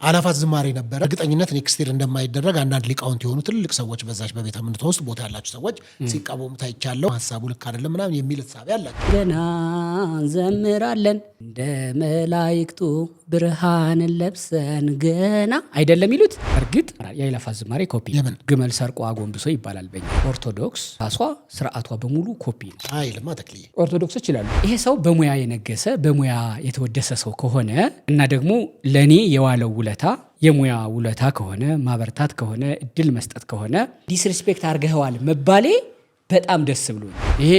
አላፋት ዝማሬ ነበር። እርግጠኝነት ኔክስት ይር እንደማይደረግ አንዳንድ ሊቃውንት የሆኑ ትልልቅ ሰዎች በዛች በቤተ እምነቷ ውስጥ ቦታ ያላቸው ሰዎች ሲቃወሙ ታይቻለሁ። ሐሳቡ ልክ አይደለም ምናምን የሚል ሐሳብ ያላቸው ገና እንዘምራለን እንደ መላእክቱ ብርሃንን ለብሰን ገና አይደለም ይሉት። እርግጥ የአላፋት ዝማሬ ኮፒ ግመል ሰርቆ አጎንብሶ ይባላል በእኛ ኦርቶዶክስ። ራሷ ስርዓቷ በሙሉ ኮፒ ነው አይልማ ተክልዬ። ኦርቶዶክሶች ይላሉ ይሄ ሰው በሙያ የነገሰ በሙያ የተወደሰ ሰው ከሆነ እና ደግሞ ለኔ የዋለው ውለታ የሙያ ውለታ ከሆነ ማበርታት ከሆነ እድል መስጠት ከሆነ ዲስሪስፔክት አርገዋል መባሌ በጣም ደስ ብሎ ይሄ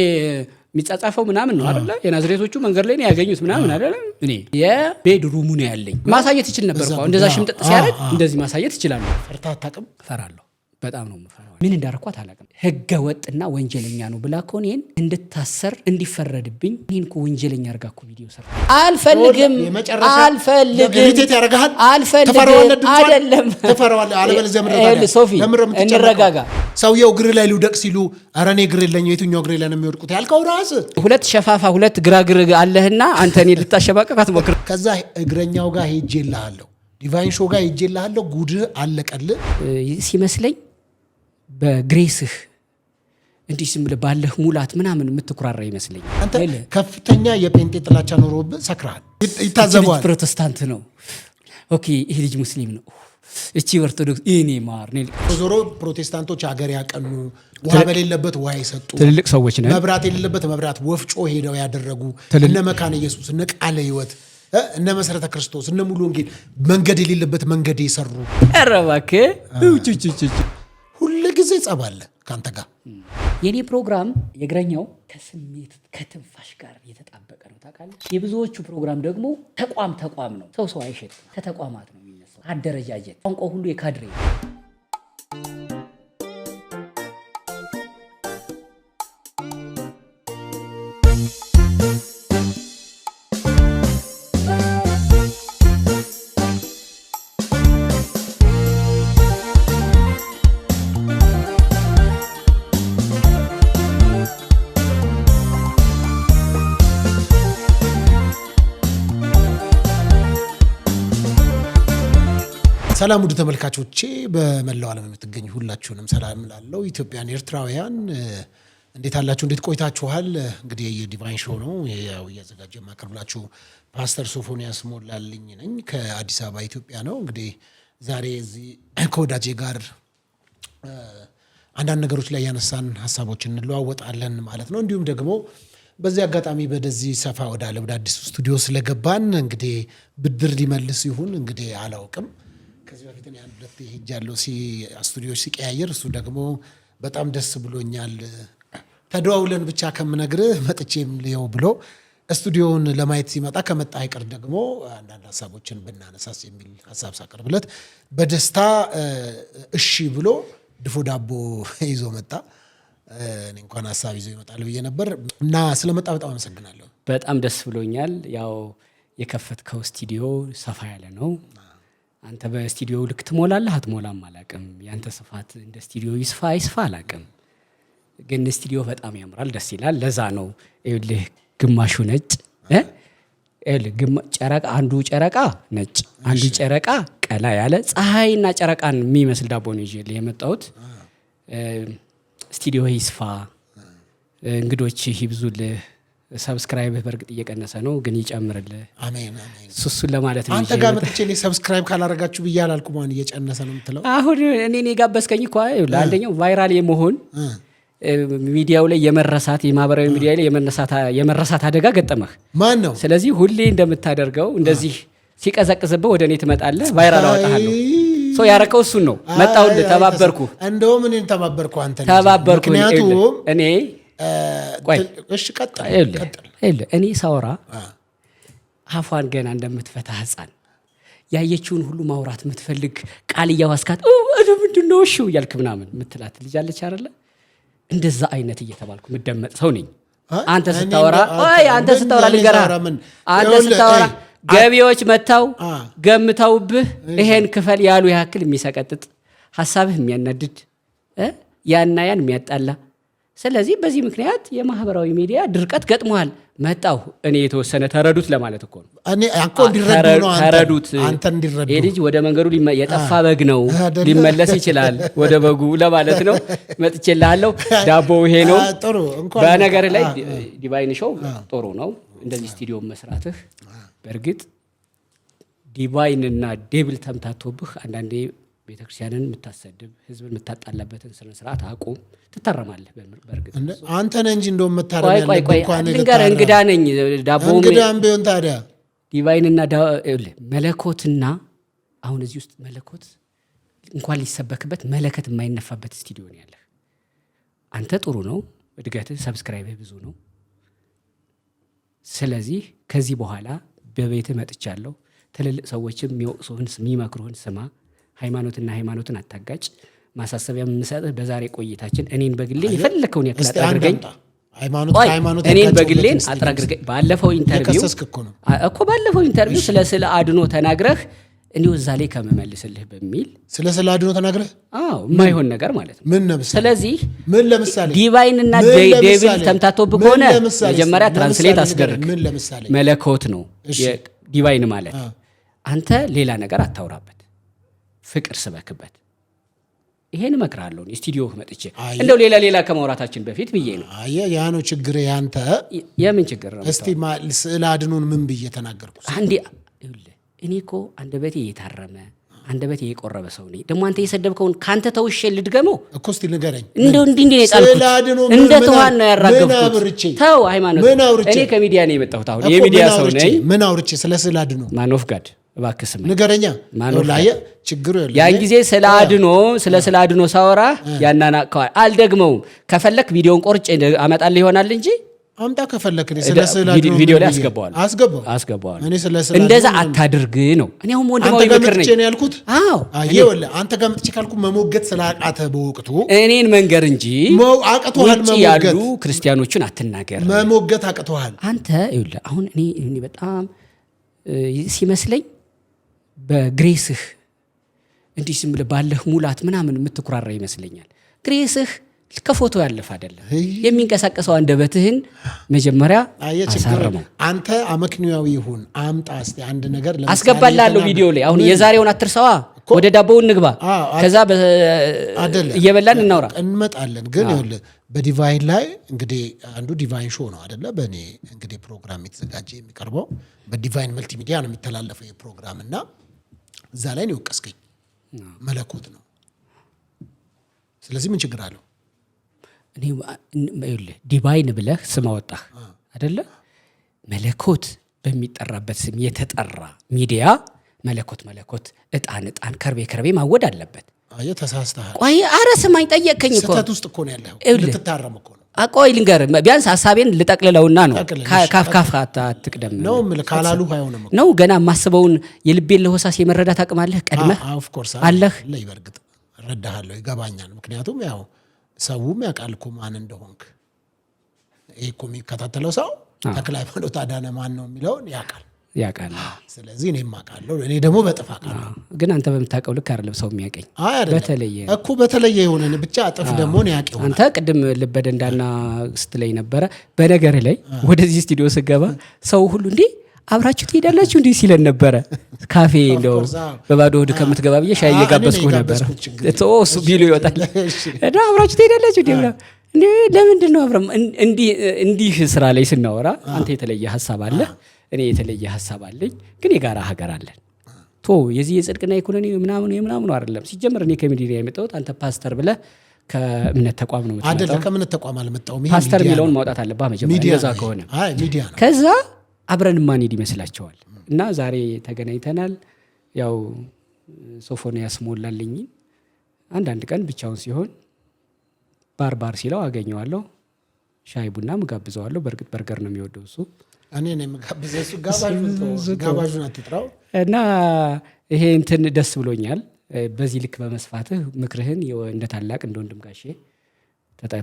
የሚጻጻፈው ምናምን ነው አይደለ? የናዝሬቶቹ መንገድ ላይ ነው ያገኙት ምናምን አይደለ? እኔ የቤድ ሩሙ ነው ያለኝ ማሳየት ይችል ነበር እኮ እንደዛ ሽምጥጥ ሲያደርግ እንደዚህ ማሳየት ይችላል። ፈርታ አታውቅም? ፈራለሁ። በጣም ነው የምፈራው። ምን እንዳረኳት አላውቅም። ህገ ወጥና ወንጀለኛ ነው ብላ እኮ እኔን እንድታሰር እንዲፈረድብኝ እኔን እኮ ወንጀለኛ አርጋ እኮ ቪዲዮ ሰርታ አልፈልግም አይደለም ተፈራዋለህ። አለበለዚያ ሶፊ እንረጋጋ። ሰውየው እግር ላይ ሊውደቅ ሲሉ ኧረ እኔ እግር የለኝም የትኛው እግር ላይ ነው የሚወድቁት ያልከው ራስህ ሁለት ሸፋፋ ሁለት ግራግር አለህና አንተ እኔ ልታሸባቀቅ አትሞክር። ከዛ እግረኛው ጋር ሄጄልሃለሁ ዲቫይን ሾው ጋር ሄጄልሃለሁ ጉድህ አለቀልህ ሲመስለኝ በግሬስህ እንዲህ ዝም ብለህ ባለህ ሙላት ምናምን የምትኩራራ ይመስለኝ። አንተ ከፍተኛ የጴንጤ ጥላቻ ኖሮብህ ሰክረሃል። ይታዘበዋል። ፕሮቴስታንት ነው ኦኬ፣ ይሄ ልጅ ሙስሊም ነው እቺ ኦርቶዶክስ እኔ ማር ነው። ዞሮ ፕሮቴስታንቶች ሀገር ያቀኑ ውሃ በሌለበት ውሃ የሰጡ ትልልቅ ሰዎች ነን። መብራት የሌለበት መብራት ወፍጮ ሄደው ያደረጉ እነ መካነ ኢየሱስ እነ ቃለ ሕይወት እነ መሰረተ ክርስቶስ እነ ሙሉ ወንጌል መንገድ የሌለበት መንገድ የሰሩ አረባከ ሁሉ ጊዜ ጸባለ ካንተ ጋር። የኔ ፕሮግራም የእግረኛው ከስሜት ከትንፋሽ ጋር የተጣበቀ ነው ታውቃለህ። የብዙዎቹ ፕሮግራም ደግሞ ተቋም ነው። ሰው አይሸጥም። ከተቋማት ነው የሚነሳው። አደረጃጀት ቋንቋ ሁሉ የካድሬ ሰላም ውድ ተመልካቾቼ በመላው ዓለም የምትገኙ ሁላችሁንም ሰላም እላለሁ። ኢትዮጵያን ኤርትራውያን እንዴት አላችሁ? እንዴት ቆይታችኋል? እንግዲህ የዲቫይን ሾው ነው ያው እያዘጋጀ ማቀርብላችሁ ፓስተር ሶፎንያስ ሞላልኝ ነኝ ከአዲስ አበባ ኢትዮጵያ ነው። እንግዲህ ዛሬ እዚህ ከወዳጄ ጋር አንዳንድ ነገሮች ላይ ያነሳን ሐሳቦችን እንለዋወጣለን ማለት ነው። እንዲሁም ደግሞ በዚህ አጋጣሚ በደዚህ ሰፋ ወዳለ ወደ አዲስ ስቱዲዮ ስለገባን እንግዲህ ብድር ሊመልስ ይሁን እንግዲህ አላውቅም። ከዚህ በፊት እኔ አንድ ሁለት ሄጃለሁ ስቱዲዮች ሲቀያየር እሱ ደግሞ በጣም ደስ ብሎኛል ተደዋውለን ብቻ ከምነግርህ መጥቼም ልየው ብሎ ስቱዲዮውን ለማየት ሲመጣ ከመጣ አይቀር ደግሞ አንዳንድ ሐሳቦችን ብናነሳስ የሚል ሐሳብ ሳቀርብለት በደስታ እሺ ብሎ ድፎ ዳቦ ይዞ መጣ። እኔ እንኳን ሐሳብ ይዞ ይመጣል ብዬ ነበር እና ስለመጣ በጣም አመሰግናለሁ። በጣም ደስ ብሎኛል። ያው የከፈትከው ስቱዲዮ ሰፋ ያለ ነው። አንተ በስቱዲዮ ልክ ትሞላለህ አትሞላም አላውቅም። ያንተ ስፋት እንደ ስቱዲዮ ይስፋ አላውቅም። ግን ስቱዲዮ በጣም ያምራል፣ ደስ ይላል። ለዛ ነው ይኸውልህ ግማሹ ነጭ ጨረቃ አንዱ ጨረቃ ነጭ አንዱ ጨረቃ ቀላ ያለ ፀሐይና ጨረቃን የሚመስል ዳቦ ነው ይዤልህ የመጣሁት። ስቱዲዮ ይስፋ፣ እንግዶች ይብዙልህ። ሰብስክራይብ በርግጥ እየቀነሰ ነው ግን ይጨምርልህ። አሜን። እሱን ለማለት ነው። አንተ ጋር መጥቼ እኔ ሰብስክራይብ ካላረጋችሁ ብያለሁ አልኩ። ማን እየጨነሰ ነው የምትለው? አሁን እኔ ጋበዝከኝ እኮ ለአንደኛው ቫይራል የመሆን ሚዲያው ላይ የመረሳት የማህበራዊ ሚዲያ ላይ የመረሳት አደጋ ገጠመህ። ማን ነው? ስለዚህ ሁሌ እንደምታደርገው እንደዚህ ሲቀዘቅዝብህ ወደ እኔ ትመጣለህ፣ ቫይራል አወጣሃለሁ። ሰው ያረከው እሱን ነው። መጣሁልህ፣ ተባበርኩ። እንደውም እኔን ተባበርኩ አንተ ተባበርኩ። ምክንያቱም እኔ እሺ ቀጥል። እኔ ሳወራ አፏን ገና እንደምትፈታ ህፃን ያየችውን ሁሉ ማውራት የምትፈልግ ቃል እያዋስካት ምንድን ነው እሺ እያልክ ምናምን የምትላት ልጅ አለች አይደለ? እንደዛ አይነት እየተባልኩ የምደመጥ ሰው ነኝ። አንተ ስታወራ ልንገርህ፣ አንተ ስታወራ ገቢዎች መጥተው ገምተውብህ ይሄን ክፈል ያሉ ያክል የሚሰቀጥጥ ሐሳብህ የሚያናድድ ያን የሚያጣላ። ስለዚህ በዚህ ምክንያት የማህበራዊ ሚዲያ ድርቀት ገጥሟል። መጣሁ እኔ የተወሰነ ተረዱት ለማለት እኮ ነው። እኔ አንኮ እንዲረዱ ነው ተረዱት። አንተ እንዲረዱ ይሄ ልጅ ወደ መንገዱ የጠፋ በግ ነው ሊመለስ ይችላል ወደ በጉ ለማለት ነው። መጥቼልሃለሁ ዳቦ ይሄ ነው። ጥሩ እንኳን በነገር ላይ ዲቫይን ሾው ጥሩ ነው እንደዚህ ስቱዲዮ መስራትህ። በእርግጥ ዲቫይን እና ዴብል ተምታቶብህ አንዳንዴ ቤተክርስቲያንን የምታሰድብ ህዝብን የምታጣላበትን ስነ ስርዓት አቁም፣ ትታረማለህ። በእርግጥ አንተ ነህ እንጂ እንደውም መታረም ያለብህ እንኳን እንግዳ ነኝ ዳቦ እንግዳም ቢሆን ታዲያ ዲቫይንና መለኮትና አሁን እዚህ ውስጥ መለኮት እንኳን ሊሰበክበት መለከት የማይነፋበት ስቱዲዮ ነው ያለህ። አንተ ጥሩ ነው እድገትህ፣ ሰብስክራይብህ ብዙ ነው። ስለዚህ ከዚህ በኋላ በቤትህ መጥቻለሁ። ትልልቅ ሰዎችም የሚወቅሱህን የሚመክሩህን ስማ። ሃይማኖትና ሃይማኖትን አታጋጭ። ማሳሰቢያ የምሰጥህ በዛሬ ቆይታችን እኔን በግሌን የፈለከውን ያክል አጥራግርገኝ። እኔን በግሌን አጥራግርገኝ። ባለፈው ኢንተርቪው ባለፈው ኢንተርቪው ስለ አድኖ ተናግረህ እኔው እዛ ላይ ከመመልስልህ በሚል ስለ አድኖ ተናግረህ የማይሆን ነገር ማለት ነው። ምን ለምሳሌ ስለዚህ ምን ለምሳሌ ዲቫይንና ዴቪል ተምታቶብህ ከሆነ መጀመሪያ ትራንስሌት አስደርግ። መለኮት ነው ዲቫይን ማለት። አንተ ሌላ ነገር አታውራበት፣ ፍቅር ስበክበት። ይሄን እመክራለሁ ስቱዲዮ መጥቼ እንደው ሌላ ከማውራታችን በፊት ብዬ ነው። ያ ነው ችግር ያንተ። የምን ችግር ነው? እስቲ ስለ አድኖን ምን ብዬ ተናገርኩ? አንዴ እኔ እኮ አንደበቴ የታረመ አንደበቴ የቆረበ ሰው ነኝ። ደግሞ አንተ የሰደብከውን ካንተ ተውሼ ልድገመው እኮ። እስቲ ንገረኝ። እንደው እንዲህ ነው የጣልኩት፣ እንደ ተዋን ነው ያራገፍኩት። ተው ሃይማኖት። እኔ ከሚዲያ ነው የመጣሁት። አሁን የሚዲያ ሰው ነኝ። ምን አውርቼ ስለ አድኖ ማን ኦፍ ጋድ እባክህ ስማ ንገረኛ። ችግሩ የለም። ያን ጊዜ ስለ አድኖ ሳወራ ያናናቀዋል። አልደግመውም። ከፈለክ ቪዲዮን ቆርጬ አመጣልህ ይሆናል እንጂ አምጣ ከፈለክ ስለ አድኖ ቪዲዮ ላይ አስገባዋል። እንደዛ አታድርግ ነው። እኔ አሁን ወንድማዊ ምክር ነኝ ያልኩት። አንተ ጋር መጥቼ ካልኩ መሞገት ስላቃተ በወቅቱ እኔን መንገር እንጂ አቅቶሃል። ያሉ ክርስቲያኖችን አትናገር። መሞገት አቅቶሃል አንተ። ይኸውልህ አሁን እኔ በጣም ሲመስለኝ በግሬስህ እንዲህ ዝም ብለህ ባለህ ሙላት ምናምን የምትኩራራ ይመስለኛል። ግሬስህ ከፎቶ ያለፈ አይደለም። የሚንቀሳቀሰው አንደበትህን መጀመሪያ አሳርመው። አንተ አመክንያዊ ይሁን አምጣ። እስቲ አንድ ነገር አስገባላለሁ ቪዲዮ ላይ። አሁን የዛሬውን አትርሳዋ። ወደ ዳቦው እንግባ። ከዛ እየበላን እናውራ እንመጣለን። ግን ይኸውልህ በዲቫይን ላይ እንግዲህ አንዱ ዲቫይን ሾው ነው አይደለ? በእኔ እንግዲህ ፕሮግራም የተዘጋጀ የሚቀርበው በዲቫይን መልቲሚዲያ ነው የሚተላለፈው የፕሮግራም እና እዛ ላይ ነው የወቀስከኝ። መለኮት ነው። ስለዚህ ምን ችግር አለው? እኔ ዲቫይን ብለህ ስም አወጣህ አይደለ? መለኮት በሚጠራበት ስም የተጠራ ሚዲያ መለኮት እጣን ከርቤ ማወድ አለበት። ተሳስተሃል። ቆይ ኧረ ስማኝ፣ ጠየቅከኝ እኮ ስህተት ውስጥ እኮ ነው ያለኸው። ልትታረም እኮ ነው። ቆይ ልንገርህ፣ ቢያንስ ሀሳቤን ልጠቅልለውና ነው። ካፍ አትቅደም ነው ካላሉ አይሆንም ነው። ገና የማስበውን የልቤን ለሆሳስ የመረዳት አቅም አለህ። ቀድመህ ኦፍ ኮርስ አለህ። በእርግጥ እረዳሃለሁ፣ ይገባኛል። ምክንያቱም ያው ሰውም ያውቃል እኮ ማን እንደሆንክ። ይሄ እኮ የሚከታተለው ሰው ተክለ ሃይማኖት አዳነ ማን ነው የሚለውን ያውቃል። ስለዚህ እኔም አውቃለሁ። እኔ ደግሞ በጥፍ አውቃለሁ። ግን አንተ በምታውቀው ልክ አይደለም ሰው የሚያውቀኝ። በተለየ የሆነ ብቻ እጥፍ ደግሞ ነው ያውቀው። አንተ ቅድም ልበደንዳና ስትለኝ ነበረ። በነገር ላይ ወደዚህ ስቱዲዮ ስገባ ሰው ሁሉ እንዴ አብራችሁ ትሄዳላችሁ እንዴ ሲለን ነበረ። ካፌ እንደው በባዶ ሆድ ከምትገባ ብዬ ሻይ እየጋበዝኩህ ነበር። እሱ ቢሉ ይወጣል እና አብራችሁ ትሄዳላችሁ እንዴ ለምንድን ነው አብረን እንዲህ ስራ ላይ ስናወራ አንተ የተለየ ሀሳብ አለ፣ እኔ የተለየ ሀሳብ አለኝ። ግን የጋራ ሀገር አለን። የዚህ የጽድቅና የኩነኔ ምናምኑ አይደለም። ሲጀምር እኔ ከሚዲያ የመጣሁት አንተ ፓስተር ብለህ ከእምነት ተቋም ነው የምትመጣው አይደል? ከእምነት ተቋም አልመጣሁም። ፓስተር የሚለውን ማውጣት አለብህ መጀመሪያ። እንደዛ ከሆነ ሚዲያ ነው። ከዛ አብረን ማን ሄድ ይመስላቸዋል። እና ዛሬ ተገናኝተናል። ያው ሶፎንያስ ሞላልኝ አንዳንድ ቀን ብቻውን ሲሆን ባር ሲለው አገኘዋለሁ። ሻይ ቡና ምጋብዘዋለሁ። በእርግጥ በርገር ነው የሚወደው እሱ። እኔ ነኝ የምጋብዘው እሱ። ጋባዡን አትጥራው። እና ይሄ እንትን ደስ ብሎኛል። በዚህ ልክ በመስፋትህ ምክርህን እንደ ታላቅ እንደ ወንድም ጋሼ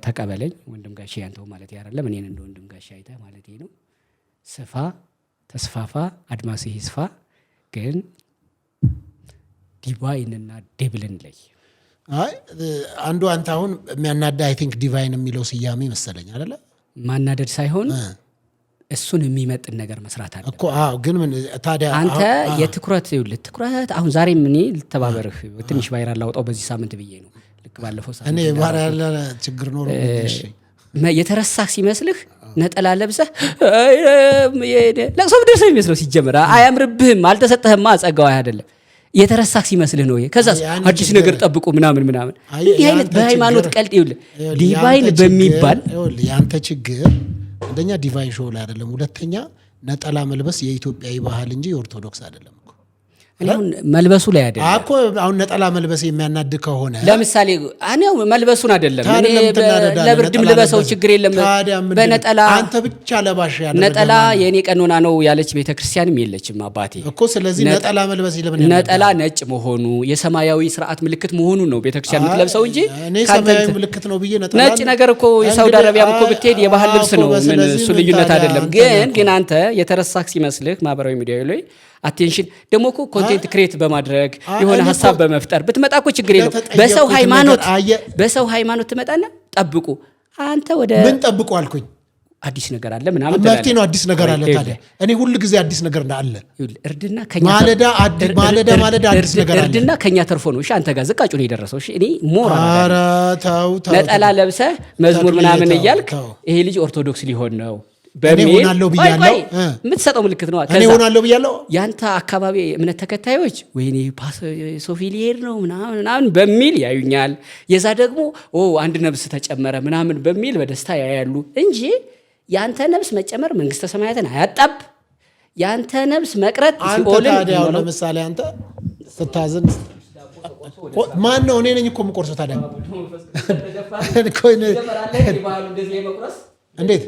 ተቀበለኝ። ወንድም ጋሼ ያንተው ማለት አይደለም፣ እኔን እንደ ወንድም ጋሼ አይተህ ማለት ነው። ስፋ፣ ተስፋፋ፣ አድማስህ ይስፋ። ግን ዲቫይንና ዴብልን ለይ። አንዱ አንተ አሁን የሚያናዳ አይ ቲንክ ዲቫይን የሚለው ስያሜ መሰለኝ አይደለ? ማናደድ ሳይሆን እሱን የሚመጥን ነገር መስራት አለ እኮ። አዎ ግን ምን ታዲያ አንተ የትኩረት ትኩረት አሁን ዛሬም እኔ ልተባበርህ ትንሽ ቫይራል ላውጣው በዚህ ሳምንት ብዬ ነው። ልክ ባለፈው ሳምንት እኔ ቫይራል ችግር ኖሮ የተረሳህ ሲመስልህ ነጠላ ለብሰህ ለቅሶ ብደርሰህ የሚመስለው ሲጀመር አያምርብህም፣ አልተሰጠህማ ጸጋው አይደለም የተረሳህ ሲመስልህ ነው። ከዛስ አዲስ ነገር ጠብቁ ምናምን እንዲህ አይነት በሃይማኖት ቀልጥ ይውል ዲቫይን በሚባል ያንተ ችግር አንደኛ ዲቫይን ሾው ላይ አይደለም፣ ሁለተኛ ነጠላ መልበስ የኢትዮጵያዊ ባህል እንጂ የኦርቶዶክስ አይደለም። አሁን መልበሱ ላይ አይደለም እኮ አሁን ነጠላ መልበስ የሚያናድ ከሆነ ለምሳሌ እኔው መልበሱን አይደለም እኔ ለብርድም ልበሰው ችግር የለም። በነጠላ አንተ ብቻ ለባሽ ያደረገ ነጠላ የኔ ቀኖና ነው ያለች ቤተክርስቲያንም የለችም አባቴ እኮ። ስለዚህ ነጠላ መልበስ ይለምን ነጠላ ነጭ መሆኑ የሰማያዊ ስርዓት ምልክት መሆኑ ነው ቤተክርስቲያን የምትለብሰው እንጂ እኔ ሰማያዊ ምልክት ነው ብዬ ነጠላ ነጭ ነገር እኮ የሳውዲ አረቢያም እኮ ብትሄድ የባህል ልብስ ነው። ምን እሱ ልዩነት አይደለም። ግን አንተ የተረሳክ ሲመስልህ ማህበራዊ ሚዲያ ላይ አቴንሽን ደግሞ እኮ ኮንቴንት ክሬት በማድረግ የሆነ ሐሳብ በመፍጠር ብትመጣ እኮ ችግር የለው። በሰው ሃይማኖት ትመጣና ጠብቁ አንተ ወደ ምን ጠብቁ አልኩኝ። አዲስ ነገር አለ ምናምን ማለት ነው። አዲስ ነገር አለ ታዲያ እኔ ሁሉ ጊዜ አዲስ ነገር አለ። እርድና ከኛ ማለዳ አዲስ ነገር አለ። እርድና ከኛ ተርፎ ነው። እሺ አንተ ጋር ዝቃጩ ነው የደረሰው። እሺ እኔ ሞራ ተው ነጠላ ለብሰህ መዝሙር ምናምን እያልክ ይሄ ልጅ ኦርቶዶክስ ሊሆን ነው እኔ ሆናለሁ ብያለሁ። የምትሰጠው ምልክት ነው። እኔ ሆናለሁ ብያለሁ። ያንተ አካባቢ እምነት ተከታዮች ወይኔ ሶፊ ሊሄድ ነው ምናምን በሚል ያዩኛል። የዛ ደግሞ አንድ ነብስ ተጨመረ ምናምን በሚል በደስታ ያያሉ እንጂ ያንተ ነብስ መጨመር መንግስተ ሰማያትን አያጣብ። ያንተ ነብስ መቅረት ሲኦልን ታዲያ ለምሳሌ አንተ ስታዝን ማን ነው? እኔ ነኝ እኮ የምቆርሰው ታዲያ እንዴት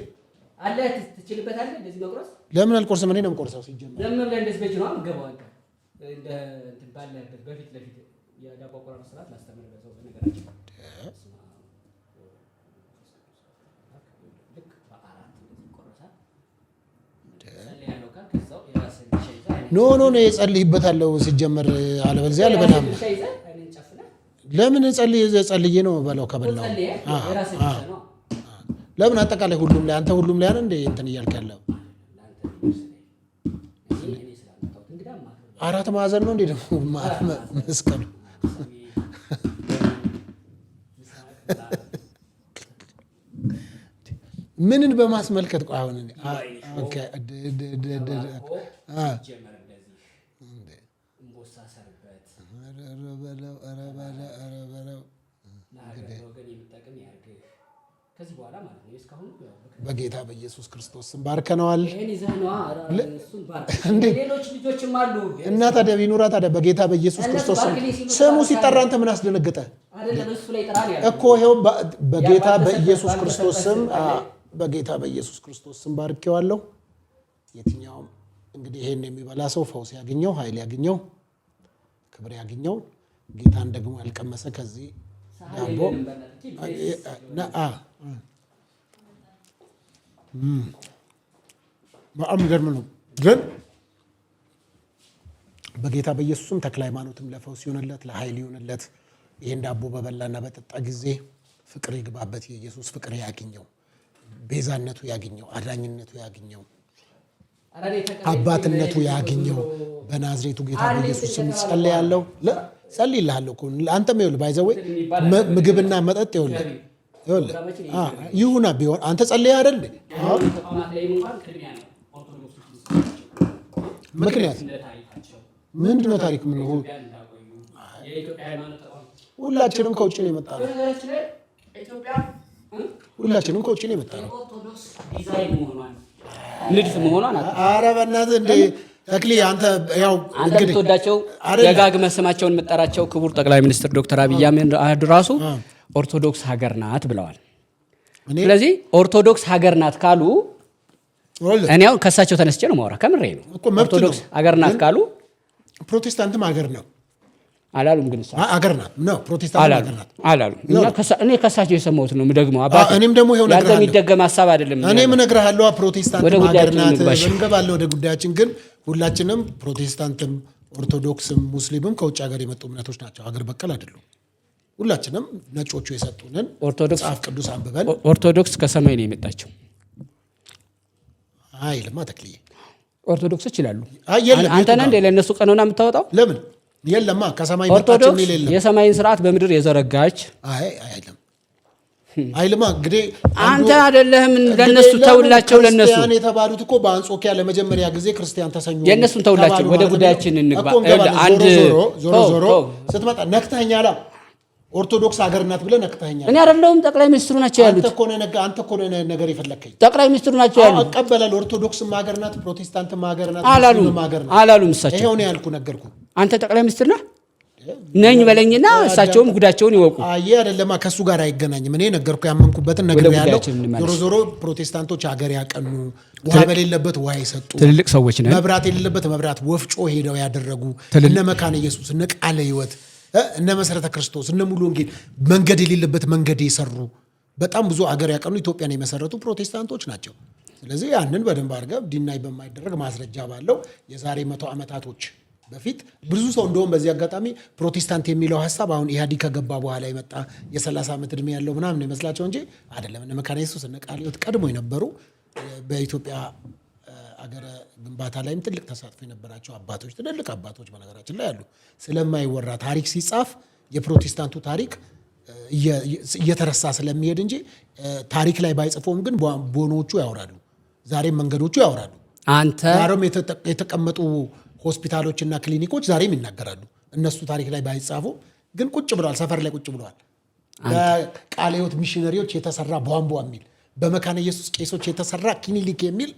አለ ትችልበታለህ? እንደዚህ መቁረስ ለምን አልቆርስም? እኔ ነው የምቆርሰው። ሲጀመር ለምን ብለህ እንደዚህ በእጅ ነው የምገባው? አንተ እንደ እንትን ባለበት በፊት ለፊት የዳቦ አቆራረጥ ስርዓት ላስተምር በዛው ነገራችን ልክ በአራት እንደዚህ ይቆረሳል። ኖ የጸልይበታለሁ ሲጀመር አለበለዚያ አልበላም። ለምን ጸልዬ ነው በላው ከበላው ለምን አጠቃላይ ሁሉም ላይ አንተ ሁሉም ላይ እንደ እንትን እያልክ ያለው አራት ማዕዘን ነው እንዴ? ደግሞ መስቀሉ ምንን በማስመልከት ቆይ አሁን ኦኬ ከዚህ በኋላ ማለት ነው እስካሁን በጌታ በኢየሱስ ክርስቶስ ስም ባርከነዋል። ሌሎች ልጆችም አሉ እና ታዲያ ቢኖራ ታዲያ በጌታ በኢየሱስ ክርስቶስ ስሙ ሲጠራ አንተ ምን አስደነገጠ እኮ? ይኸው በጌታ በኢየሱስ ክርስቶስ ስም በጌታ በኢየሱስ ክርስቶስ ስም ባርኬዋለሁ። የትኛውም እንግዲህ ይሄን የሚበላ ሰው ፈውስ ያገኘው፣ ኃይል ያገኘው፣ ክብር ያገኘው ጌታን ደግሞ ያልቀመሰ ከዚህ ዳቦ በጣም ገርም ነው። ግን በጌታ በኢየሱስም ተክለ ሃይማኖትም ለፈውስ ይሆንለት፣ ለኃይል ይሆንለት። ይህን ዳቦ በበላና በጠጣ ጊዜ ፍቅር ይግባበት። የኢየሱስ ፍቅር ያግኘው፣ ቤዛነቱ ያግኘው፣ አዳኝነቱ ያግኘው፣ አባትነቱ ያግኘው። በናዝሬቱ ጌታ በኢየሱስ ስም ጸልያለሁ። ጸልይልሃለሁ እኮ አንተም ይኸውልህ ባይዘወይ ምግብና መጠጥ ይኸውልህ ይሁና ቢሆን አንተ ጸልይ አይደል? ምክንያት ምንድን ነው? ታሪክ ምን ነው? ሁላችንም ከውጭ ነው የመጣ ነው። ሁላችንም ከውጭ ነው የመጣ ነው። ንድፍ መሆኗን ኧረ በእናትህ እንደ ተክሊ አንተ ያው አንተ የምትወዳቸው ደጋግመህ ስማቸውን የምጠራቸው ክቡር ጠቅላይ ሚኒስትር ዶክተር አብይ አህመድ ራሱ ኦርቶዶክስ ሀገር ናት ብለዋል። ስለዚህ ኦርቶዶክስ ሀገር ናት ካሉ እኔ አሁን ከሳቸው ተነስቼ ነው ማውራ፣ ከምሬ ነው። ኦርቶዶክስ ሀገር ናት ካሉ ፕሮቴስታንትም ሀገር ነው አላሉም? ግን ሀገር ናት ነው ፕሮቴስታንት ሀገር ናት አላሉም። እኔ ከሳቸው የሰማሁት ነው ደግሞ እኔም ደግሞ ይሄው ነገር ያንተ የሚደገም ሀሳብ አይደለም። እኔም እነግርሃለሁ ፕሮቴስታንት ሀገር ናት። እንገባለን ወደ ጉዳያችን። ግን ሁላችንም ፕሮቴስታንትም ኦርቶዶክስም ሙስሊምም ከውጭ ሀገር የመጡ እምነቶች ናቸው፣ ሀገር በቀል አይደሉም። ሁላችንም ነጮቹ የሰጡንን መጽሐፍ ቅዱስ አንብበን ኦርቶዶክስ ከሰማይ ነው የመጣችው። አይልማ ተክልዬ ኦርቶዶክሶች ይላሉ። አንተ ነህ እንደ ለነሱ ቀኖና የምታወጣው? ለምን የለማ ከሰማይ መጣች የሚል የለም። የሰማይን ስርዓት በምድር የዘረጋች አይልም አይልማ። እንግዲህ አንተ አይደለህም ለነሱ ተውላቸው። ለነሱ ክርስቲያን የተባሉት እኮ በአንጾኪያ ለመጀመሪያ ጊዜ ክርስቲያን ተሰኙ። የነሱን ተውላቸው። ወደ ጉዳያችን እንግባ። አንድ ዞሮ ስትመጣ ነክተኸኛል። ኦርቶዶክስ ሀገር ናት ብለህ ነክተኸኛል። እኔ አይደለሁም ጠቅላይ ሚኒስትሩ ናቸው ያሉት። አንተ እኮ ነህ ነገር የፈለከኝ። ጠቅላይ ሚኒስትሩ ናቸው ያሉት። እቀበላለሁ። ኦርቶዶክስም ሀገር ናት፣ ፕሮቴስታንትም ሀገር ናት አላሉም እሳቸው። ይሄው ነው ያልኩህ፣ ነገርኩህ። አንተ ጠቅላይ ሚኒስትር ነህ ነኝ በለኝና እሳቸውም ጉዳቸውን ይወቁ። አይደለማ ከሱ ጋር አይገናኝም። እኔ ነገርኩህ፣ ያመንኩበትን ነገር ያለው ዞሮ ፕሮቴስታንቶች ሀገር ያቀኑ፣ ውሃ በሌለበት ውሃ የሰጡ ትልልቅ ሰዎች ነን። መብራት የሌለበት መብራት ወፍጮ ሄደው ያደረጉ እነ መካነ ኢየሱስ እነ ቃለ ሕይወት እነ መሰረተ ክርስቶስ እነ ሙሉ ወንጌል መንገድ የሌለበት መንገድ የሰሩ በጣም ብዙ አገር ያቀኑ ኢትዮጵያን የመሰረቱ ፕሮቴስታንቶች ናቸው። ስለዚህ ያንን በደንብ አድርገህ ዲናይ በማይደረግ ማስረጃ ባለው የዛሬ 100 ዓመታቶች በፊት ብዙ ሰው እንደውም በዚህ አጋጣሚ ፕሮቴስታንት የሚለው ሐሳብ አሁን ኢህአዲግ ከገባ በኋላ የመጣ የ30 ዓመት ዕድሜ ያለው ምናምን ይመስላቸው እንጂ አይደለም። እነ መካነ ኢየሱስ እነ ቃለ ሕይወት ቀድሞ የነበሩ በኢትዮጵያ አገረ ግንባታ ላይም ትልቅ ተሳትፎ የነበራቸው አባቶች፣ ትልልቅ አባቶች በነገራችን ላይ አሉ። ስለማይወራ ታሪክ ሲጻፍ የፕሮቴስታንቱ ታሪክ እየተረሳ ስለሚሄድ እንጂ ታሪክ ላይ ባይጽፎም ግን ቦኖቹ ያወራሉ። ዛሬም መንገዶቹ ያወራሉ። ዛሬም የተቀመጡ ሆስፒታሎችና ክሊኒኮች ዛሬም ይናገራሉ። እነሱ ታሪክ ላይ ባይጻፉ ግን ቁጭ ብለዋል፣ ሰፈር ላይ ቁጭ ብለዋል። በቃለ ሕይወት ሚሽነሪዎች የተሰራ ቧንቧ የሚል፣ በመካነ ኢየሱስ ቄሶች የተሰራ ክሊኒክ የሚል፣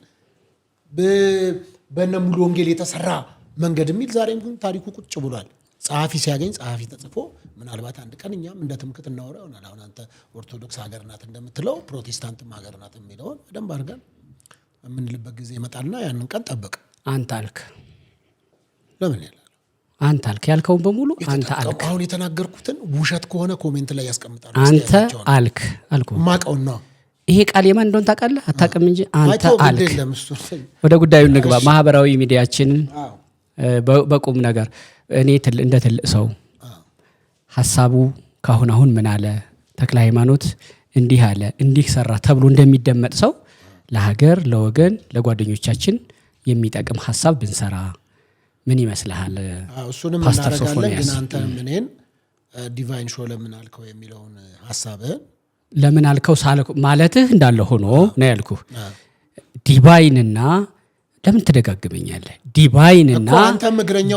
በእነ ሙሉ ወንጌል የተሰራ መንገድ የሚል ዛሬም ግን ታሪኩ ቁጭ ብሏል። ጸሐፊ ሲያገኝ ጸሐፊ ተጽፎ ምናልባት አንድ ቀን እኛም እንደ ትምክት እናወራ ይሆናል። አሁን አንተ ኦርቶዶክስ ሀገር ናት እንደምትለው ፕሮቴስታንትም ሀገር ናት የሚለውን በደንብ አድርገን የምንልበት ጊዜ ይመጣልና ያንን ቀን ጠብቅ። አንተ አልክ። ለምን ያላል? አንተ አልክ ያልከውን በሙሉ አንተ አልክ። አሁን የተናገርኩትን ውሸት ከሆነ ኮሜንት ላይ ያስቀምጣሉ። አንተ አልክ አልኩ። ማቀው ነው። ይሄ ቃል የማን እንደሆነ ታውቃለህ? አታውቅም እንጂ አንተ አልክ። ወደ ጉዳዩ እንግባ። ማህበራዊ ሚዲያችንን በቁም ነገር እኔ እንደ ትልቅ ሰው ሐሳቡ ካሁን አሁን ምን አለ ተክለ ሃይማኖት እንዲህ አለ እንዲህ ሰራ ተብሎ እንደሚደመጥ ሰው ለሀገር፣ ለወገን፣ ለጓደኞቻችን የሚጠቅም ሐሳብ ብንሰራ ምን ይመስልሃል? እሱንም እናደርጋለን። ግን አንተ ምንን ዲቫይን ሾው ለምን አልከው የሚለውን ሐሳብህን ለምን አልከው ማለትህ እንዳለ ሆኖ ነው ያልኩህ። ዲቫይንና ለምን ትደጋግመኛለህ? ዲቫይንና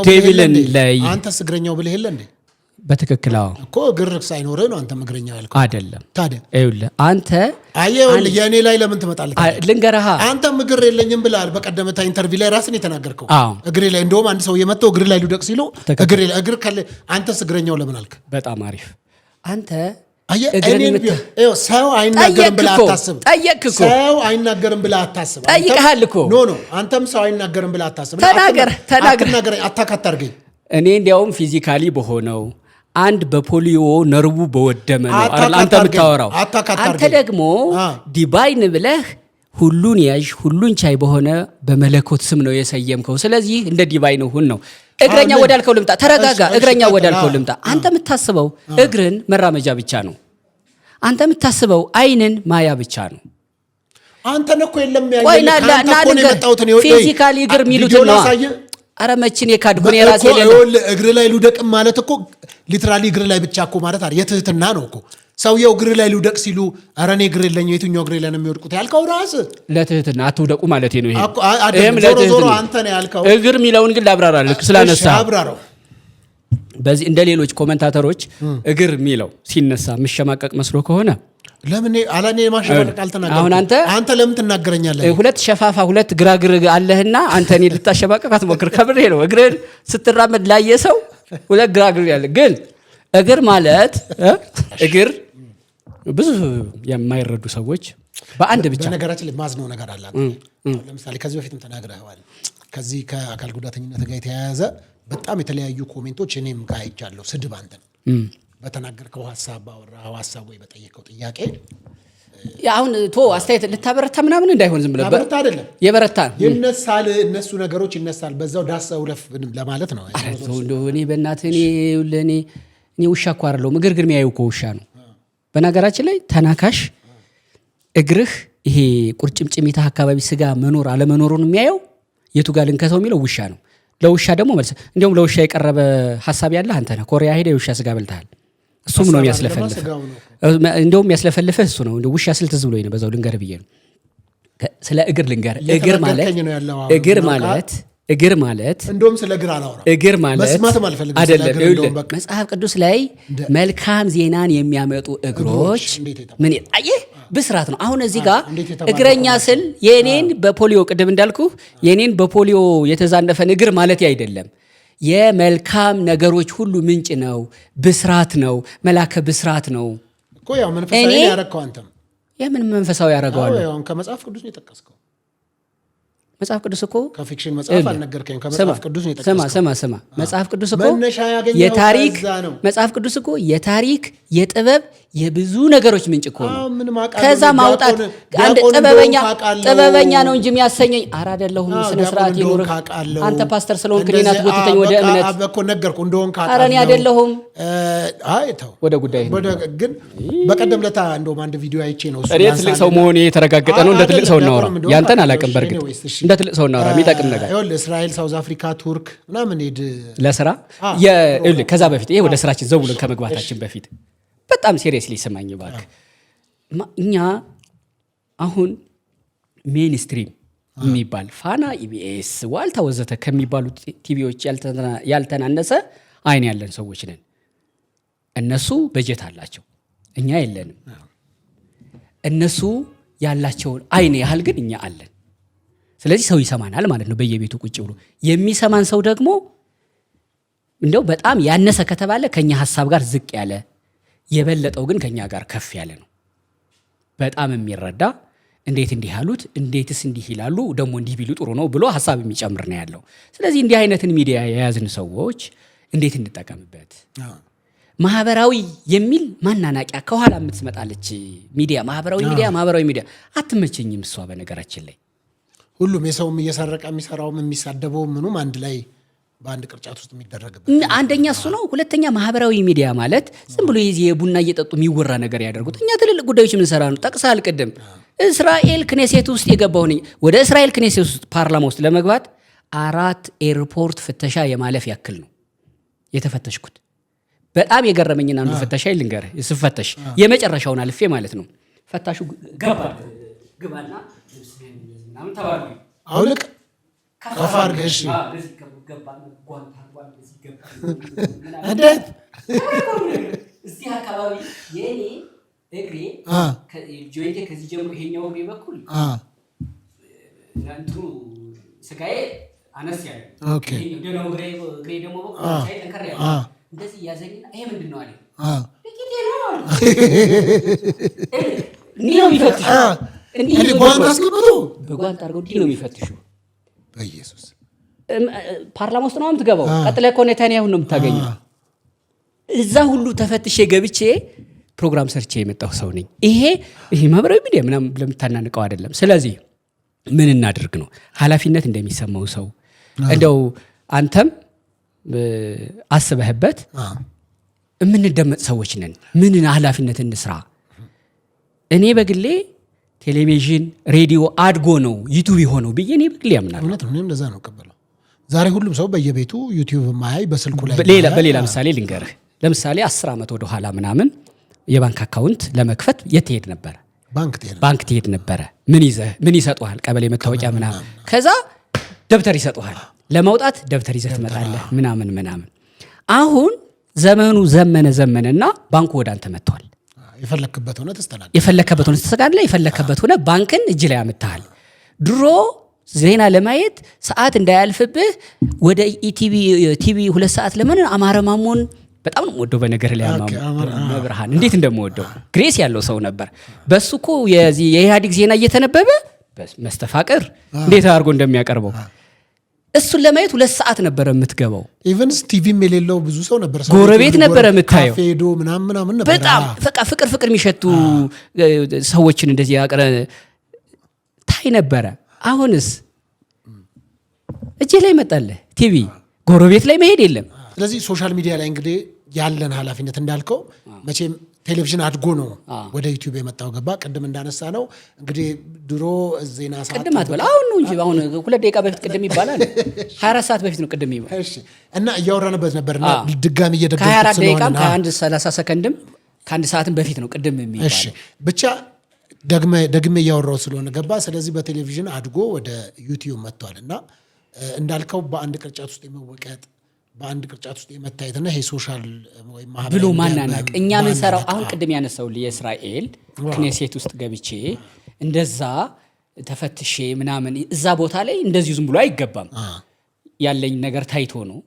ዴቪልን ላይ አንተ እግረኛው ብለህ የለ እንዴ? በትክክል እኮ እግር ሳይኖርህ ነው አንተ እግረኛው ያልከው አይደለም። ታዲያ ይኸውልህ አንተ አየኸውልህ የእኔ ላይ ለምን ትመጣለህ? ልንገርህ አንተም እግር የለኝም ብለሃል። በቀደመታ ኢንተርቪው ላይ ራስን የተናገርከው እግሬ ላይ እንደውም አንድ ሰው የመጣው እግር ላይ ልውደቅ ሲሉ እግር ካለ አንተስ እግረኛው ለምን አልክ? በጣም አሪፍ። አንተ ሰው አይናገርም ብለህ አታስብ። ጠየቅህ እኮ ሰው አይናገርም ብለህ አታስብ። ጠይቀሃል እኮ ኖ አንተም ሰው አይናገርም ብለህ አታስብ። ተናገር። አታክ አታርገኝ። እኔ እንዲያውም ፊዚካሊ በሆነው አንድ በፖሊዮ ነርቡ በወደመ ነው አንተ የምታወራው። አንተ ደግሞ ዲቫይን ብለህ ሁሉን ያዥ ሁሉን ቻይ በሆነ በመለኮት ስም ነው የሰየምከው። ስለዚህ እንደ ዲቫይን ሁን ነው። እግረኛ ወዳልከው ልምጣ። ተረጋጋ። እግረኛ ወዳልከው ልምጣ። አንተ የምታስበው እግርን መራመጃ ብቻ ነው። አንተ የምታስበው አይንን ማያ ብቻ ነው። አንተ ነኮ የለም ፊዚካሊ እግር የሚሉት ነው። አረ መችን የካድኩን የራሴ እግር ላይ ልውደቅ ማለት እኮ ሊትራሊ እግር ላይ ብቻ እኮ ማለት አይደል፣ የትህትና ነው እኮ። ሰውየው እግር ላይ ልውደቅ ሲሉ አረ እኔ እግር የለኝም የትኛው እግር ላይ ነው የሚወድቁት ያልከው ራስህ ለትህትና አትውደቁ ማለት ነው። ይሄም ዞሮ አንተ ነው ያልከው። እግር የሚለውን ግን ላብራራልህ ስላነሳ በዚህ እንደ ሌሎች ኮሜንታተሮች እግር የሚለው ሲነሳ የምሸማቀቅ መስሎ ከሆነ ለምን አላኔ ማሸማቀቅ አልተናገርኩም። አሁን አንተ ለምን ትናገረኛለህ? ሁለት ሸፋፋ ሁለት ግራግር አለህና አንተ እኔ ልታሸማቀቅ አትሞክር። ከብሬ ነው እግርን ስትራመድ ላየ ሰው ሁለት ግራግር ያለ ግን እግር ማለት እግር ብዙ የማይረዱ ሰዎች በአንድ ብቻ በነገራችን ላይ ማዝነው ነገር አለ። ለምሳሌ ከዚህ በፊትም ተናግረዋል። ከዚህ ከአካል ጉዳተኝነት ጋር የተያያዘ በጣም የተለያዩ ኮሜንቶች እኔም ጋር አይቻለሁ። ስድብ አንተን በተናገርከው ሐሳብ ባወራው ሐሳብ ወይ በጠየቀው ጥያቄ አሁን አስተያየት ልታበረታ ምናምን እንዳይሆን ዝም ብለህ በረታ አይደለም የበረታ ይነሳል። እነሱ ነገሮች ይነሳል። በዛው ዳሰው ለፍ ለማለት ነው። እኔ በእናትህ እኔ ውሻ እኮ አይደለሁም። እግር ግን የሚያየው እኮ ውሻ ነው። በነገራችን ላይ ተናካሽ እግርህ ይሄ ቁርጭምጭሚታ አካባቢ ስጋ መኖር አለመኖሩን የሚያየው የቱ ጋር ልንከተው የሚለው ውሻ ነው። ለውሻ ደግሞ መልስ እንዲያውም ለውሻ የቀረበ ሐሳብ ያለህ አንተ ነህ። ኮሪያ ሄደ የውሻ ስጋ በልተሃል። እሱም ነው የሚያስለፈልፍ። እንደውም የሚያስለፈልፍህ እሱ ነው። ውሻ ስል ትዝ ብሎኝ ነው በዛው ልንገርህ ብዬ ነው። ስለ እግር ልንገርህ። እግር ማለት እንደውም ስለ እግር አላወራም። እግር ማለት አይደለም። መጽሐፍ ቅዱስ ላይ መልካም ዜናን የሚያመጡ እግሮች ምን አየህ ብስራት ነው። አሁን እዚህ ጋር እግረኛ ስል የኔን በፖሊዮ ቅድም እንዳልኩ የኔን በፖሊዮ የተዛነፈን እግር ማለት አይደለም። የመልካም ነገሮች ሁሉ ምንጭ ነው፣ ብስራት ነው፣ መላከ ብስራት ነው እኮ። ያው መንፈሳዊ ያረከው አንተም የምን መንፈሳዊ ያረጋዋል? ያው ከመጽሐፍ ቅዱስ ነው የጠቀስከው። መጽሐፍ ቅዱስ እኮ ከፊክሽን መጽሐፍ አልነገርከኝ። ከመጽሐፍ ቅዱስ ነው የጠቀስከው። ስማ መጽሐፍ ቅዱስ እኮ የታሪክ መጽሐፍ ቅዱስ እኮ የታሪክ የጥበብ የብዙ ነገሮች ምንጭ እኮ ነው። ከዛ ማውጣት አንድ ጥበበኛ ነው እንጂ የሚያሰኘኝ ኧረ አይደለሁም። ስነ ስርዓት ይኖርህ አንተ ፓስተር ስለሆንክ እኔን አትጎትተኝ ወደ እምነት እኮ ነገርኩህ እንደሆንክ አውቃለሁ። ኧረ እኔ አይደለሁም። አይ ተው ወደ ጉዳይ ግን በቀደም ለታ እንደውም አንድ ቪዲዮ አይቼ ነው እሱ ትልቅ ሰው መሆኔ የተረጋገጠ ነው። እንደ ትልቅ ሰው እናወራ። ያንተን አላውቅም። በርግጥ እንደ ትልቅ ሰው እናወራ የሚጠቅም ነገር ይኸውልህ እስራኤል፣ ሳውዝ አፍሪካ፣ ቱርክ ምናምን ሄድ ለስራ ከዛ በፊት ይሄ ወደ ስራችን ዘው ብለን ከመግባታችን በፊት በጣም ሲሪየስሊ ስማኝ እባክህ። እኛ አሁን ሜንስትሪም የሚባል ፋና፣ ኢቢኤስ፣ ዋልታ ወዘተ ከሚባሉ ቲቪዎች ያልተናነሰ አይን ያለን ሰዎች ነን። እነሱ በጀት አላቸው፣ እኛ የለንም። እነሱ ያላቸውን አይን ያህል ግን እኛ አለን። ስለዚህ ሰው ይሰማናል ማለት ነው በየቤቱ ቁጭ ብሎ። የሚሰማን ሰው ደግሞ እንደው በጣም ያነሰ ከተባለ ከኛ ሐሳብ ጋር ዝቅ ያለ፣ የበለጠው ግን ከኛ ጋር ከፍ ያለ ነው። በጣም የሚረዳ እንዴት እንዲህ ያሉት እንዴትስ እንዲህ ይላሉ ደግሞ እንዲህ ቢሉ ጥሩ ነው ብሎ ሐሳብ የሚጨምር ነው ያለው። ስለዚህ እንዲህ አይነትን ሚዲያ የያዝን ሰዎች እንዴት እንጠቀምበት? ማህበራዊ የሚል ማናናቂያ ከኋላ የምትመጣለች ሚዲያ ማህበራዊ ሚዲያ አትመቸኝም እሷ። በነገራችን ላይ ሁሉም የሰውም እየሰረቀ የሚሰራውም የሚሳደበው ምኑም አንድ ላይ በአንድ ቅርጫት ውስጥ የሚደረግበት አንደኛ እሱ ነው። ሁለተኛ ማህበራዊ ሚዲያ ማለት ዝም ብሎ የዚህ የቡና እየጠጡ የሚወራ ነገር ያደርጉት። እኛ ትልልቅ ጉዳዮች የምንሰራ ነው። ጠቅሳል ቅድም እስራኤል ክኔሴት ውስጥ የገባው ነኝ። ወደ እስራኤል ክኔሴት ውስጥ ፓርላማ ውስጥ ለመግባት 4 ኤርፖርት ፍተሻ የማለፍ ያክል ነው የተፈተሽኩት። በጣም የገረመኝና አንዱ ፍተሻ ልንገርህ፣ ስፈተሽ የመጨረሻውን አልፌ ማለት ነው። ፈታሹ ግባና ምናምን ተባሉ። አውልቅ ከፋር ገሽ እንዴት እዚህ አካባቢ የኔ እግሬ ጆይንቴ ከዚህ ጀምሮ ይሄኛው እግሬ በኩል እንትኑ ስጋዬ አነስ ያለ ይሄኛው ደህናው እግሬ ደግሞ በኩል ሳይ ጠንከር ያለ እንደዚህ ያዘኝና ይሄ ምንድን ነው አለኝ። ለኪቴ ነው እንዲህ ነው የሚፈትሹ። እንዲህ ጓንት አስገብቶ በጓንት አድርገው እንዲህ ነው የሚፈትሹ። በኢየሱስ ፓርላማ ውስጥ ነው የምትገባው። ቀጥለህ እኮ ኔታንያሁን ነው የምታገኘው። እዛ ሁሉ ተፈትሼ ገብቼ ፕሮግራም ሰርቼ የመጣሁ ሰው ነኝ። ይሄ ማህበራዊ ሚዲያ ምናምን ለምታናንቀው አይደለም። ስለዚህ ምን እናድርግ ነው ኃላፊነት እንደሚሰማው ሰው እንደው አንተም አስበህበት የምንደመጥ ሰዎች ነን። ምን ኃላፊነት እንስራ። እኔ በግሌ ቴሌቪዥን ሬዲዮ አድጎ ነው ዩቲዩብ የሆነው ብዬ እኔ በግሌ ያምናለሁ። እውነት ነው። እንደዛ ነው ቀበለው። ዛሬ ሁሉም ሰው በየቤቱ ዩቲዩብ ማያይ በስልኩ ላይ በሌላ ምሳሌ ልንገርህ። ለምሳሌ 10 ዓመት ወደ ኋላ ምናምን የባንክ አካውንት ለመክፈት የት ትሄድ ነበር? ባንክ ትሄድ ነበረ። ምን ይሰጡሃል? ቀበሌ መታወቂያ ምናምን። ከዛ ደብተር ይሰጡሃል። ለማውጣት ደብተር ይዘህ ትመጣለህ ምናምን። አሁን ዘመኑ ዘመነና ባንኩ ወደ አንተ መጥቷል። የፈለክበት ሆነ ተስተናግደ የፈለክበት ሆነ ባንክን እጅ ላይ አምጥተሃል። ድሮ ዜና ለማየት ሰዓት እንዳያልፍብህ ወደ ቲቪ 2 ሰዓት ለምን አማረማሞን በጣም ነው የምወደው። በነገር ላይ መብርሃን እንዴት እንደምወደው ግሬስ ያለው ሰው ነበር። በሱ እኮ የኢህአዴግ ዜና እየተነበበ መስተፋቅር እንዴት አድርጎ እንደሚያቀርበው እሱን ለማየት 2 ሰዓት ነበር የምትገባው። ኢቨንስ ቲቪም የሌለው ብዙ ሰው ነበር። ጎረቤት ነበር የምታየው። ካፌ ሄዶ ምናምን ነበር። በጣም ፍቅር የሚሸቱ ሰዎችን እንደዚህ ያቀረ ታይ ነበረ። አሁንስ እጄ ላይ መጣለህ ቲቪ፣ ጎረቤት ላይ መሄድ የለም። ስለዚህ ሶሻል ሚዲያ ላይ እንግዲህ ያለን ኃላፊነት እንዳልከው መቼም ቴሌቪዥን አድጎ ነው ወደ ዩቲዩብ የመጣው። ገባ ቅድም እንዳነሳ ነው እንግዲህ ድሮ ዜና ሰዓት ቅድም አትበል አሁን ነው እንጂ አሁን 2 ደቂቃ በፊት ቅድም ይባላል 24 ሰዓት በፊት ነው ቅድም ይባላል። እሺ እና እያወራንበት ነበርና ድጋሚ እየደገምኩት ከ24 ደቂቃም ከ1 30 ሰከንድም ከ1 ሰዓትም በፊት ነው ቅድም የሚባለው። እሺ ብቻ ደግሜ እያወራው ስለሆነ ገባ። ስለዚህ በቴሌቪዥን አድጎ ወደ ዩቲዩብ መጥቷልና እንዳልከው በአንድ ቅርጫት ውስጥ የመወቀጥ በአንድ ቅርጫት ውስጥ የመታየትና ይሄ ሶሻል ወይ ማህበራዊ ብሎ ማናናቅ እኛ ምን ሰራው አሁን ቅድም ያነሳው የእስራኤል ክኔሴት ውስጥ ገብቼ እንደዛ ተፈትሼ ምናምን እዛ ቦታ ላይ እንደዚህ ዝም ብሎ አይገባም። ያለኝ ነገር ታይቶ ነው።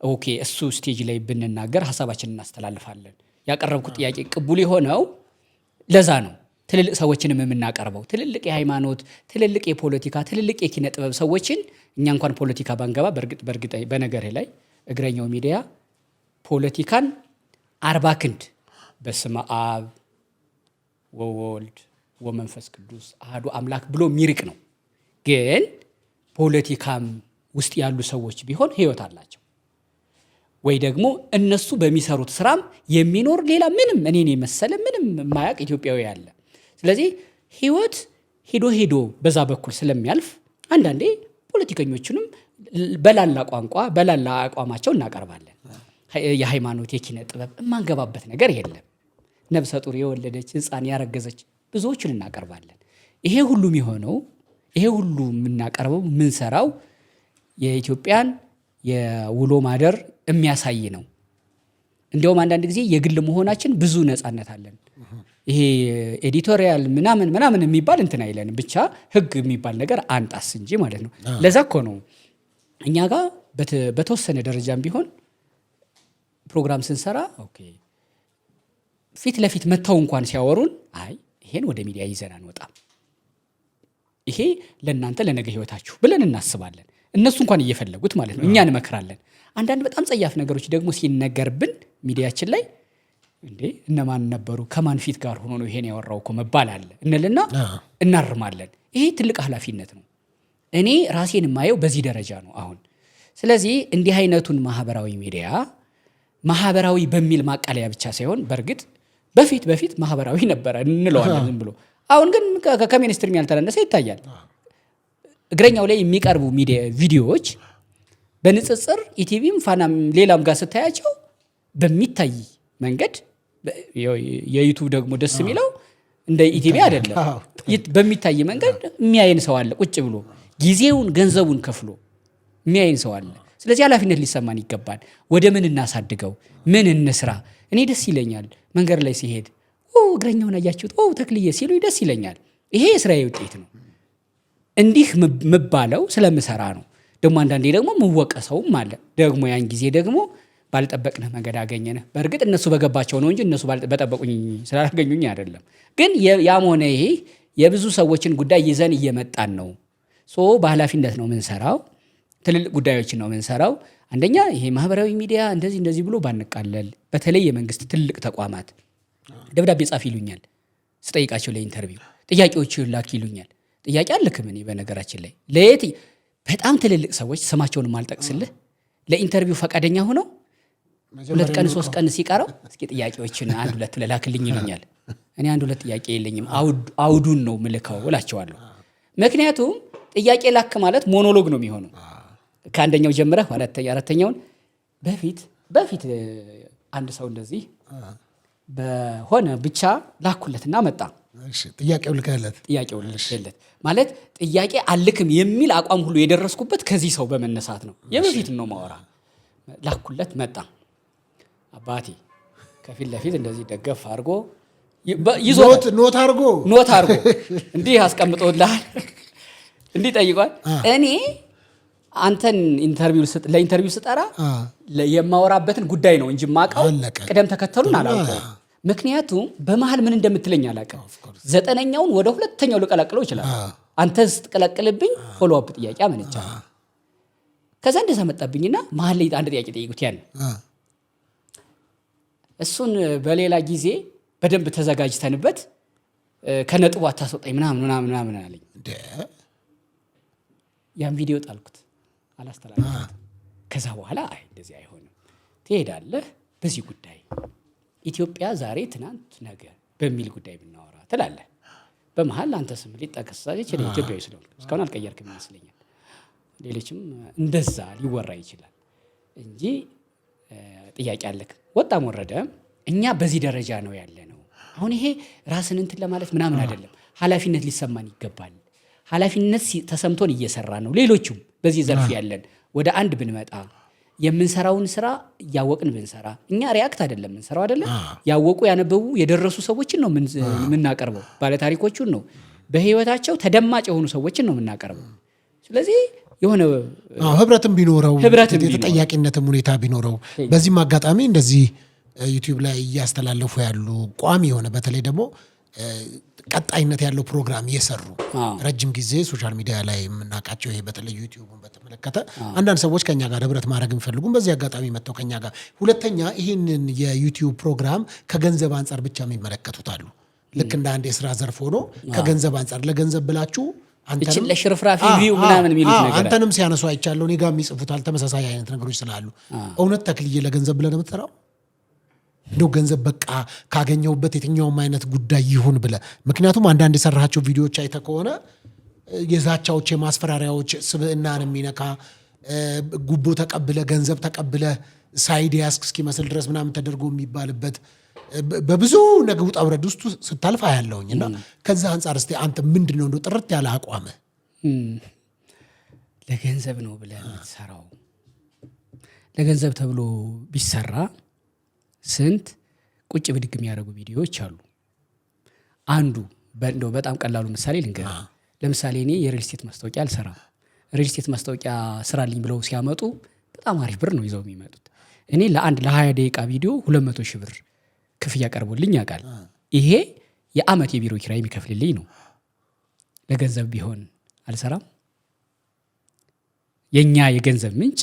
ኦኬ እሱ ስቴጅ ላይ ብንናገር ሐሳባችንን እናስተላልፋለን። ያቀረብኩት ጥያቄ ቅቡል የሆነው ለዛ ነው። ትልልቅ ሰዎችንም የምናቀርበው ትልልቅ የሃይማኖት ትልልቅ የፖለቲካ ትልልቅ የኪነ ጥበብ ሰዎችን እኛ እንኳን ፖለቲካ ባንገባ በርግጥ በነገር ላይ እግረኛው ሚዲያ ፖለቲካን 40 ክንድ በስመ አብ ወወልድ ወመንፈስ ቅዱስ አሐዱ አምላክ ብሎ ሚርቅ ነው። ግን ፖለቲካም ውስጥ ያሉ ሰዎች ቢሆን ህይወት አላቸው ወይ ደግሞ እነሱ በሚሰሩት ስራም የሚኖር ሌላ ምንም እኔን የመሰለ ምንም ማያቅ ኢትዮጵያዊ ያለ። ስለዚህ ህይወት ሄዶ በዛ በኩል ስለሚያልፍ አንዳንዴ ፖለቲከኞችንም በላላ ቋንቋ በላላ አቋማቸው እናቀርባለን። የሃይማኖት የኪነ ጥበብ የማንገባበት ነገር የለም። ነብሰ ጡር የወለደች ህፃን ያረገዘች ብዙዎችን እናቀርባለን። ይሄ ሁሉ የሚሆነው ይሄ ሁሉ የምናቀርበው የምንሰራው የኢትዮጵያን የውሎ ማደር የሚያሳይ ነው። እንዲያውም አንዳንድ ጊዜ የግል መሆናችን ብዙ ነፃነት አለን። ይሄ ኤዲቶሪያል ምናምን የሚባል እንትን አይለንም። ብቻ ህግ የሚባል ነገር አንጣስ እንጂ ማለት ነው። ለዛ እኮ ነው እኛ ጋር በተወሰነ ደረጃም ቢሆን ፕሮግራም ስንሰራ ኦኬ ፊት ለፊት መተው እንኳን ሲያወሩን አይ ይሄን ወደ ሚዲያ ይዘን አንወጣም፣ ይሄ ለእናንተ ለነገ ህይወታችሁ ብለን እናስባለን። እነሱ እንኳን እየፈለጉት ማለት ነው። እኛ እንመክራለን። አንዳንድ በጣም ጸያፍ ነገሮች ደግሞ ሲነገርብን ሚዲያችን ላይ እንዴ እነማን ነበሩ ከማን ፊት ጋር ሆኖ ነው ይሄን ያወራው እኮ መባል አለ እንልና እናርማለን። ይሄ ትልቅ ኃላፊነት ነው። እኔ ራሴን የማየው በዚህ ደረጃ ነው አሁን። ስለዚህ እንዲህ አይነቱን ማህበራዊ ሚዲያ ማህበራዊ በሚል ማቃለያ ብቻ ሳይሆን በርግጥ በፊት ማህበራዊ ነበር እንለዋለን ዝም ብሎ። አሁን ግን ከሚኒስትሪም ያልተናነሰ ይታያል። እግረኛው ላይ የሚቀርቡ ቪዲዮዎች በንጽጽር ኢቲቪም ፋናም ሌላም ጋር ስታያቸው በሚታይ መንገድ የዩቲዩብ ደግሞ ደስ የሚለው እንደ ኢቲቪ አይደለም። በሚታይ መንገድ የሚያየን ሰው አለ፣ ቁጭ ብሎ ጊዜውን ገንዘቡን ከፍሎ የሚያየን ሰው አለ። ስለዚህ ኃላፊነት ሊሰማን ይገባል። ወደ ምን እናሳድገው፣ ምን እንስራ። እኔ ደስ ይለኛል መንገድ ላይ ሲሄድ እግረኛውን አያችሁት ተክልዬ ሲሉ ደስ ይለኛል። ይሄ የስራዬ ውጤት ነው። እንዲህ ምባለው ስለምሰራ ነው። ደግሞ አንዳንዴ ደግሞ ምወቀሰውም አለ። ደግሞ ያን ጊዜ ደግሞ ባልጠበቅነህ መንገድ አገኘነህ። በእርግጥ እነሱ በገባቸው ነው እንጂ እነሱ በጠበቁኝ ስላላገኙኝ አይደለም። ግን ያም ሆነ ይሄ የብዙ ሰዎችን ጉዳይ ይዘን እየመጣን ነው። በኃላፊነት ነው ምንሰራው። ትልልቅ ጉዳዮችን ነው ምንሰራው። አንደኛ ይሄ ማህበራዊ ሚዲያ እንደዚህ ብሎ ባንቃለል። በተለይ የመንግስት ትልቅ ተቋማት ደብዳቤ ጻፍ ይሉኛል ስጠይቃቸው ለኢንተርቪው ጥያቄዎች ላክ ይሉኛል። ጥያቄ አልክም እኔ በነገራችን ላይ ለየት በጣም ትልልቅ ሰዎች ስማቸውን ማልጠቅስልህ ለኢንተርቪው ፈቃደኛ ሆነው 2 ቀን 3 ቀን ሲቀረው እስኪ ጥያቄዎችን 1-2 ለላክልኝ ይሉኛል። እኔ 1-2 ጥያቄ የለኝም አውዱን ነው ምልከው እላቸዋለሁ። ምክንያቱም ጥያቄ ላክ ማለት ሞኖሎግ ነው የሚሆነው። ከአንደኛው ጀምረህ አራተኛውን በፊት አንድ ሰው እንደዚህ በሆነ ብቻ ላኩለትና መጣ። ጥያቄው ልከለት ማለት ጥያቄ አልክም የሚል አቋም ሁሉ የደረስኩበት ከዚህ ሰው በመነሳት ነው። የበፊት ነው ማወራ። ላኩለት መጣ። አባቴ ከፊት ለፊት እንደዚህ ደገፍ አድርጎ ይዞት ኖት አድርጎ እንዲህ አስቀምጦልሃል እንዲህ ጠይቋል። እኔ አንተን ለኢንተርቪው ስጠራ የማወራበትን ጉዳይ ነው እንጂ ማቀው ቅደም ተከተሉን አላውቀው። ምክንያቱም በመሃል ምን እንደምትለኝ አላውቅም። 9ኛውን ወደ 2ኛው ልቀላቅለው ይችላል። አንተ ስትቀላቅልብኝ ፎሎ አፕ ጥያቄ አመነጫ። ከዛ እንደዛ መጣብኝና መሃል ላይ አንድ ጥያቄ ጠይቁት። ያን እሱን በሌላ ጊዜ በደንብ ተዘጋጅተንበት ከነጥቡ አታስወጣኝ ምናምን አለኝ። ያን ቪዲዮ ጣልኩት፣ አላስተላለፍኩት። ከዛ በኋላ እንደዚህ አይሆንም፣ ትሄዳለህ በዚህ ጉዳይ ኢትዮጵያ ዛሬ ትናንት ነገ በሚል ጉዳይ ብናወራ ትላለህ። በመሀል አንተ ስም ሊጠቀስ ይችላል ኢትዮጵያዊ ስለሆነ እስካሁን አልቀየርክም ይመስለኛል። ሌሎችም እንደዛ ሊወራ ይችላል እንጂ ጥያቄ አለክ። ወጣም ወረደ እኛ በዚህ ደረጃ ነው ያለ ነው። አሁን ይሄ ራስን እንትን ለማለት ምናምን አይደለም። ኃላፊነት ሊሰማን ይገባል። ኃላፊነት ተሰምቶን እየሰራ ነው። ሌሎቹም በዚህ ዘርፍ ያለን ወደ አንድ ብንመጣ የምንሰራውን ስራ ያወቅን ብንሰራ እኛ ሪአክት አይደለም የምንሰራው አይደለም። ያወቁ ያነበቡ የደረሱ ሰዎችን ነው የምናቀርበው። ባለታሪኮቹን ነው በህይወታቸው ተደማጭ የሆኑ ሰዎችን ነው የምናቀርበው። ስለዚህ የሆነ ህብረትም ቢኖረው የተጠያቂነትም ሁኔታ ቢኖረው በዚህም አጋጣሚ እንደዚህ ዩቲዩብ ላይ እያስተላለፉ ያሉ ቋሚ የሆነ በተለይ ደግሞ ቀጣይነት ያለው ፕሮግራም እየሰሩ ረጅም ጊዜ ሶሻል ሚዲያ ላይ የምናውቃቸው ይሄ በተለይ ዩቲዩብን በተመለከተ አንዳንድ ሰዎች ከኛ ጋር ህብረት ማድረግ የሚፈልጉም በዚህ አጋጣሚ መጥተው ከኛ ጋር ሁለተኛ ይህንን የዩቲዩብ ፕሮግራም ከገንዘብ አንጻር ብቻ የሚመለከቱት አሉ። ልክ እንደ አንድ የስራ ዘርፍ ሆኖ ከገንዘብ አንጻር ለገንዘብ ብላችሁ አንተንም ለሽርፍራፊ ቪው ምናምን የሚሉት ነገር አንተንም ሲያነሱ አይቻለሁ። እኔ ጋር የሚጽፉታል ተመሳሳይ አይነት ነገሮች ስላሉ እውነት ተክልዬ ለገንዘብ ብለህ ነው የምትሰራው? እንደው ገንዘብ በቃ ካገኘውበት የትኛውም አይነት ጉዳይ ይሁን ብለህ ምክንያቱም አንዳንድ የሰራሃቸው ቪዲዮዎች አይተህ ከሆነ የዛቻዎች የማስፈራሪያዎች ስብዕናን የሚነካ ጉቦ ተቀብለህ ገንዘብ ተቀብለህ ሳይድ ያስክ እስኪመስል ድረስ ምናምን ተደርጎ የሚባልበት በብዙ ነገር ውጣ ውረድ ውስጥ ስታልፍ አያለሁኝ እና ከዛ አንጻር እስቲ አንተ ምንድነው እንደው ጥርት ያለ አቋምህ? ለገንዘብ ነው ብለህ የምትሰራው? ለገንዘብ ተብሎ ቢሰራ ስንት ቁጭ ብድግ የሚያደርጉ ቪዲዮዎች አሉ። አንዱ እንደው በጣም ቀላሉ ምሳሌ ልንገር። ለምሳሌ እኔ የሪል ስቴት ማስታወቂያ አልሰራም። ሪል ስቴት ማስታወቂያ ስራልኝ ብለው ሲያመጡ በጣም አሪፍ ብር ነው ይዘው የሚመጡት። እኔ ለ20 ደቂቃ ቪዲዮ 200 ሺህ ብር ክፍያ ቀርቦልኝ ያውቃል። ይሄ የአመት የቢሮ ኪራይ የሚከፍልልኝ ነው። ለገንዘብ ቢሆን አልሰራም። የኛ የገንዘብ ምንጭ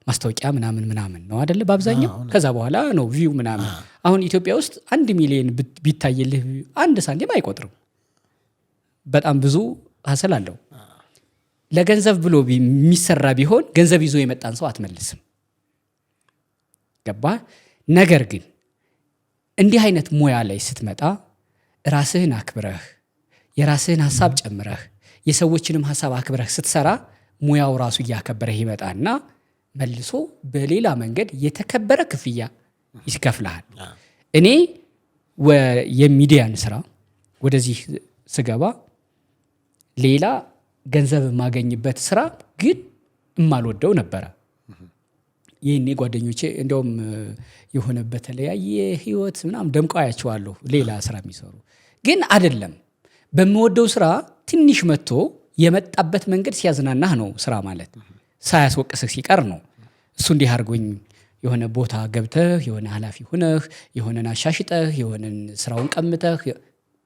ማስታወቂያ ምናምን ነው አይደለ? በአብዛኛው ከዛ በኋላ ነው ቪው ምናምን። አሁን ኢትዮጵያ ውስጥ 1 ሚሊዮን ቢታይልህ 1 ሳንቲም አይቆጥርም። በጣም ብዙ ሀሰል አለው። ለገንዘብ ብሎ የሚሰራ ቢሆን ገንዘብ ይዞ የመጣን ሰው አትመልስም። ገባ? ነገር ግን እንዲህ አይነት ሙያ ላይ ስትመጣ ራስህን አክብረህ የራስህን ሐሳብ ጨምረህ የሰዎችንም ሐሳብ አክብረህ ስትሰራ ሙያው ራሱ እያከበረህ ይመጣና መልሶ በሌላ መንገድ የተከበረ ክፍያ ይስከፍልሃል። እኔ የሚዲያን ስራ ወደዚህ ስገባ ሌላ ገንዘብ የማገኝበት ስራ ግን የማልወደው ነበረ። ይህኔ ጓደኞቼ እንደውም የሆነ በተለያየ ህይወት ምናምን ደምቀው አያቸዋለሁ ሌላ ስራ የሚሰሩ ግን አይደለም። በምወደው ስራ ትንሽ መጥቶ የመጣበት መንገድ ሲያዝናናህ ነው ስራ ማለት። ሳያስወቅስህ ሲቀር ነው። እሱ እንዲህ አድርጎኝ የሆነ ቦታ ገብተህ የሆነ ኃላፊ ሆነህ የሆነን አሻሽጠህ የሆነን ስራውን ቀምተህ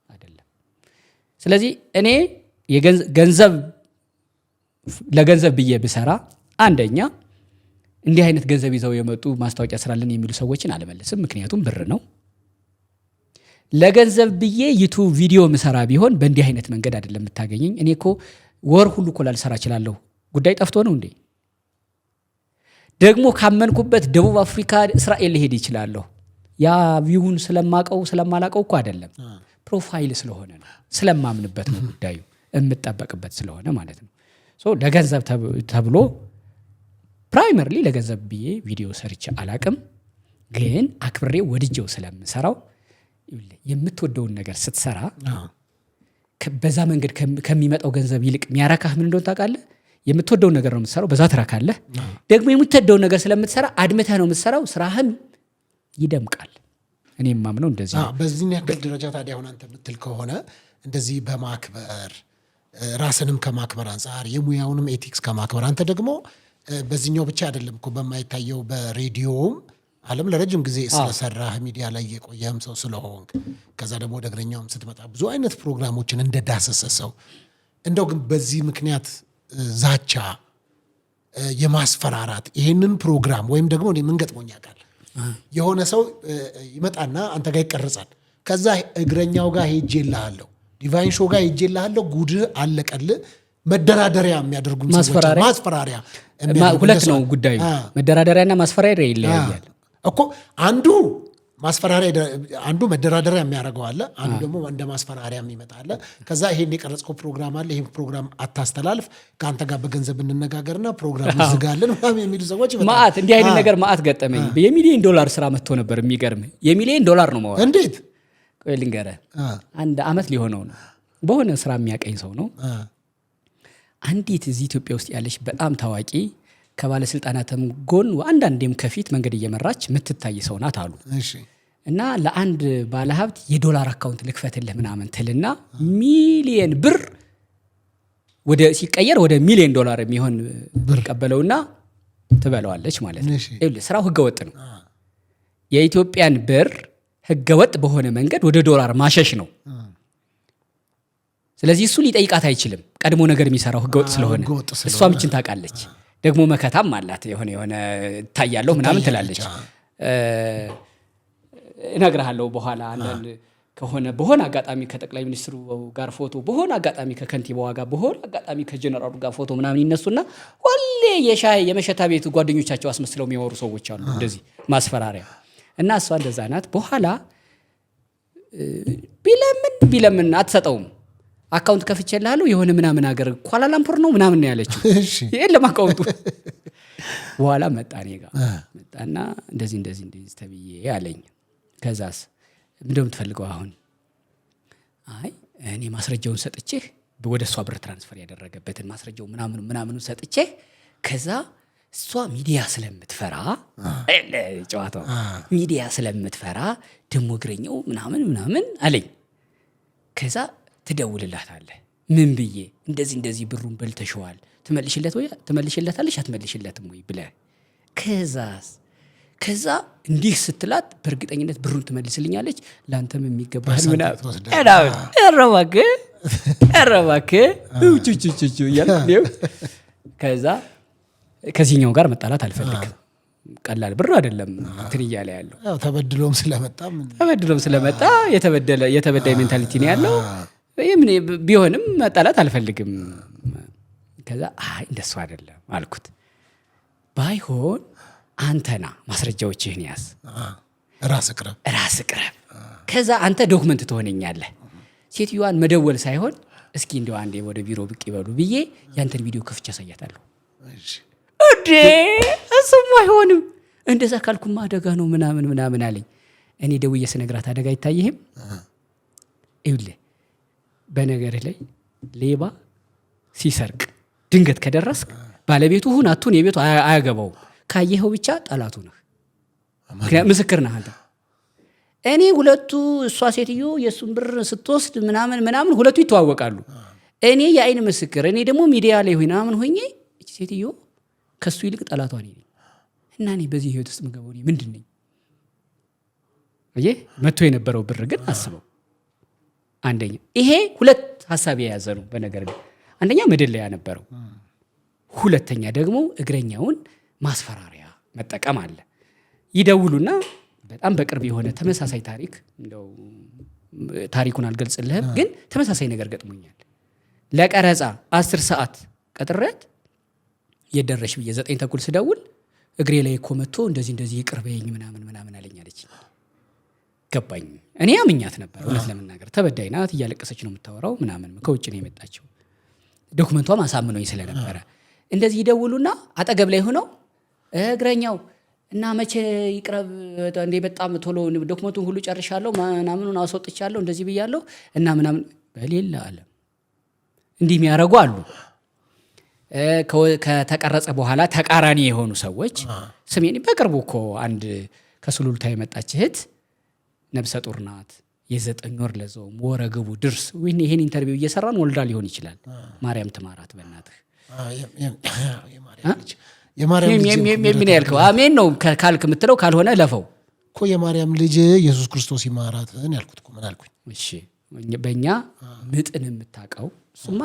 አይደለም። ስለዚህ እኔ ገንዘብ ለገንዘብ ብዬ ብሰራ አንደኛ እንዲህ አይነት ገንዘብ ይዘው የመጡ ማስታወቂያ ስራልን የሚሉ ሰዎችን አልመልስም። ምክንያቱም ብር ነው። ለገንዘብ ብዬ ዩቲዩብ ቪዲዮ ምሰራ ቢሆን በእንዲህ አይነት መንገድ አይደለም የምታገኘኝ። እኔ እኮ ወር ሁሉ እኮ ላልሰራ እችላለሁ። ጉዳይ ጠፍቶ ነው እንዴ? ደግሞ ካመንኩበት ደቡብ አፍሪካ፣ እስራኤል ልሄድ ይችላለሁ። ያ ቪውን ስለማላቀው እኮ አይደለም። ፕሮፋይል ስለሆነ ነው፣ ስለማምንበት ነው ጉዳዩ የምጠበቅበት ስለሆነ ማለት ነው። ለገንዘብ ተብሎ ፕራይመርሊ ለገንዘብ ብዬ ቪዲዮ ሰርቼ አላቅም። ግን አክብሬ ወድጄው ስለምሰራው የምትወደውን ነገር ስትሰራ በዛ መንገድ ከሚመጣው ገንዘብ ይልቅ የሚያረካህ ምን እንደሆነ ታውቃለህ? የምትወደውን ነገር ነው የምትሰራው፣ በዛ ትረካለህ። ደግሞ የምትወደውን ነገር ስለምትሰራ አድምተህ ነው የምትሰራው፣ ስራህም ይደምቃል። እኔ የማምነው እንደዚህ ነው። በዚህ ያክል ደረጃ ታዲያ አሁን አንተ የምትል ከሆነ እንደዚህ በማክበር ራስንም ከማክበር አንጻር የሙያውንም ኤቲክስ ከማክበር አንተ ደግሞ በዚህኛው ብቻ አይደለም እኮ በማይታየው በሬዲዮውም ዓለም ለረጅም ጊዜ ስለሰራህ ሚዲያ ላይ የቆየህም ሰው ስለሆንክ ከዛ ደግሞ ወደ እግረኛውም ስትመጣ ብዙ አይነት ፕሮግራሞችን እንደዳሰሰ ሰው እንደው ግን በዚህ ምክንያት ዛቻ፣ የማስፈራራት ይሄንን ፕሮግራም ወይም ደግሞ እኔ ምን ገጥሞኝ ያውቃል? የሆነ ሰው ይመጣና አንተ ጋር ይቀርጻል። ከዛ እግረኛው ጋር ሄጄልሃለሁ፣ ዲቫይን ሾው ጋር ሄጄልሃለሁ፣ ጉድህ አለቀልህ መደራደሪያ የሚያደርጉ ማስፈራሪያ ሁለት ነው ጉዳዩ። መደራደሪያና ማስፈራሪያ ይለያያል እኮ። አንዱ ማስፈራሪያ አንዱ መደራደሪያ የሚያደርገው አለ፣ አንዱ ደግሞ እንደ ማስፈራሪያ የሚመጣ አለ። ከዛ ይሄን የቀረጽከው ፕሮግራም አለ፣ ይሄን ፕሮግራም አታስተላልፍ፣ ከአንተ ጋር በገንዘብ እንነጋገርና ፕሮግራም እንዝጋለን ምናምን የሚሉ ሰዎች ማአት እንዲህ አይነት ነገር ማአት ገጠመኝ። $1 ሚሊዮን ስራ መጥቶ ነበር። የሚገርም $1 ሚሊዮን ነው ማለት እንዴት? ቆይ ልንገርህ፣ አንድ አመት ሊሆነው ነው። በሆነ ስራ የሚያቀኝ ሰው ነው። አንዲት እዚህ ኢትዮጵያ ውስጥ ያለች በጣም ታዋቂ ከባለስልጣናትም ጎን አንዳንዴም ከፊት መንገድ እየመራች የምትታይ ሰው ናት አሉ። እና ለአንድ ባለሀብት $1 አካውንት ልክፈትልህ ምናምን ትልና $1 ሚሊዮን ወደ ሲቀየር ወደ $1 ሚሊዮን የሚሆን ብር ቀበለውና ትበለዋለች ማለት ነው። ስራው ህገወጥ ነው። የኢትዮጵያን ብር ህገወጥ በሆነ መንገድ ወደ $1 ማሸሽ ነው። ስለዚህ እሱ ሊጠይቃት አይችልም። ቀድሞ ነገር የሚሰራው ህገወጥ ስለሆነ እሷም እችን ታውቃለች። ደግሞ መከታም አላት። የሆነ ታያለው ምናምን ትላለች። እነግርሃለሁ በኋላ አንዳንድ ከሆነ በሆነ አጋጣሚ ከጠቅላይ ሚኒስትሩ ጋር ፎቶ፣ በሆነ አጋጣሚ ከከንቲባዋ ጋር፣ በሆነ አጋጣሚ ከጀነራሉ ጋር ፎቶ ምናምን ይነሱና ሁሌ የመሸታ ቤት ጓደኞቻቸው አስመስለው የሚያወሩ ሰዎች አሉ። እንደዚህ ማስፈራሪያ እና እሷ እንደዛ ናት። በኋላ ቢለምን አትሰጠውም። አካውንት ከፍቼልሃለሁ የሆነ ምናምን ሀገር ኳላላምፑር ነው ምናምን ነው ያለችው። የለም አካውንቱ። በኋላ መጣ እኔ ጋር መጣና እንደዚህ ተብዬ አለኝ። ከዛስ ምንድነው የምትፈልገው አሁን? አይ እኔ ማስረጃውን ሰጥቼህ ወደ እሷ ብር ትራንስፈር ያደረገበትን ማስረጃው ምናምኑ ሰጥቼህ ከዛ እሷ ሚዲያ ስለምትፈራ ጨዋታው ሚዲያ ስለምትፈራ ደሞ እግረኛው ምናምን አለኝ። ከዛ ትደውልላታለህ ምን ብዬ እንደዚህ ብሩን በልተሽዋል ትመልሽለታለሽ አትመልሽለትም ወይ ብለህ ከዛ እንዲህ ስትላት በእርግጠኝነት ብሩን ትመልስልኛለች፣ ላንተም የሚገባህ ምናምን አረባከ ቹቹቹቹ ያለው። ከዛ ከዚህኛው ጋር መጣላት አልፈልግም። ቀላል ብር አይደለም እንትን እያለ ያለው ተበድሎም ስለመጣ የተበዳይ ሜንታሊቲ ነው ያለው። ቢሆንም መጣላት አልፈልግም። ከዛ አይ እንደሱ አይደለም አልኩት። ባይሆን አንተና ማስረጃዎችህን ያዝ፣ ራስ ቅረብ። ከዛ አንተ ዶክመንት ትሆነኛለህ። ሴትዮዋን መደወል ሳይሆን እስኪ እንደው አንዴ ወደ ቢሮ ብቅ ይበሉ ብዬ ያንተን ቪዲዮ ከፍቼ አሳያታለሁ። እዴ እሱም አይሆንም፣ እንደዛ ካልኩማ አደጋ ነው ምናምን አለኝ። እኔ ደውዬ ስነግራት አደጋ አይታይህም? ይኸውልህ በነገርህ ላይ ሌባ ሲሰርቅ ድንገት ከደረስክ ባለቤቱ ሁን አቱን የቤቱ አያገባውም። ካየኸው ብቻ ጠላቱ ነህ፣ ምስክር ነህ አንተ። እኔ ሁለቱ እሷ ሴትዮ የእሱን ብር ስትወስድ ምናምን ሁለቱ ይተዋወቃሉ። እኔ የአይን ምስክር፣ እኔ ደግሞ ሚዲያ ላይ ሆኜ እቺ ሴትዮ ከሱ ይልቅ ጠላቷ ነኝ እና እኔ በዚህ ህይወት ውስጥ ምገባው ምንድን ነኝ? መጥቶ የነበረው ብር ግን አስበው። አንደኛ ይሄ ሁለት ሐሳብ የያዘ ነው በነገር ላይ። አንደኛ መደለያ ነበረው፣ ሁለተኛ ደግሞ እግረኛውን ማስፈራሪያ መጠቀም አለ። ይደውሉና በጣም በቅርብ የሆነ ተመሳሳይ ታሪክ፣ እንደው ታሪኩን አልገልጽልህም፣ ግን ተመሳሳይ ነገር ገጥሞኛል። ለቀረጻ 10 ሰዓት ቀጥሬያት የደረሽ ብዬ 9:30 ስደውል እግሬ ላይ እኮ መጥቶ እንደዚህ ይቅርበኝ ምናምን አለኝ አለች። ገባኝ። እኔ አምኛት ነበር እውነት ለመናገር። ተበዳይ ናት፣ እያለቀሰች ነው የምታወራው ምናምን፣ ከውጭ ነው የመጣችው። ዶክመንቷ ማሳምኖኝ ስለነበረ እንደዚህ ይደውሉና አጠገብ ላይ ሆነው እግረኛው እና መቼ ይቅረብ እንዴ በጣም ቶሎ ዶክመንቱን ሁሉ ጨርሻለሁ ምናምኑን አስወጥቻለሁ እንደዚህ ብያለሁ እና ምናምን በሌላ ዓለም እንዲህ የሚያደርጉ አሉ። ከተቀረጸ በኋላ ተቃራኒ የሆኑ ሰዎች ስሜን በቅርቡ እኮ አንድ ከሱሉልታ የመጣች እህት ነብሰ ጡር ናት፣ የ9 ወር ለዘውም ወረግቡ ድርስ ይሄን ኢንተርቪው እየሰራን ወልዳ ሊሆን ይችላል። ማርያም ትማራት በእናትህ ምን ያልከው አሜን ነው ካልክ የምትለው ካልሆነ ለፈው እኮ የማርያም ልጅ ኢየሱስ ክርስቶስ ይማራት ያልኩት እኮ ምን አልኩኝ? እሺ በእኛ ምጥን የምታውቀው እሱማ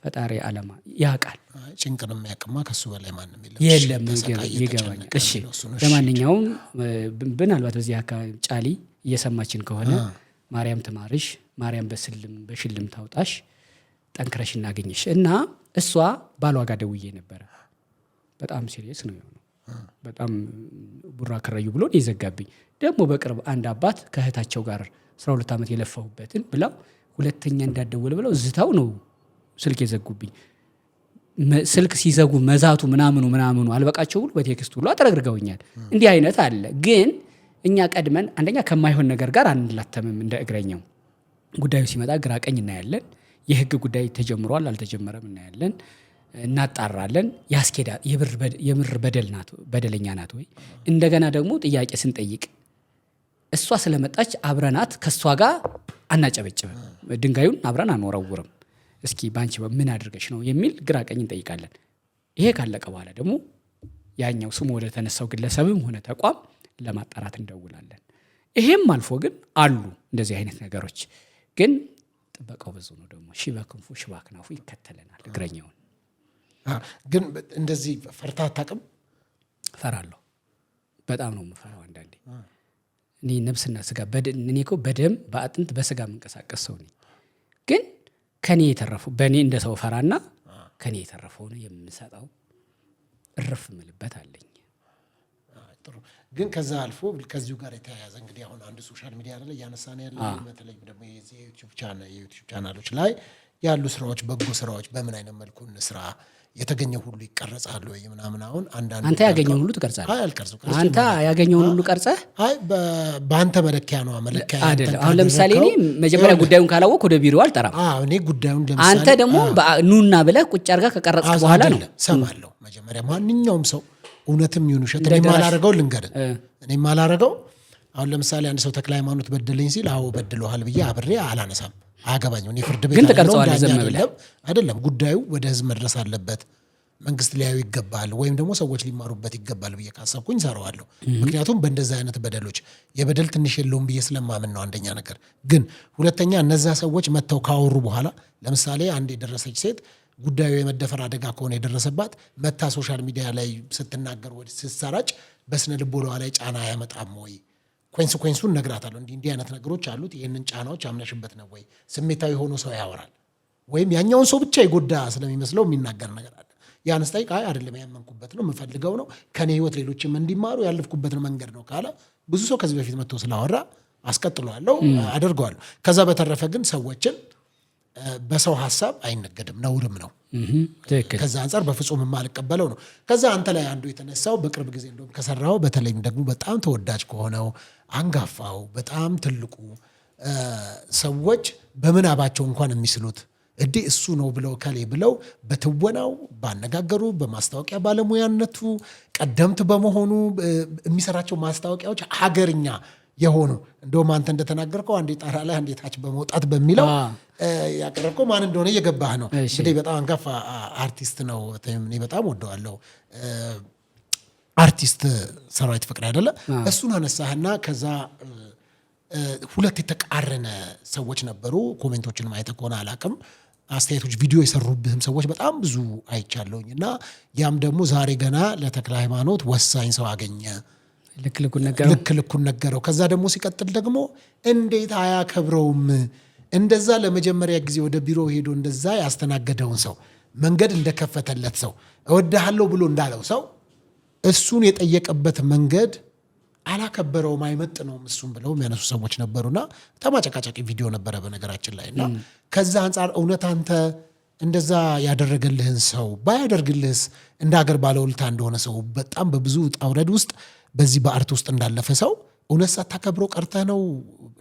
ፈጣሪ ዓለማ ያውቃል። ጭንቅን የሚያቅማ ከሱ በላይ ማንም የለም። ይገባኛል። እሺ ለማንኛውም ምናልባት በዚህ አካባቢ ጫሊ እየሰማችን ከሆነ ማርያም ትማርሽ፣ ማርያም በሽልም ታውጣሽ፣ ጠንክረሽ እናገኝሽ። እና እሷ ባሏ ጋር ደውዬ ነበረ። በጣም ሲሪየስ ነው የሆነው። በጣም ቡራ ከረዩ ብሎ ይዘጋብኝ። ደግሞ በቅርብ አንድ አባት ከእህታቸው ጋር 12 ዓመት የለፋሁበትን ብለው ሁለተኛ እንዳደወል ብለው ዝታው ነው ስልክ የዘጉብኝ። ስልክ ሲዘጉ መዛቱ ምናምኑ አልበቃቸው ብሎ በቴክስት ሁሉ አጥረግርገውኛል። እንዲህ አይነት አለ። ግን እኛ ቀድመን አንደኛ ከማይሆን ነገር ጋር አንላተምም። እንደ እግረኛው ጉዳዩ ሲመጣ ግራ ቀኝ እናያለን። የህግ ጉዳይ ተጀምሯል አልተጀመረም እናያለን፣ እናጣራለን። ያስኬዳ የምር በደለኛ ናት ወይ? እንደገና ደግሞ ጥያቄ ስንጠይቅ እሷ ስለመጣች አብረናት ከሷ ጋር አናጨበጭብም፣ ድንጋዩን አብረን አንወረውርም። እስኪ ባንቺ ምን አድርገሽ ነው የሚል ግራ ቀኝ እንጠይቃለን። ይሄ ካለቀ በኋላ ደግሞ ያኛው ስሙ ወደ ተነሳው ግለሰብም ሆነ ተቋም ለማጣራት እንደውላለን። ይሄም አልፎ ግን አሉ እንደዚህ አይነት ነገሮች። ግን ጥበቃው ብዙ ነው ደግሞ ሺበክንፉ ሽባክናፉ ይከተለናል እግረኛውን። ግን እንደዚህ ፈርታ አታውቅም? ፈራለሁ። በጣም ነው የምፈራው። አንዳንዴ እኔ ነፍስና ስጋ እኔ እኮ በደም በአጥንት በስጋ የምንቀሳቀስ ሰው ነኝ። ግን ከኔ የተረፈው በእኔ እንደ ሰው ፈራና ከኔ የተረፈው ነው የምሰጠው እርፍ ምልበት አለኝ። ጥሩ። ግን ከዛ አልፎ ከዚሁ ጋር የተያያዘ እንግዲህ አሁን አንድ ሶሻል ሚዲያ ላይ እያነሳን ያለው በተለይ ደግሞ የዩቲዩብ ቻናሎች ላይ ያሉ ስራዎች፣ በጎ ስራዎች በምን አይነት መልኩ እንስራ፣ የተገኘው ሁሉ ይቀረጻል ወይ ምናምን። አሁን አንተ ያገኘውን ሁሉ ትቀርጻለህ? አይ አልቀርጽም። አንተ ያገኘውን ሁሉ ቀርጸህ? አይ በአንተ መለኪያ ነው መለኪያ አይደለም። አሁን ለምሳሌ እኔ መጀመሪያ ጉዳዩን ካላወቅሁ ወደ ቢሮ አልጠራም። እኔ ጉዳዩን ለምሳሌ አንተ ደግሞ ኑና ብለህ ቁጭ አድርገህ ከቀረጽክ በኋላ ነው ሰማለሁ። መጀመሪያ ማንኛውም ሰው እውነትም ይሁን ውሸት እኔ ማላረገው ልንገርህ፣ እኔ ማላረገው አሁን ለምሳሌ አንድ ሰው ተክለ ሃይማኖት በደለኝ ሲል አዎ በድለዋል ብዬ አብሬ አላነሳም፣ አያገባኝም። እኔ ፍርድ ቤት አይደለም ጉዳዩ ወደ ህዝብ መድረስ አለበት፣ መንግስት ሊያዩ ይገባል፣ ወይም ደግሞ ሰዎች ሊማሩበት ይገባል ብዬ ካሰብኩኝ ሰራዋለሁ። ምክንያቱም በእንደዛ አይነት በደሎች የበደል ትንሽ የለውም ብዬ ስለማምን ነው አንደኛ ነገር። ግን ሁለተኛ እነዛ ሰዎች መጥተው ካወሩ በኋላ ለምሳሌ አንድ የደረሰች ሴት ጉዳዩ የመደፈር አደጋ ከሆነ የደረሰባት መታ ሶሻል ሚዲያ ላይ ስትናገር ወይ ስትሰራጭ በስነ ልቦናዋ ላይ ጫና አያመጣም ወይ? ኮንሲኩዌንሱን ነግራታለሁ። እንዲህ አይነት ነገሮች አሉት፣ ይህንን ጫናዎች አምነሽበት ነው ወይ? ስሜታዊ ሆኖ ሰው ያወራል ወይም ያኛውን ሰው ብቻ የጎዳ ስለሚመስለው የሚናገር ነገር አለ። ያን ስታይ ቃይ አይደለም ያመንኩበት ነው የምፈልገው ነው ከኔ ህይወት ሌሎችም እንዲማሩ ያለፍኩበትን መንገድ ነው ካለ ብዙ ሰው ከዚህ በፊት መጥቶ ስላወራ አስቀጥሏለሁ፣ አደርገዋለሁ። ከዛ በተረፈ ግን ሰዎችን በሰው ሐሳብ አይነገድም፣ ነውርም ነው። ከዛ አንጻር በፍጹም የማልቀበለው ነው። ከዛ አንተ ላይ አንዱ የተነሳው በቅርብ ጊዜ እንደውም ከሰራው በተለይም ደግሞ በጣም ተወዳጅ ከሆነው አንጋፋው በጣም ትልቁ ሰዎች በምናባቸው እንኳን የሚስሉት እሱ ነው ብለው ከሌ ብለው በትወናው ባነጋገሩ በማስታወቂያ ባለሙያነቱ ቀደምት በመሆኑ የሚሰራቸው ማስታወቂያዎች ሀገርኛ የሆኑ እንደውም አንተ እንደተናገርከው አንዴ ጣራ ላይ አንዴ ታች በመውጣት በሚለው ያቀረብከው ማን እንደሆነ እየገባህ ነው። እንግዲህ በጣም አንጋፋ አርቲስት ነው። እኔ በጣም ወደዋለሁ። አርቲስት ሰራዊት ፍቅሬ አይደለ? እሱን አነሳህና ከዛ ሁለት የተቃረነ ሰዎች ነበሩ። ኮሜንቶችን ማየት ከሆነ አላቅም፣ አስተያየቶች ቪዲዮ የሰሩብህም ሰዎች በጣም ብዙ አይቻለሁኝ። እና ያም ደግሞ ዛሬ ገና ለተክለ ሃይማኖት ወሳኝ ሰው አገኘ፣ ልክ ልኩን ነገረው። ከዛ ደግሞ ሲቀጥል ደግሞ እንዴት አያከብረውም? እንደዛ ለመጀመሪያ ጊዜ ወደ ቢሮ ሄዶ እንደዛ ያስተናገደውን ሰው መንገድ እንደከፈተለት ሰው እወድሃለሁ ብሎ እንዳለው ሰው እሱን የጠየቀበት መንገድ አላከበረውም፣ አይመጥነውም እሱም ብለው የሚያነሱ ሰዎች ነበሩና ተማጨቃጫቂ ቪዲዮ ነበረ በነገራችን ላይ። እና ከዛ አንጻር እውነት አንተ እንደዛ ያደረገልህን ሰው ባያደርግልህስ እንደ ሀገር ባለውለታ እንደሆነ ሰው በጣም በብዙ ውጣ ውረድ ውስጥ በዚህ በአርት ውስጥ እንዳለፈ ሰው እውነት ሳታከብረው ቀርተህ ነው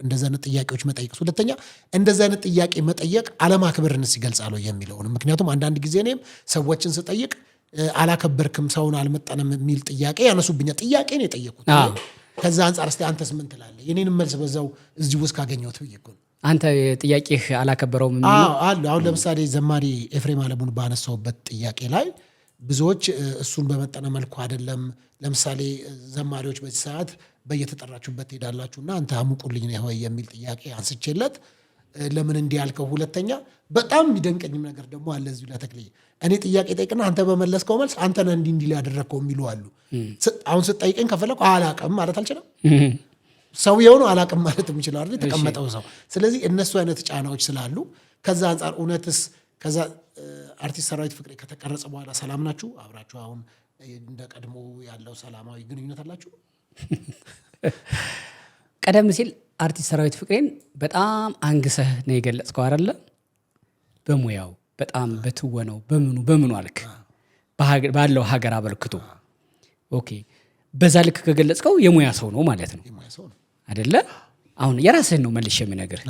እንደዛ አይነት ጥያቄዎች መጠየቅ? ሁለተኛ እንደዛ አይነት ጥያቄ መጠየቅ አለማክበርንስ ይገልጻል የሚለውን። ምክንያቱም አንዳንድ ጊዜ እኔም ሰዎችን ስጠይቅ አላከበርክም፣ ሰውን አልመጠንም የሚል ጥያቄ ያነሱብኛል። ጥያቄ ነው የጠየቁት። ከዛ አንጻር እስቲ አንተስ ምን ትላለህ? የኔንም መልስ በዛው እዚህ ውስጥ ካገኘሁት ብዬ እኮ ነው። አንተ ጥያቄህ አላከበረውም አሉ። አሁን ለምሳሌ ዘማሪ ኤፍሬም አለሙን ባነሳውበት ጥያቄ ላይ ብዙዎች እሱን በመጠነ መልኩ አይደለም። ለምሳሌ ዘማሪዎች በዚህ ሰዓት በየተጠራችሁበት ትሄዳላችሁና አንተ አሙቁልኝ ነው ወይ የሚል ጥያቄ አንስቼለት ለምን እንዲህ ያልከው? ሁለተኛ በጣም የሚደንቀኝም ነገር ደግሞ አለ እዚሁ ለተክልዬ እኔ ጥያቄ ጠይቅና አንተ በመለስከው መልስ አንተ ነህ እንዲህ ሊያደረግከው የሚሉ አሉ። አሁን ስጠይቀኝ ከፈለኩ አላቅም ማለት አልችልም። ሰውየው ነው አላቅም ማለት የሚችለው አይደል የተቀመጠው ሰው። ስለዚህ እነሱ አይነት ጫናዎች ስላሉ ከዛ አንጻር እውነትስ ከዛ አርቲስት ሰራዊት ፍቅሬ ከተቀረጸ በኋላ ሰላም ናችሁ? አብራችሁ አሁን እንደ ቀድሞ ያለው ሰላማዊ ግንኙነት አላችሁ? ቀደም ሲል አርቲስት ሰራዊት ፍቅሬን በጣም አንግሰህ ነው የገለጽከው አይደለ? በሙያው በጣም በትወነው በምኑ አልክ ባለው ሀገር አበርክቶ። ኦኬ በዛ ልክ ከገለጽከው የሙያ ሰው ነው ማለት ነው አይደለ? አሁን የራስህን ነው መልሼ የምነግርህ።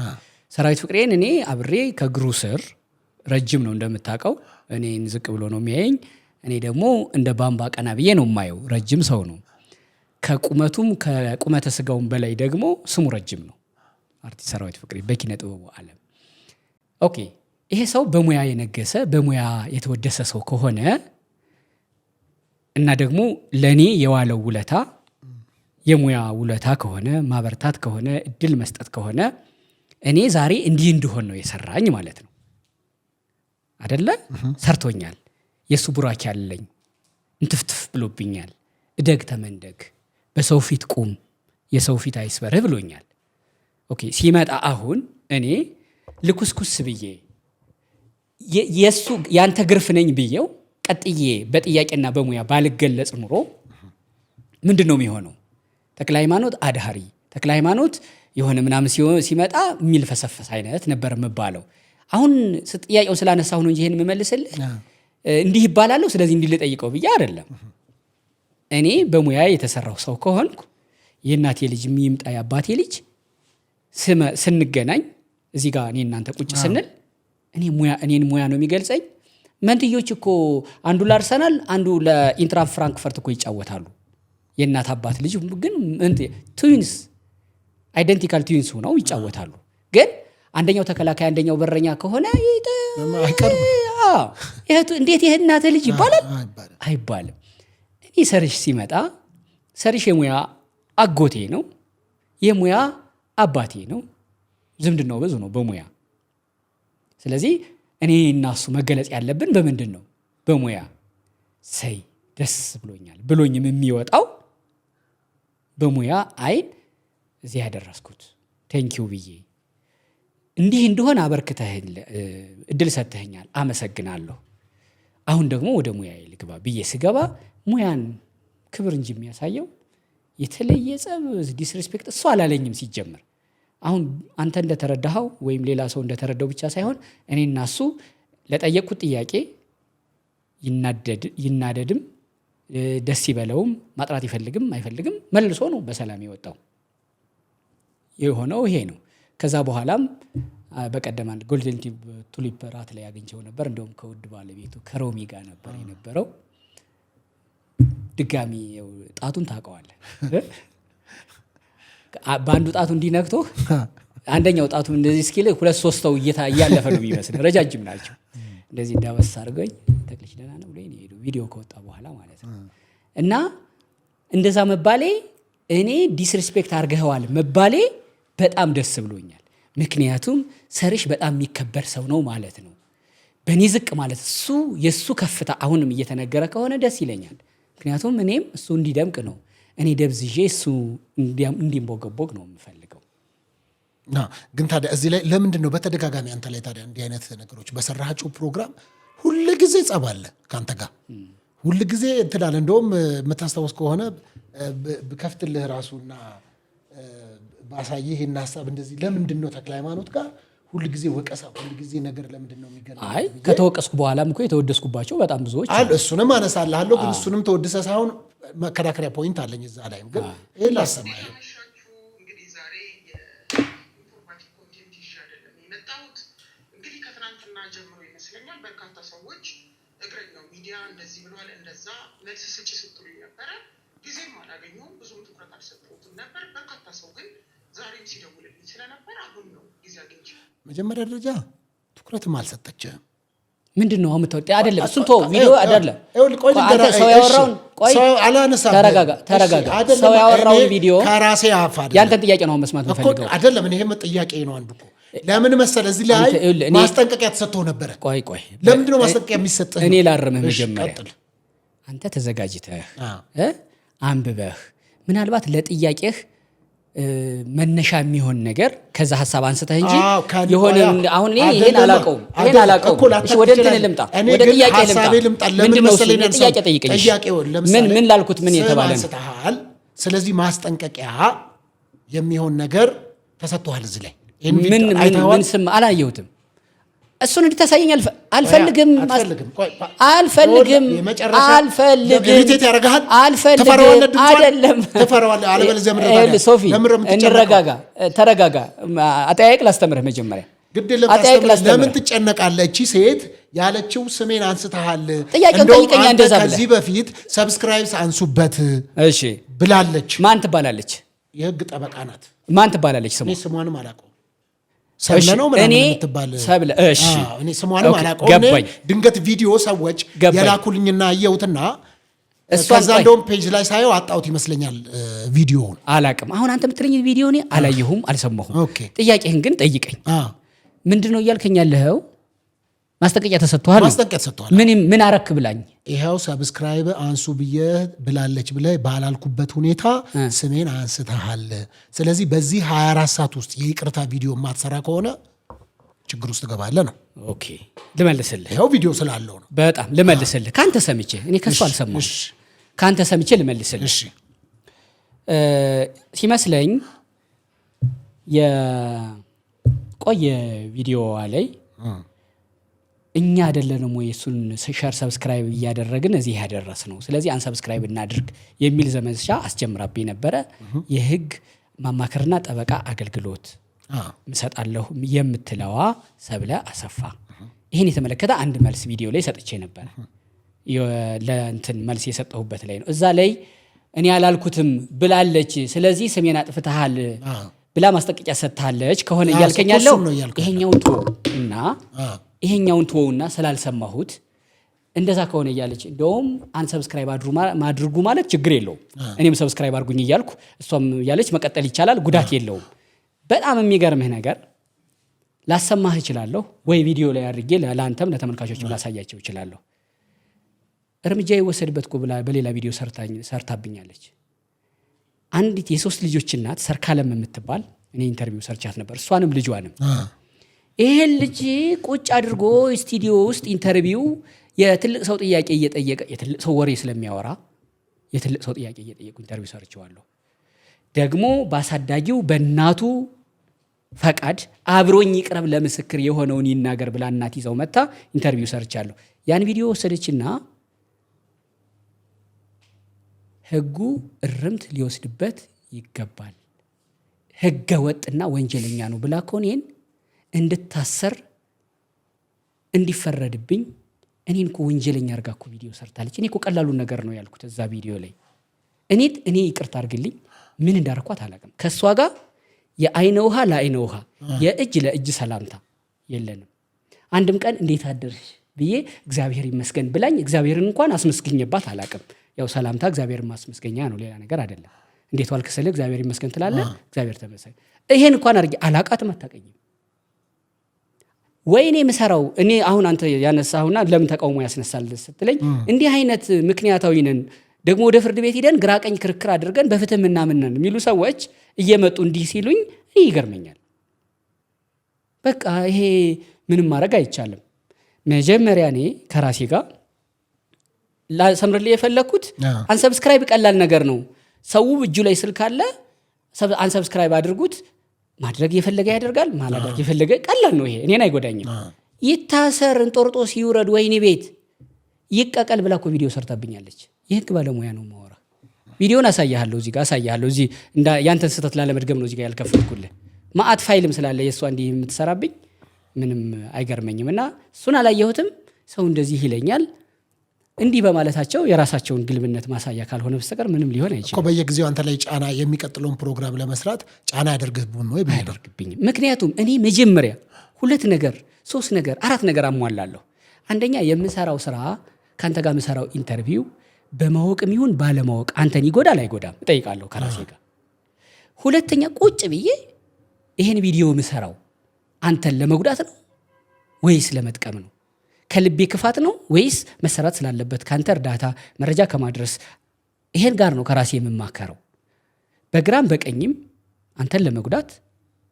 ሰራዊት ፍቅሬን እኔ አብሬ ከእግሩ ስር ረጅም ነው እንደምታውቀው፣ እኔን ዝቅ ብሎ ነው የሚያየኝ። እኔ ደግሞ እንደ ባምባ ቀና ብዬ ነው የማየው። ረጅም ሰው ነው። ከቁመቱም ከቁመተ ስጋውም በላይ ደግሞ ስሙ ረጅም ነው አርቲስት ሰራዊት ፍቅሬ በኪነ ጥበቡ ዓለም። ኦኬ ይሄ ሰው በሙያ የነገሰ በሙያ የተወደሰ ሰው ከሆነ እና ደግሞ ለኔ የዋለው ውለታ የሙያ ውለታ ከሆነ ማበርታት ከሆነ እድል መስጠት ከሆነ እኔ ዛሬ እንዲህ እንድሆን ነው የሰራኝ ማለት ነው አይደለ? ሰርቶኛል። የሱ ቡራኪ ያለኝ እንትፍትፍ ብሎብኛል። እደግ ተመንደግ፣ በሰው ፊት ቁም፣ የሰው ፊት አይስበርህ ብሎኛል። ኦኬ ሲመጣ አሁን እኔ ልኩስኩስ ብዬ የሱ ያንተ ግርፍ ነኝ ብዬው ቀጥዬ በጥያቄና በሙያ ባልገለጽ ኑሮ ምንድነው የሚሆነው? ተክለ ሃይማኖት አድሃሪ፣ ተክለ ሃይማኖት የሆነ ምናምን ሲመጣ የሚል ፈሰፈስ አይነት ነበር የምባለው። አሁን ጥያቄውን ስላነሳሁ ነው እንጂ ይሄን የምመልስልህ እንዲህ ይባላለሁ ስለዚህ እንዲህ ልጠይቀው ብዬ አይደለም። እኔ በሙያ የተሰራው ሰው ከሆንኩ የእናቴ ልጅ የሚምጣ የአባቴ ልጅ ስንገናኝ እዚህ ጋር እኔ እናንተ ቁጭ ስንል እኔን ሙያ ነው የሚገልጸኝ። መንትዮች እኮ አንዱ ለአርሰናል አንዱ ለኢንትራ ፍራንክፈርት እኮ ይጫወታሉ። የእናት አባት ልጅ ግን ትዊንስ አይደንቲካል ትዊንስ ሆነው ይጫወታሉ። ግን አንደኛው ተከላካይ አንደኛው በረኛ ከሆነ እንዴት ይሄ እናት ልጅ ይባላል? አይባልም። እኔ ሰርሽ ሲመጣ ሰርሽ የሙያ አጎቴ ነው፣ የሙያ አባቴ ነው። ዝምድናው ብዙ ነው በሙያ። ስለዚህ እኔ እና እሱ መገለጽ ያለብን በምንድን ነው? በሙያ። ሰይ ደስ ብሎኛል ብሎኝም የሚወጣው በሙያ አይን እዚህ ያደረስኩት ቴንኪው ብዬ እንዲህ እንደሆነ አበርክተህ እድል ሰጥተኸኛል አመሰግናለሁ፣ አሁን ደግሞ ወደ ሙያ ልግባ ብዬ ስገባ ሙያን ክብር እንጂ የሚያሳየው የተለየ ጸብ ዲስሪስፔክት እሱ አላለኝም ሲጀመር። አሁን አንተ እንደተረዳኸው ወይም ሌላ ሰው እንደተረዳው ብቻ ሳይሆን እኔና እሱ ለጠየቁት ጥያቄ ይናደድም ደስ ይበለውም ማጥራት ይፈልግም አይፈልግም መልሶ ነው በሰላም የወጣው። የሆነው ይሄ ነው። ከዛ በኋላም በቀደም አንድ ጎልደን ቱሊፕ ራት ላይ አግኝቼው ነበር። እንደውም ከውድ ባለቤቱ ከሮሚ ጋር ነበር የነበረው። ድጋሚ ጣቱን ታውቀዋለህ። በአንዱ ጣቱ እንዲነክቶ አንደኛው ጣቱ እንደዚህ እስኪል ሁለት ሶስት ሰው እያለፈ ነው የሚመስል። ረጃጅም ናቸው። እንደዚህ እንዳበስ አድርገኝ ተክልሽ ደህና ነው ብለኝ ሄዱ። ቪዲዮ ከወጣ በኋላ ማለት ነው። እና እንደዛ መባሌ እኔ ዲስሪስፔክት አድርገኸዋል መባሌ በጣም ደስ ብሎኛል። ምክንያቱም ሰርሽ በጣም የሚከበር ሰው ነው ማለት ነው። በእኔ ዝቅ ማለት እሱ የእሱ ከፍታ አሁንም እየተነገረ ከሆነ ደስ ይለኛል። ምክንያቱም እኔም እሱ እንዲደምቅ ነው። እኔ ደብዝዤ እሱ እንዲንቦገቦግ ነው የምፈልገው። ግን ታዲያ እዚህ ላይ ለምንድን ነው በተደጋጋሚ አንተ ላይ ታዲያ እንዲህ አይነት ነገሮች በሰራሃቸው ፕሮግራም ሁል ጊዜ ጸብ አለ ከአንተ ጋር ሁል ጊዜ እንትላለ? እንደውም የምታስታውስ ከሆነ ብከፍትልህ ራሱና ባሳይህ ይህን ሀሳብ እንደዚህ ለምንድን ነው ተክለ ሃይማኖት ጋር ሁል ጊዜ ወቀሳ ሁል ጊዜ ነገር ለምንድን ነው የሚገናኘው? አይ ከተወቀስኩ በኋላም እኮ የተወደስኩባቸው በጣም ብዙዎች አሉ። እሱንም አነሳልሃለሁ። ግን እሱንም ተወድሰ ሳይሆን መከራከሪያ ፖይንት አለኝ እዛ ላይም። ግን ይሄ ላሰማህ እንግዲህ ዛሬ የኢንፎርማቲቭ ኮንቴንት ይዤ አይደለም የመጣሁት። እንግዲህ ከትናንትና ጀምሮ ይመስለኛል በርካታ ሰዎች እግረኛው ሚዲያ እንደዚህ ብሏል እንደዛ መልስ ስጪ ስትሉኝ ነበረ። ጊዜም አላገኘሁም፣ ብዙም ትኩረት አልሰጠሁትም ነበር። በርካታ ሰው ግን ዛሬም ሲደውልልኝ ስለነበር አሁን ነው ጊዜ አግኝቼ። መጀመሪያ ደረጃ ትኩረትም አልሰጠችም። ምንድን ነው አምጥተው አይደለም እሱን ተው፣ ቪዲዮ አይደለም አንተ ሰው ያወራውን ቆይ አላነሳም። ተረጋጋ። ሰው ያወራውን ቪዲዮ ከራሴ አፍ አይደለም ያንተን ጥያቄ ነው መስማት የምፈልገው አይደለም። እኔም ጥያቄ ነው አንዱ እኮ ለምን መሰለህ እዚህ ላይ ማስጠንቀቂያ ተሰጥቶ ነበረ። ቆይ ለምንድን ነው ማስጠንቀቂያ የሚሰጥህ? እኔ ላርምህ መጀመሪያ አንተ ተዘጋጅተህ አንብበህ ምናልባት ለጥያቄህ መነሻ የሚሆን ነገር ከዛ ሐሳብ አንስተህ እንጂ የሆነ አሁን ይሄን አላውቀውም። እሺ ወደ እንትን ልምጣ፣ ወደ ጥያቄ ልምጣ። ምንድን ነው ጥያቄ ጠይቀኝ። ምን ላልኩት ምን የተባለ ነው? ስለዚህ ማስጠንቀቂያ የሚሆን ነገር ተሰጥቷል እዚህ ላይ። ምን ስም አላየሁትም። እሱን እንድታሳየኝ አልፈልግም። አይደለም ሶፊ፣ ተረጋጋ። አጠያየቅ ላስተምርህ መጀመሪያ። ለምን ትጨነቃለህ? እቺ ሴት ያለችው ስሜን አንስተሃል፣ ከዚህ በፊት ሰብስክራይብስ አንሱበት ብላለች። ማን ትባላለች? የህግ ጠበቃ ናት። ማን ትባላለች? ስሟንም አላውቀውም። ሰብለ ነው ምናምን የምትባል ሰብለ። እሺ እኔ ስሟንም አላውቀውም። ድንገት ቪዲዮ ሰዎች የላኩልኝና አየሁትና ከዛ እንደውም ፔጅ ላይ ሳየው አጣሁት ይመስለኛል ቪዲዮውን። አላውቅም። አሁን አንተ የምትለኝ ቪዲዮ እኔ አላየሁም፣ አልሰማሁም። ጥያቄህን ግን ጠይቀኝ። ምንድን ነው እያልከኝ ያለኸው? ማስጠንቀቂያ ተሰጥቷል። ምን አረክ ብላኝ? ይኸው ሰብስክራይብ አንሱ ብላለች ብለህ ባላልኩበት ሁኔታ ስሜን አንስተሃል። ስለዚህ በዚህ 24 ሰዓት ውስጥ የይቅርታ ቪዲዮ የማትሰራ ከሆነ ችግር ውስጥ ትገባለህ ነው። ኦኬ ልመልስልህ። ይኸው ቪዲዮ ስላለው ነው። በጣም ልመልስልህ። ካንተ ሰምቼ እኔ ከሱ አልሰማሁም። ካንተ ሰምቼ ልመልስልህ። ሲመስለኝ የቆየ ቪዲዮ ላይ እኛ አይደለንም ወይ እሱን ሼር ሰብስክራይብ እያደረግን እዚህ ያደረስ ነው። ስለዚህ አንሰብስክራይብ እናድርግ የሚል ዘመቻ አስጀምራብኝ ነበረ። የህግ ማማከርና ጠበቃ አገልግሎት እሰጣለሁ የምትለዋ ሰብለ አሰፋ ይሄን የተመለከተ አንድ መልስ ቪዲዮ ላይ ሰጥቼ ነበር። ለእንትን መልስ የሰጠሁበት ላይ ነው። እዛ ላይ እኔ ያላልኩትም ብላለች፣ ስለዚህ ስሜን አጥፍተሃል ብላ ማስጠንቀቂያ ሰጥታለች ከሆነ እያልከኝ ያለው ይሄኛውን ተወውና ስላልሰማሁት እንደዛ ከሆነ እያለች እንደውም አንሰብስክራይብ ማድርጉ ማለት ችግር የለውም፣ እኔም ሰብስክራይብ አድርጉኝ እያልኩ እሷም እያለች መቀጠል ይቻላል፣ ጉዳት የለውም። በጣም የሚገርምህ ነገር ላሰማህ እችላለሁ ወይ ቪዲዮ ላይ አድርጌ ለአንተም ለተመልካቾችም ላሳያቸው እችላለሁ። እርምጃ ይወሰድበት ብላ በሌላ ቪዲዮ ሰርታብኛለች። አንዲት የ3 ልጆች እናት ሰርካለም የምትባል እኔ ኢንተርቪው ሰርቻት ነበር፣ እሷንም ልጇንም። ይሄን ልጅ ቁጭ አድርጎ ስቱዲዮ ውስጥ ኢንተርቪው የትልቅ ሰው ጥያቄ እየጠየቀ የትልቅ ሰው ወሬ ስለሚያወራ የትልቅ ሰው ጥያቄ እየጠየቁ ኢንተርቪው ሰርቼዋለሁ። ደግሞ ባሳዳጊው በእናቱ ፈቃድ አብሮኝ ይቅረብ ለምስክር የሆነውን ይናገር ብላ እናት ይዘው መታ ኢንተርቪው ሰርቻለሁ። ያን ቪዲዮ ወሰደችና ህጉ እርምት ሊወስድበት ይገባል፣ ህገ ወጥና ወንጀለኛ ነው ብላ ኮኔን እንድታሰር እንዲፈረድብኝ እኔን እኮ ወንጀለኛ አርጋ እኮ ቪዲዮ ሰርታለች። እኔ እኮ ቀላሉን ነገር ነው ያልኩት እዛ ቪዲዮ ላይ። እኔ ይቅርታ አድርግልኝ ምን እንዳረኳት አላውቅም። ከሷ ጋር የአይነ ውሃ ለአይነ ውሃ የእጅ ለእጅ ሰላምታ የለንም። አንድም ቀን እንዴት አደርሽ ብዬ እግዚአብሔር ይመስገን ብላኝ እግዚአብሔርን እንኳን አስመስግኝባት አላውቅም። ያው ሰላምታ እግዚአብሔርን ማስመስገኛ ነው፣ ሌላ ነገር አይደለም። እንዴት ዋልክ ስለ እግዚአብሔር ይመስገን ትላለህ፣ እግዚአብሔር ተመስገን። ይሄን እንኳን አድርጌ አላውቃትም፣ አታውቀኝም። ወይኔ ምሰራው እኔ አሁን አንተ ያነሳሁና ለምን ተቃውሞ ያስነሳል ስትለኝ እንዲህ አይነት ምክንያታዊ ነን ደግሞ ወደ ፍርድ ቤት ሄደን ግራቀኝ ክርክር አድርገን በፍትህ ምናምነን የሚሉ ሰዎች እየመጡ እንዲህ ሲሉኝ ይገርመኛል። በቃ ይሄ ምንም ማድረግ አይቻልም። መጀመሪያ እኔ ከራሴ ጋር ላሰምርልህ የፈለኩት አንሰብስክራይብ ቀላል ነገር ነው። ሰው እጁ ላይ ስልክ አለ፣ አንሰብስክራይብ አድርጉት። ማድረግ የፈለገ ያደርጋል፣ ማላደርግ የፈለገ ቀላል ነው። ይሄ እኔን አይጎዳኝም። ይታሰር እንጦርጦስ ይውረድ ወይኔ ቤት ይቀቀል ብላ እኮ ቪዲዮ ሰርታብኛለች። የህግ ባለሙያ ነው ማወራ። ቪዲዮን አሳያለሁ፣ እዚህ ጋር አሳያለሁ። እዚህ ያንተን ስህተት ላለመድገም ነው እዚህ ጋር ያልከፈትኩልህ። ማአት ፋይልም ስላለ የእሷ እንዲህ የምትሰራብኝ ምንም አይገርመኝም። እና እሱን አላየሁትም። ሰው እንደዚህ ይለኛል እንዲህ በማለታቸው የራሳቸውን ግልብነት ማሳያ ካልሆነ በስተቀር ምንም ሊሆን አይችልም እኮ። በየጊዜው አንተ ላይ ጫና የሚቀጥለውን ፕሮግራም ለመስራት ጫና ያደርግብኝ ነው ያደርግብኝ። ምክንያቱም እኔ መጀመሪያ 2 ነገር 3 ነገር 4 ነገር አሟላለሁ። አንደኛ የምሰራው ስራ ካንተ ጋር የምሰራው ኢንተርቪው በማወቅም ይሁን ባለማወቅ አንተን ይጎዳል አይጎዳም እጠይቃለሁ ከራሴ ጋር። ሁለተኛ ቁጭ ብዬ ይሄን ቪዲዮ የምሰራው አንተን ለመጉዳት ነው ወይስ ለመጥቀም ነው? ከልቤ ክፋት ነው ወይስ መሰራት ስላለበት ካንተ እርዳታ መረጃ ከማድረስ ይሄን ጋር ነው ከራሴ የምማከረው። በግራም በቀኝም አንተን ለመጉዳት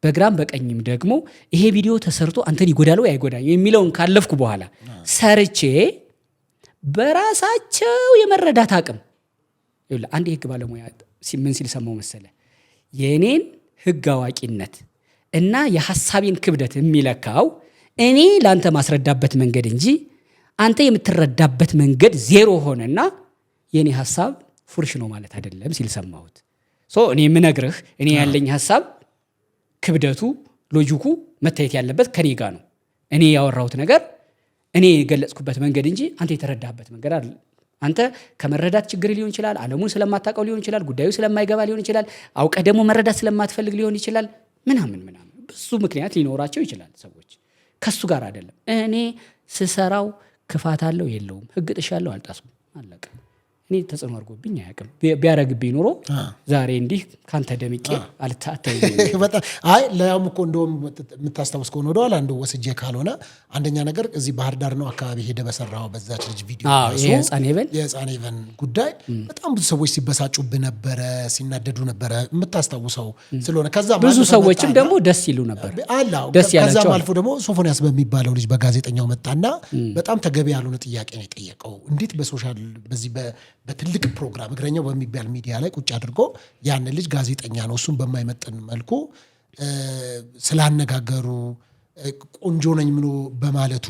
በግራም በቀኝም ደግሞ ይሄ ቪዲዮ ተሰርቶ አንተን ይጎዳል ወይ አይጎዳም የሚለውን ካለፍኩ በኋላ ሰርቼ በራሳቸው የመረዳት አቅም አንድ የህግ ባለሙያ ምን ሲል ሰማው መሰለ የኔን ህግ አዋቂነት እና የሐሳቤን ክብደት የሚለካው እኔ ላንተ ማስረዳበት መንገድ እንጂ አንተ የምትረዳበት መንገድ ዜሮ ሆነና የኔ ሐሳብ ፉርሽ ነው ማለት አይደለም ሲል ሰማሁት። እኔ የምነግርህ እኔ ያለኝ ሐሳብ ክብደቱ ሎጂኩ መታየት ያለበት ከኔ ጋር ነው። እኔ ያወራሁት ነገር እኔ የገለጽኩበት መንገድ እንጂ አንተ የተረዳህበት መንገድ አይደለም። አንተ ከመረዳት ችግር ሊሆን ይችላል፣ ዓለሙን ስለማታውቀው ሊሆን ይችላል፣ ጉዳዩ ስለማይገባ ሊሆን ይችላል፣ አውቀህ ደግሞ መረዳት ስለማትፈልግ ሊሆን ይችላል። ምናምን ብዙ ምክንያት ሊኖራቸው ይችላል ሰዎች። ከሱ ጋር አይደለም። እኔ ስሰራው ክፋት አለው የለውም፣ ህግ ጥሻለሁ አልጣስኩም፣ አለቀ። እኔ ተጽዕኖ አድርጎብኝ አያውቅም። ቢያረግብኝ ኖሮ ዛሬ እንዲህ ካንተ ደምቄ አልታተይ። አይ ለያም እኮ እንደውም የምታስታውስ ከሆነ ወደኋላ አንዱ ወስጄ ካልሆነ አንደኛ ነገር እዚህ ባህር ዳር ነው አካባቢ ሄደ በሰራው በዛች ልጅ ቪዲዮ የህፃን ኢቨን ጉዳይ በጣም ብዙ ሰዎች ሲበሳጩብህ ነበረ፣ ሲናደዱ ነበረ የምታስታውሰው ስለሆነ ከዛ ብዙ ሰዎችም ደግሞ ደስ ይሉ ነበር። ከዛም አልፎ ደግሞ ሶፎንያስ በሚባለው ልጅ በጋዜጠኛው መጣና በጣም ተገቢ ያልሆነ ጥያቄ ነው የጠየቀው። እንዴት በሶሻል በዚህ በትልቅ ፕሮግራም እግረኛው በሚባል ሚዲያ ላይ ቁጭ አድርጎ ያን ልጅ ጋዜጠኛ ነው እሱን በማይመጥን መልኩ ስላነጋገሩ ቆንጆ ነኝ ምኖ በማለቱ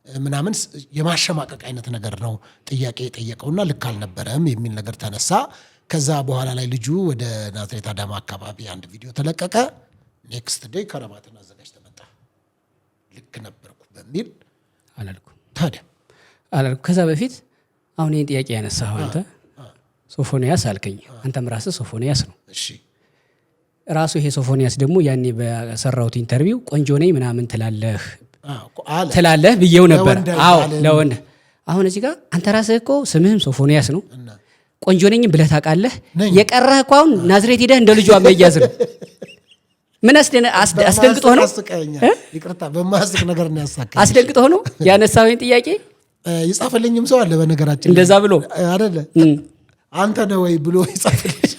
ምናምን የማሸማቀቅ አይነት ነገር ነው ጥያቄ የጠየቀውና ልክ አልነበረም የሚል ነገር ተነሳ። ከዛ በኋላ ላይ ልጁ ወደ ናዝሬት አዳማ አካባቢ አንድ ቪዲዮ ተለቀቀ። ኔክስት ዴይ ከረባትን አዘጋጅ ተመጣ ልክ ነበርኩ በሚል አላልኩም ታዲያ አላልኩም። ከዛ በፊት አሁን ይህን ጥያቄ ያነሳኸው አንተ ሶፎንያስ አልከኝ። አንተም ራስህ ሶፎንያስ ነው። እሺ ራሱ ይሄ ሶፎንያስ ደግሞ ያኔ በሰራሁት ኢንተርቪው ቆንጆ ነኝ ምናምን ትላለህ ብዬው ነበር። አዎ ለወንድ አሁን እዚህ ጋር አንተ ራስህ እኮ ስምህም ሶፎንያስ ነው። ቆንጆ ነኝ ብለህ ታውቃለህ። የቀረህ እኮ አሁን ናዝሬት ሄደህ እንደ ልጇ መያዝ ነው። ምን አስደንግጦህ ነው? ይቅርታ በማስቅ ነገር ነው ያሳከኝ። አስደንግጦህ ነው ያነሳኸኝ ጥያቄ? ይጻፈልኝም ሰው አለ በነገራችን እንደዛ ብሎ አይደለ አንተ ነው ወይ ብሎ ይጻፈልኝ።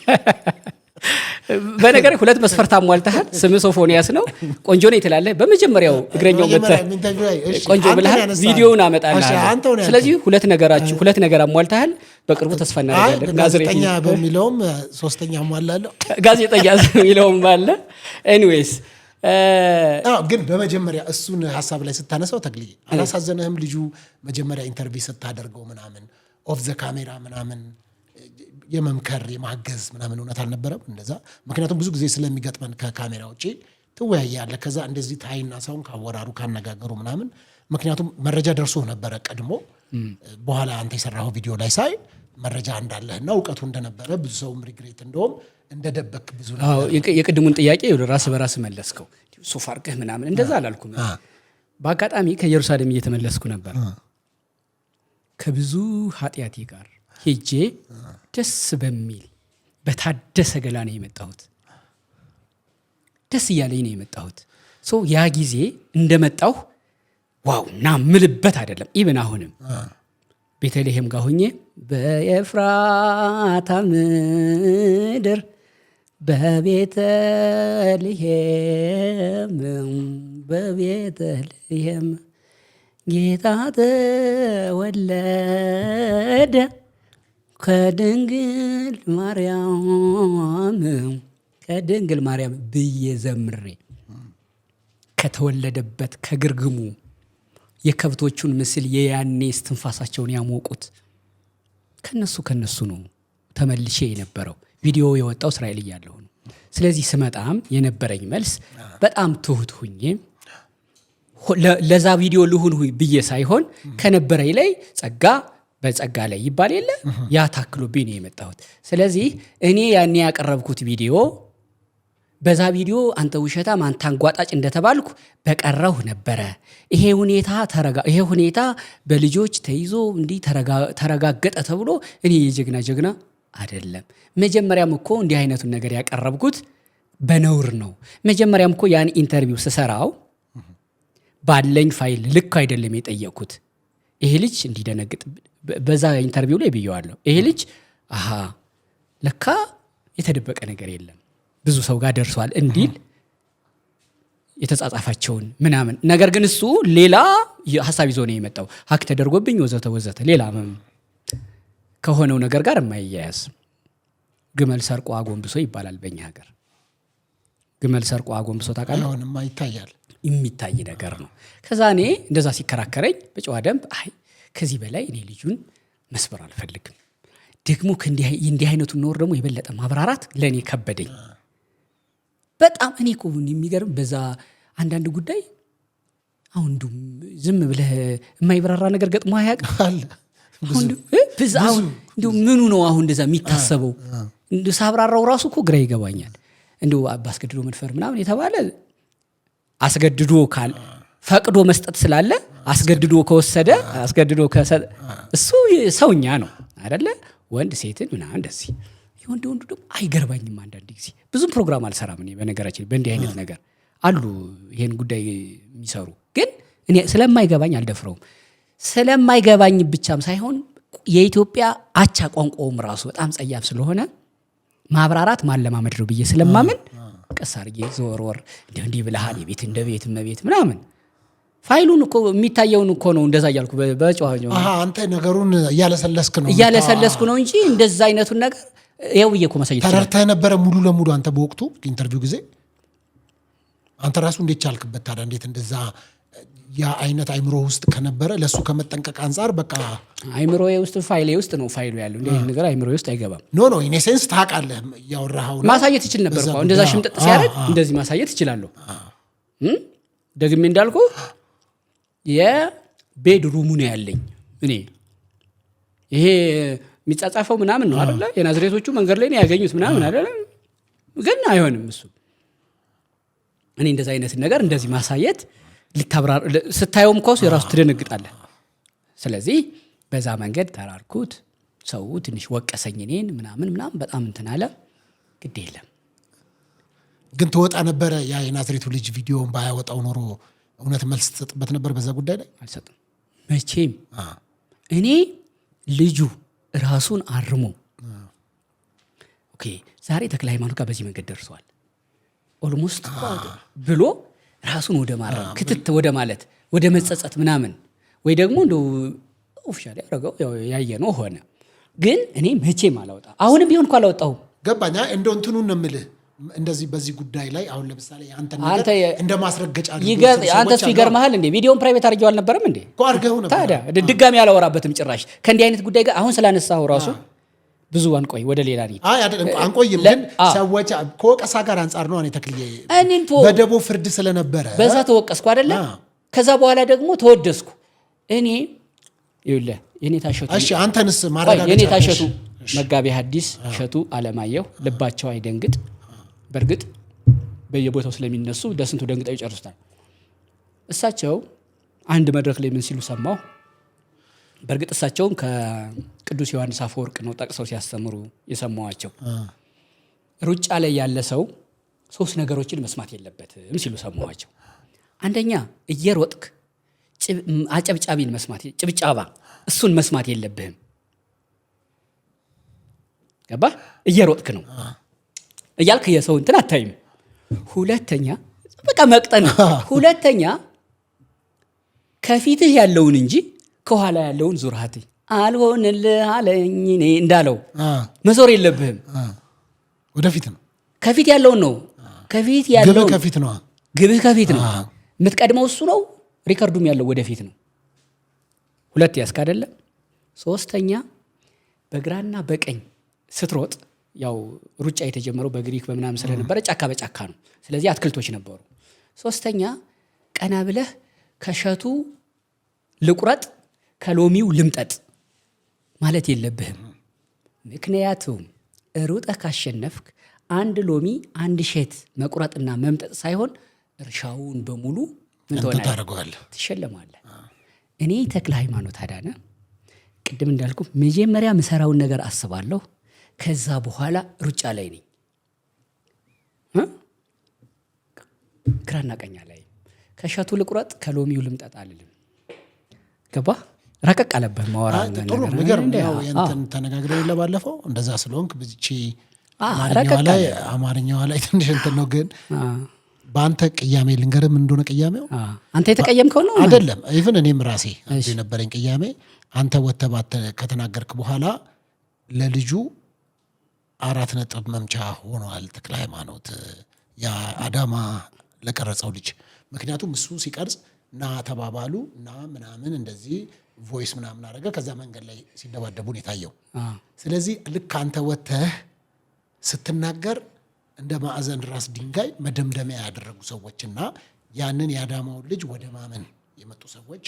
በነገር ሁለት መስፈርት አሟልተሃል። ስም ሶፎንያስ ነው፣ ቆንጆ ነው ትላለህ። በመጀመሪያው እግረኛው መጥተህ ቆንጆ ብለሃል፣ ቪዲዮውን አመጣልሃለሁ። ስለዚህ ሁለት ነገር አሟልተሃል። በቅርቡ ተስፋ እናደርጋለን። ጋዜጠኛ በሚለውም ሶስተኛ አሟላለሁ፣ ጋዜጠኛ በሚለውም አለ። ኤኒዌይስ ግን በመጀመሪያ እሱን ሀሳብ ላይ ስታነሳው ተግልዬ አላሳዘነህም? ልጁ መጀመሪያ ኢንተርቪው ስታደርገው ምናምን ኦፍ ዘ ካሜራ ምናምን የመምከር የማገዝ ምናምን እውነት አልነበረም እንደዛ? ምክንያቱም ብዙ ጊዜ ስለሚገጥመን ከካሜራ ውጭ ትወያያለህ። ከዛ እንደዚህ ታይና ሰውን ካወራሩ ካነጋገሩ ምናምን ምክንያቱም መረጃ ደርሶ ነበረ ቀድሞ። በኋላ አንተ የሰራኸው ቪዲዮ ላይ ሳይ መረጃ እንዳለህና እውቀቱ እንደነበረ ብዙ ሰውም ሪግሬት እንደውም እንደደበክ ብዙ ነገር የቅድሙን ጥያቄ ራስ በራስ መለስከው። ሶፋ አድርገህ ምናምን እንደዛ አላልኩም። በአጋጣሚ ከኢየሩሳሌም እየተመለስኩ ነበር። ከብዙ ኃጢአቴ ጋር ሄጄ ደስ በሚል በታደሰ ገላ ነው የመጣሁት። ደስ እያለኝ ነው የመጣሁት። ያ ጊዜ እንደመጣሁ ዋው ና ምልበት አይደለም። ኢብን አሁንም ቤተልሔም ጋር ሆኜ በኤፍራታ ምድር በቤተልሔም ጌታ ተወለደ ከድንግል ማርያም ብዬ ዘምሬ ከተወለደበት ከግርግሙ የከብቶቹን ምስል የያኔ እስትንፋሳቸውን ያሞቁት ከነሱ ነው ተመልሼ የነበረው። ቪዲዮ የወጣው እስራኤል እያለሁ ነው። ስለዚህ ስመጣም የነበረኝ መልስ በጣም ትሁት ሁኜ ለዛ ቪዲዮ ልሁን ብዬ ሳይሆን ከነበረኝ ላይ ጸጋ በጸጋ ላይ ይባል የለ ያ ታክሎብኝ ነው የመጣሁት። ስለዚህ እኔ ያኔ ያቀረብኩት ቪዲዮ በዛ ቪዲዮ አንተ ውሸታም አንተ አንጓጣጭ እንደተባልኩ በቀረው ነበረ። ይሄ ሁኔታ በልጆች ተይዞ እንዲህ ተረጋገጠ ተብሎ እኔ የጀግና አይደለም። መጀመሪያም እኮ እንዲህ አይነቱን ነገር ያቀረብኩት በነውር ነው። መጀመሪያም እኮ ያን ኢንተርቪው ስሰራው ባለኝ ፋይል ልክ አይደለም የጠየቅኩት። ይሄ ልጅ እንዲደነግጥ በዛ ኢንተርቪው ላይ ብየዋለሁ። ይሄ ልጅ ለካ የተደበቀ ነገር የለም ብዙ ሰው ጋር ደርሷል እንዲል የተጻጻፋቸውን ምናምን ነገር ግን እሱ ሌላ ሐሳብ ይዞ ነው የመጣው። ሀክ ተደርጎብኝ ወዘተ ሌላ ከሆነው ነገር ጋር የማይያያዝ ግመል ሰርቆ አጎንብሶ ይባላል በእኛ ሀገር። ግመል ሰርቆ አጎንብሶ ታውቃለህ? አሁንማ ይታያል፣ የሚታይ ነገር ነው። ከዛ እኔ እንደዛ ሲከራከረኝ በጨዋ ደንብ አይ ከዚህ በላይ እኔ ልጁን መስበር አልፈልግም፣ ደግሞ እንዲህ አይነቱን ኖር ደግሞ የበለጠ ማብራራት ለእኔ ከበደኝ በጣም። እኔ እኮ የሚገርም በዛ አንዳንድ ጉዳይ አሁን ዝም ብለህ የማይብራራ ነገር ገጥሞ አያውቅም። እንዲሁ ምኑ ነው አሁን እንደዛ የሚታሰበው? ሳብራራው ራሱ እኮ ግራ ይገባኛል። እንዲሁ አስገድዶ መድፈር ምናምን የተባለ አስገድዶ ፈቅዶ መስጠት ስላለ አስገድዶ ከወሰደ እሱ ሰውኛ ነው አይደለ? ወንድ ሴትን ምናምን እንደዚህ ወንዱ ደግሞ አይገርባኝም። አንዳንድ ጊዜ ብዙም ፕሮግራም አልሰራም እኔ በነገራችን በእንዲህ አይነት ነገር አሉ ይሄን ጉዳይ የሚሰሩ፣ ግን እኔ ስለማይገባኝ አልደፍረውም። ስለማይገባኝ ብቻም ሳይሆን የኢትዮጵያ አቻ ቋንቋውም ራሱ በጣም ጸያፍ ስለሆነ ማብራራት ማለማመድ ነው ብዬ ስለማምን ቀስ አድርጌ ዘወርወር እንዲህ ብለሃል የቤት እንደ ቤት መቤት ምናምን ፋይሉን እኮ የሚታየውን እኮ ነው እንደዛ እያልኩ በጨዋኛው አንተ ነገሩን እያለሰለስክ ነው እንጂ እንደዛ አይነቱን ነገር ይኸው ብዬ እኮ ማሳየት ተረድተህ ነበረ ሙሉ ለሙሉ አንተ በወቅቱ ኢንተርቪው ጊዜ አንተ ራሱ እንዴት ቻልክበት ታዲያ? እንዴት እንደዛ ያ አይነት አይምሮ ውስጥ ከነበረ ለሱ ከመጠንቀቅ አንፃር በቃ አይምሮዬ ውስጥ ፋይሌ ውስጥ ነው ፋይሉ ያለው። እንዴ ነገር አይምሮዬ ውስጥ አይገባም። ኖ ኢን ሴንስ ታውቃለህ፣ ያወራኸው ነው ማሳየት ይችል ነበር እኮ እንደዛ ሽምጥጥ ሲያደርግ እንደዚህ ማሳየት ይችላል። ደግሜ እንዳልኩ የቤድ ሩሙ ነው ያለኝ እኔ። ይሄ የሚጻጻፈው ምናምን ነው አይደለ? የናዝሬቶቹ መንገድ ላይ ነው ያገኙት ምናምን አይደለ? ግን አይሆንም እሱ። እኔ እንደዛ አይነት ነገር እንደዚህ ማሳየት ልታብራር ስታየውም እኮ የራሱ ትደነግጣለህ። ስለዚህ በዛ መንገድ ተራርኩት። ሰው ትንሽ ወቀሰኝ እኔን ምናምን በጣም እንትን አለ። ግድ የለም ግን ትወጣ ነበረ። ያ የናዝሬቱ ልጅ ቪዲዮን ባያወጣው ኖሮ እውነት መልስ ትሰጥበት ነበር በዛ ጉዳይ ላይ? አልሰጥም መቼም። እኔ ልጁ ራሱን አርሞ ኦኬ ዛሬ ተክለ ሃይማኖት ጋር በዚህ መንገድ ደርሷል ኦልሞስት ብሎ ራሱን ወደ ማረም ክትት ወደ ማለት ወደ መጸጸት ምናምን ወይ ደግሞ እንደው ኦፊሻሊ ያረጋው ያየነው ሆነ። ግን እኔ መቼም አላወጣ። አሁንም ቢሆን እኮ አላወጣሁም። ገባኛ እንደው እንትኑን ነው የምልህ እንደዚህ በዚህ ጉዳይ ላይ አሁን ለምሳሌ አንተ ነገር እንደ ማስረገጫ አንተስ ይገርምሃል እንዴ ቪዲዮን ፕራይቬት አድርጌው አልነበረም እንዴ? አድርገው ነበር። ታዲያ ድጋሚ አላወራበትም ጭራሽ ከእንዲህ አይነት ጉዳይ ጋር አሁን ስላነሳው ራሱ ብዙ አንቆይ ወደ ሌላ ነው። አይደለም አንቆይም፣ ግን ሰዎች ከወቀሳ ጋር አንፃር ነው። እኔ ተክልዬ በደቦ ፍርድ ስለነበረ በዛ ተወቀስኩ አይደለ? ከዛ በኋላ ደግሞ ተወደስኩ እኔ ይኸውልህ የኔ ታሸቱ። እሺ አንተንስ ማረጋገጫ የኔ ታሸቱ መጋቢ ሐዲስ እሸቱ አለማየሁ ልባቸው አይደንግጥ። በርግጥ በየቦታው ስለሚነሱ ደስንቱ ደንግጠው ይጨርሱታል። እሳቸው አንድ መድረክ ላይ ምን ሲሉ ሰማሁ። በርግጥ እሳቸውም ከቅዱስ ዮሐንስ አፈወርቅ ነው ጠቅሰው ሲያስተምሩ የሰማዋቸው። ሩጫ ላይ ያለ ሰው 3 ነገሮችን መስማት የለበትም ሲሉ ሰማዋቸው። አንደኛ እየሮጥክ አጨብጫቢን መስማት ጭብጫባ እሱን መስማት የለብህም። ገባ? እየሮጥክ ነው እያልክ የሰው እንትን አታይም። ሁለተኛ በቃ መቅጠን። ሁለተኛ ከፊትህ ያለውን እንጂ ከኋላ ያለውን ዙርሃት አልሆንልህ አለኝ እኔ እንዳለው መዞር የለብህም። ወደፊት ነው ከፊት ያለውን ነው። ከፊት ያለውን ከፊት ነው። ግብህ ከፊት ነው። የምትቀድመው እሱ ነው። ሪከርዱም ያለው ወደፊት ነው። 2 ያስክ አይደለም። 3ኛ በግራና በቀኝ ስትሮጥ ያው ሩጫ የተጀመረው በግሪክ በምናምን ስለነበረ ጫካ በጫካ ነው። ስለዚህ አትክልቶች ነበሩ። 3ኛ ቀና ብለህ ከሸቱ ልቁረጥ ከሎሚው ልምጠጥ ማለት የለብህም። ምክንያቱም ሩጠህ ካሸነፍክ አንድ ሎሚ አንድ ሸት መቁረጥና መምጠጥ ሳይሆን እርሻውን በሙሉ ምን ታደርገዋለህ? ትሸለማለህ። እኔ ተክለ ሃይማኖት አዳነ ቅድም እንዳልኩ መጀመሪያ ምሰራውን ነገር አስባለሁ። ከዛ በኋላ ሩጫ ላይ ነኝ። ግራና ቀኛ ላይ ከሸቱ ልቁረጥ ከሎሚው ልምጠጥ አልልም። ገባ? ረቀቅ አለበት ማወራ ጥሩ ነገር ነው። ያንተን ተነጋግረን ለባለፈው እንደዛ ስለሆንክ በዚቺ አማርኛዋ ላይ ትንሽ እንትን ነው። ግን በአንተ ቅያሜ ልንገርህ ምን እንደሆነ ቅያሜው አንተ የተቀየምከው ነው አይደለም። ኢቭን እኔም ራሴ የነበረኝ ቅያሜ አንተ ወተህ ከተናገርክ በኋላ ለልጁ 4 ነጥብ መምቻ ሆኗል ተክለ ሃይማኖት የአዳማ ለቀረጸው ልጅ። ምክንያቱም እሱ ሲቀርጽ ና ተባባሉ ና ምናምን እንደዚህ ቮይስ ምናምን አደረገ። ከዛ መንገድ ላይ ሲደባደቡን የታየው። ስለዚህ ልክ አንተ ወጥተህ ስትናገር እንደ ማዕዘን ራስ ድንጋይ መደምደሚያ ያደረጉ ሰዎችና ያንን የአዳማውን ልጅ ወደ ማመን የመጡ ሰዎች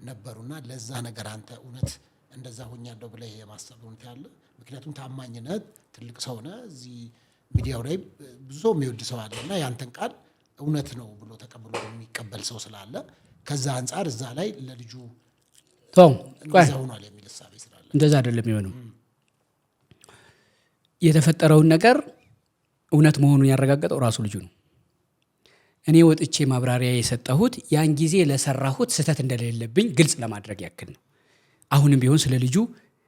ነበሩና ለዛ ነገር አንተ እውነት እንደዛ ሆኛለሁ ብለህ የማሰብ ሁኔታ ያለ። ምክንያቱም ታማኝነት ትልቅ ሰው ነህ። እዚህ ሚዲያው ላይ ብዙ ሰው የሚወድ ሰው አለና ያንተን ቃል እውነት ነው ብሎ ተቀብሎ የሚቀበል ሰው ስላለ ከዛ አንጻር እዛ ላይ ለልጁ እንደዛ ሆኗል የሚል እሳቤ ስላለ እንደዛ አይደለም የሆነው። የተፈጠረውን ነገር እውነት መሆኑን ያረጋገጠው ራሱ ልጁ ነው። እኔ ወጥቼ ማብራሪያ የሰጠሁት ያን ጊዜ ለሰራሁት ስህተት እንደሌለብኝ ግልጽ ለማድረግ ያክል ነው። አሁንም ቢሆን ስለ ልጁ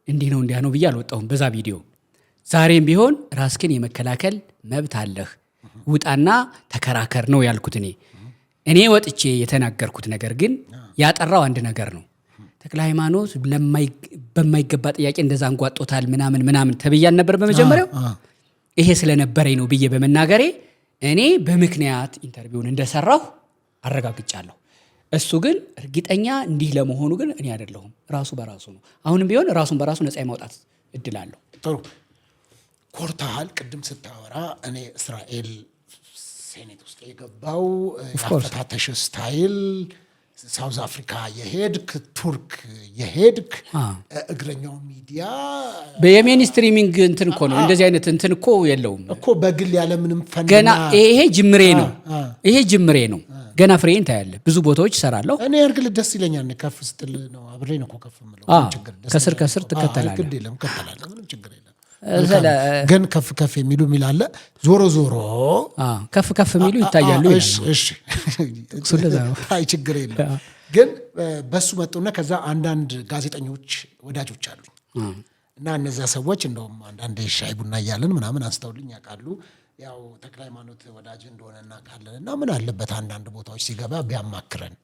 እንዲህ ነው እንዲያ ነው ብዬ አልወጣሁም በዛ ቪዲዮ። ዛሬም ቢሆን ራስክን የመከላከል መብት አለህ፣ ውጣና ተከራከር ነው ያልኩት። እኔ ወጥቼ የተናገርኩት ነገር ግን ያጠራው አንድ ነገር ነው። ተክለ ሃይማኖት በማይገባ ጥያቄ እንደዛ አንጓጦታል ምናምን ተብያን ነበር በመጀመሪያው። ይሄ ስለነበረኝ ነው ብዬ በመናገሬ እኔ በምክንያት ኢንተርቪውን እንደሰራሁ አረጋግጫለሁ። እሱ ግን እርግጠኛ እንዲህ ለመሆኑ ግን እኔ አይደለሁም፣ ራሱ በራሱ ነው። አሁንም ቢሆን ራሱን በራሱ ነፃ የማውጣት እድል አለው። ጥሩ ኮርታሃል። ቅድም ስታወራ እኔ እስራኤል ሴኔት ውስጥ የገባው ያፈታተሽ ስታይል ሳውዝ አፍሪካ የሄድክ ቱርክ የሄድክ እግረኛው ሚዲያ በየሜንስትሪሚንግ እንትን እኮ ነው። እንደዚህ አይነት እንትን እኮ የለውም እኮ በግል ያለ ምንም ፈንና ገና ይሄ ጅምሬ ነው። ገና ፍሬን ታያለህ። ብዙ ቦታዎች እሰራለሁ። እኔ እርግጥ ደስ ይለኛል። እኔ ከፍ ስትል ነው አብሬ ነው ከፍ የምለው። ከስር ትከተላለህ። ምንም ችግር የለም። ግን ከፍ የሚሉ ሚላለ ዞሮ ከፍ የሚሉ ይታያሉ። እሺ አይ ችግር የለም። ግን በሱ መጡና ከዛ አንዳንድ ጋዜጠኞች ወዳጆች አሉኝ እና እነዚያ ሰዎች እንደውም አንዳንድ ሻይ ቡና እያለን ምናምን አንስተውልኝ ያውቃሉ። ያው ተክለ ሃይማኖት ወዳጅ እንደሆነ እናውቃለን እና ምን አለበት አንዳንድ ቦታዎች ሲገባ ቢያማክረን፣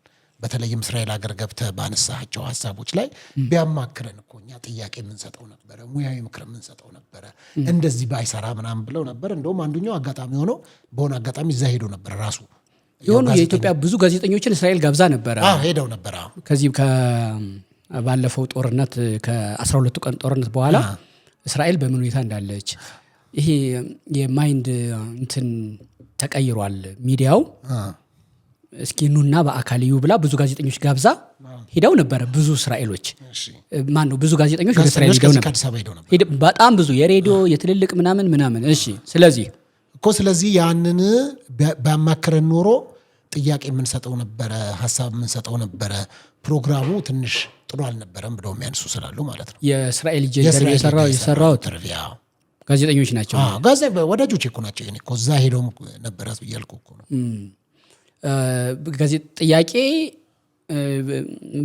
በተለይም እስራኤል ሀገር ገብተህ ባነሳቸው ሀሳቦች ላይ ቢያማክረን እኮ እኛ ጥያቄ የምንሰጠው ነበረ፣ ሙያዊ ምክር የምንሰጠው ነበረ፣ እንደዚህ ባይሰራ ምናምን ብለው ነበር። እንደውም አንዱኛው አጋጣሚ ሆኖ በሆነ አጋጣሚ እዛ ሄዶ ነበር ራሱ የሆኑ የኢትዮጵያ ብዙ ጋዜጠኞችን እስራኤል ጋብዛ ነበረ። ሄደው ነበር። ከዚህ ባለፈው ጦርነት ከ12 ቀን ጦርነት በኋላ እስራኤል በምን ሁኔታ እንዳለች ይሄ የማይንድ እንትን ተቀይሯል ሚዲያው እስኪ ኑና በአካልዩ ብላ ብዙ ጋዜጠኞች ጋብዛ ሄደው ነበር። ብዙ እስራኤሎች ብዙ ጋዜጠኞች ወደ እስራኤል ሄደው ነበር። በጣም ብዙ የሬዲዮ የትልልቅ ምናምን። እሺ ስለዚህ ያንን ባማከረን ኖሮ ጥያቄ የምንሰጠው ነበረ፣ ሀሳብ የምንሰጠው ነበረ። ፕሮግራሙ ትንሽ ጥሩ አልነበረም ብለው የሚያንሱ ስላሉ ማለት ነው። የእስራኤል የሰራው ጋዜጠኞች ናቸው። ወዳጆች እኮ ናቸው። እኔ እኮ እዛ ሄደው ነበረ እያልኩ እኮ ነው። ጥያቄ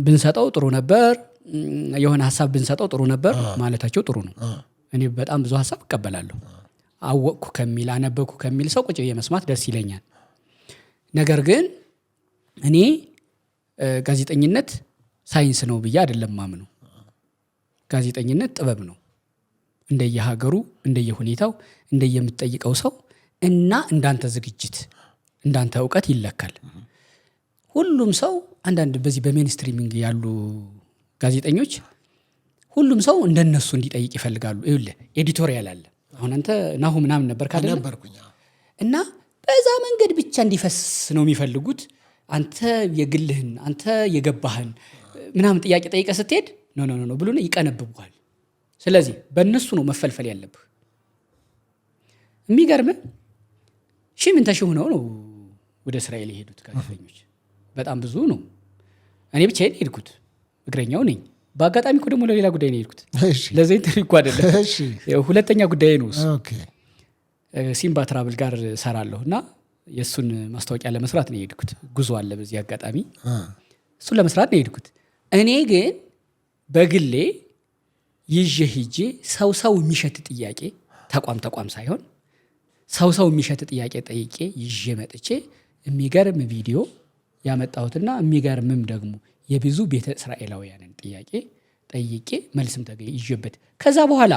ብንሰጠው ጥሩ ነበር፣ የሆነ ሀሳብ ብንሰጠው ጥሩ ነበር ማለታቸው ጥሩ ነው። እኔ በጣም ብዙ ሀሳብ እቀበላለሁ። አወቅኩ ከሚል አነበኩ ከሚል ሰው ቁጭ ብዬ መስማት ደስ ይለኛል። ነገር ግን እኔ ጋዜጠኝነት ሳይንስ ነው ብዬ አይደለም ማምነው። ጋዜጠኝነት ጥበብ ነው። እንደየሀገሩ እንደየሁኔታው እንደየምትጠይቀው ሰው እና እንዳንተ ዝግጅት እንዳንተ እውቀት ይለካል። ሁሉም ሰው አንዳንድ በዚህ በሜንስትሪሚንግ ያሉ ጋዜጠኞች ሁሉም ሰው እንደነሱ እንዲጠይቅ ይፈልጋሉ። ይኸውልህ ኤዲቶሪያል አለ። አሁን አንተ ናሁ ምናምን ነበር ካደለ እና በዛ መንገድ ብቻ እንዲፈስ ነው የሚፈልጉት። አንተ የግልህን አንተ የገባህን ምናምን ጥያቄ ጠይቀህ ስትሄድ ኖ ብሎ ይቀነብቡሃል። ስለዚህ በእነሱ ነው መፈልፈል ያለብህ። የሚገርምህ ምን ተሽሆነው ነው ወደ እስራኤል የሄዱት ጋዜጠኞች በጣም ብዙ ነው። እኔ ብቻዬን ሄድኩት፣ እግረኛው ነኝ። በአጋጣሚ እኮ ደግሞ ለሌላ ጉዳይ ነው የሄድኩት። ለዚህ ኢንተርቪው እኮ አይደለም፣ ሁለተኛ ጉዳይ ነው እሱ። ሲምባ ትራቭል ጋር ሰራለሁ እና የእሱን ማስታወቂያ ለመስራት ነው የሄድኩት። ጉዞ አለ በዚህ አጋጣሚ፣ እሱን ለመስራት ነው የሄድኩት። እኔ ግን በግሌ ይዤ ሂጄ ሰው የሚሸት ጥያቄ ተቋም ሳይሆን ሰው የሚሸት ጥያቄ ጠይቄ ይዤ መጥቼ የሚገርም ቪዲዮ ያመጣሁትና የሚገርምም ደግሞ የብዙ ቤተ እስራኤላውያንን ጥያቄ ጠይቄ መልስም ይዤበት ከዛ በኋላ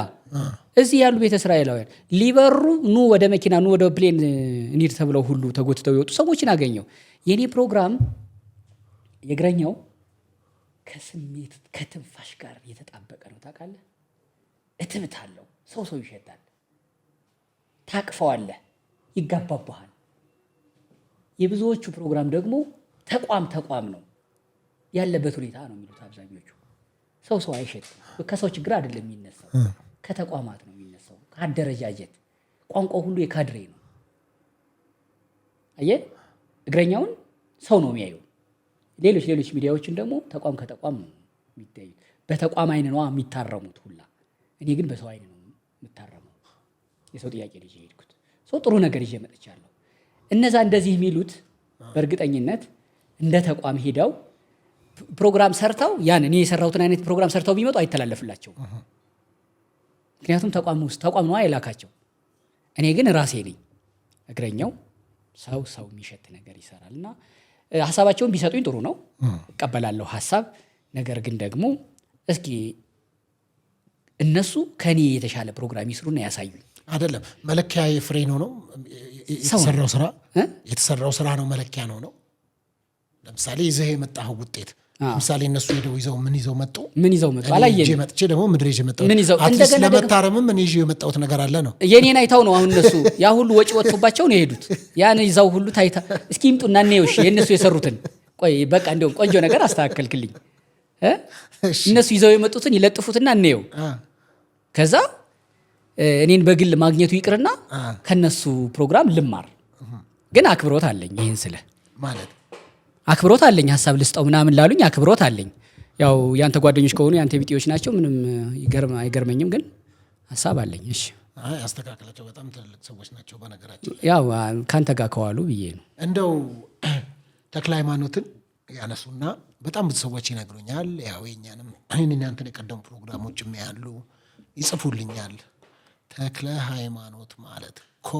እዚህ ያሉ ቤተ እስራኤላውያን ሊበሩ ኑ ወደ መኪና ኑ ወደ ፕሌን እንሂድ ተብለው ሁሉ ተጎትተው የወጡ ሰዎችን አገኘው። የኔ ፕሮግራም የእግረኛው ከስሜት ከትንፋሽ ጋር የተጣበቀ ነው። ታውቃለህ፣ እትብት አለው። ሰው ይሸታል፣ ታቅፈዋለህ፣ ይጋባባሃል። የብዙዎቹ ፕሮግራም ደግሞ ተቋም ነው ያለበት ሁኔታ ነው የሚሉት አብዛኞቹ። ሰው አይሸትም። ከሰው ችግር አይደለም የሚነሳው፣ ከተቋማት ነው የሚነሳው። ከአደረጃጀት ቋንቋው ሁሉ የካድሬ ነው። አየህ፣ እግረኛውን ሰው ነው የሚያየው። ሌሎች ሚዲያዎችን ደግሞ ተቋም ከተቋም ነው የሚታዩት። በተቋም አይን ነው የሚታረሙት ሁላ። እኔ ግን በሰው አይን ነው የምታረመው። የሰው ጥያቄ ልጅ ሄድኩት። ሰው ጥሩ ነገር ይዤ መጥቻለሁ። እነዛ እንደዚህ የሚሉት በእርግጠኝነት እንደ ተቋም ሄደው ፕሮግራም ሰርተው ያን እኔ የሰራሁትን አይነት ፕሮግራም ሰርተው ቢመጡ አይተላለፍላቸውም። ምክንያቱም ተቋም ነው የላካቸው። እኔ ግን ራሴ ነኝ እግረኛው። ሰው የሚሸት ነገር ይሰራልና ሀሳባቸውን ቢሰጡኝ ጥሩ ነው፣ እቀበላለሁ ሀሳብ። ነገር ግን ደግሞ እስኪ እነሱ ከኔ የተሻለ ፕሮግራም ይስሩና ያሳዩኝ። አይደለም መለኪያ የፍሬ ነው የተሰራው ስራ ነው መለኪያ ነው። ለምሳሌ ይዘህ የመጣኸው ውጤት ለምሳሌ እነሱ ሄደው ምን ይዘው መጡ አላየንም። መጥቼ ደግሞ ምድር ይዤ መጣሁ። አትሊስት ለመታረምም እኔ ይዤ የመጣሁት ነገር አለ ነው። የኔን አይተው ነው አሁን እነሱ ያ ሁሉ ወጪ ወጥቶባቸው ነው የሄዱት። ያን ይዘው ሁሉ ታይታ እስኪ ይምጡና እንየው የእነሱ የሰሩትን። ቆይ በቃ እንደውም ቆንጆ ነገር አስተካከልክልኝ። እነሱ ይዘው የመጡትን ይለጥፉትና እንየው። ከዛ እኔን በግል ማግኘቱ ይቅርና ከነሱ ፕሮግራም ልማር። ግን አክብሮት አለኝ። ይሄን ስለ ማለት አክብሮት አለኝ። ሀሳብ ልስጠው ምናምን ላሉኝ አክብሮት አለኝ። ያው ያንተ ጓደኞች ከሆኑ ያንተ ቢጤዎች ናቸው፣ ምንም አይገርመኝም። ግን ሀሳብ አለኝ። እሺ አስተካክላቸው። በጣም ትልልቅ ሰዎች ናቸው በነገራችን። ያው ካንተ ጋር ከዋሉ ብዬ ነው። እንደው ተክለ ሃይማኖትን ያነሱና በጣም ብዙ ሰዎች ይነግሩኛል። ያው የኛንም ያንተን የቀደሙ ፕሮግራሞችም ያሉ ይጽፉልኛል። ተክለ ሃይማኖት ማለት እኮ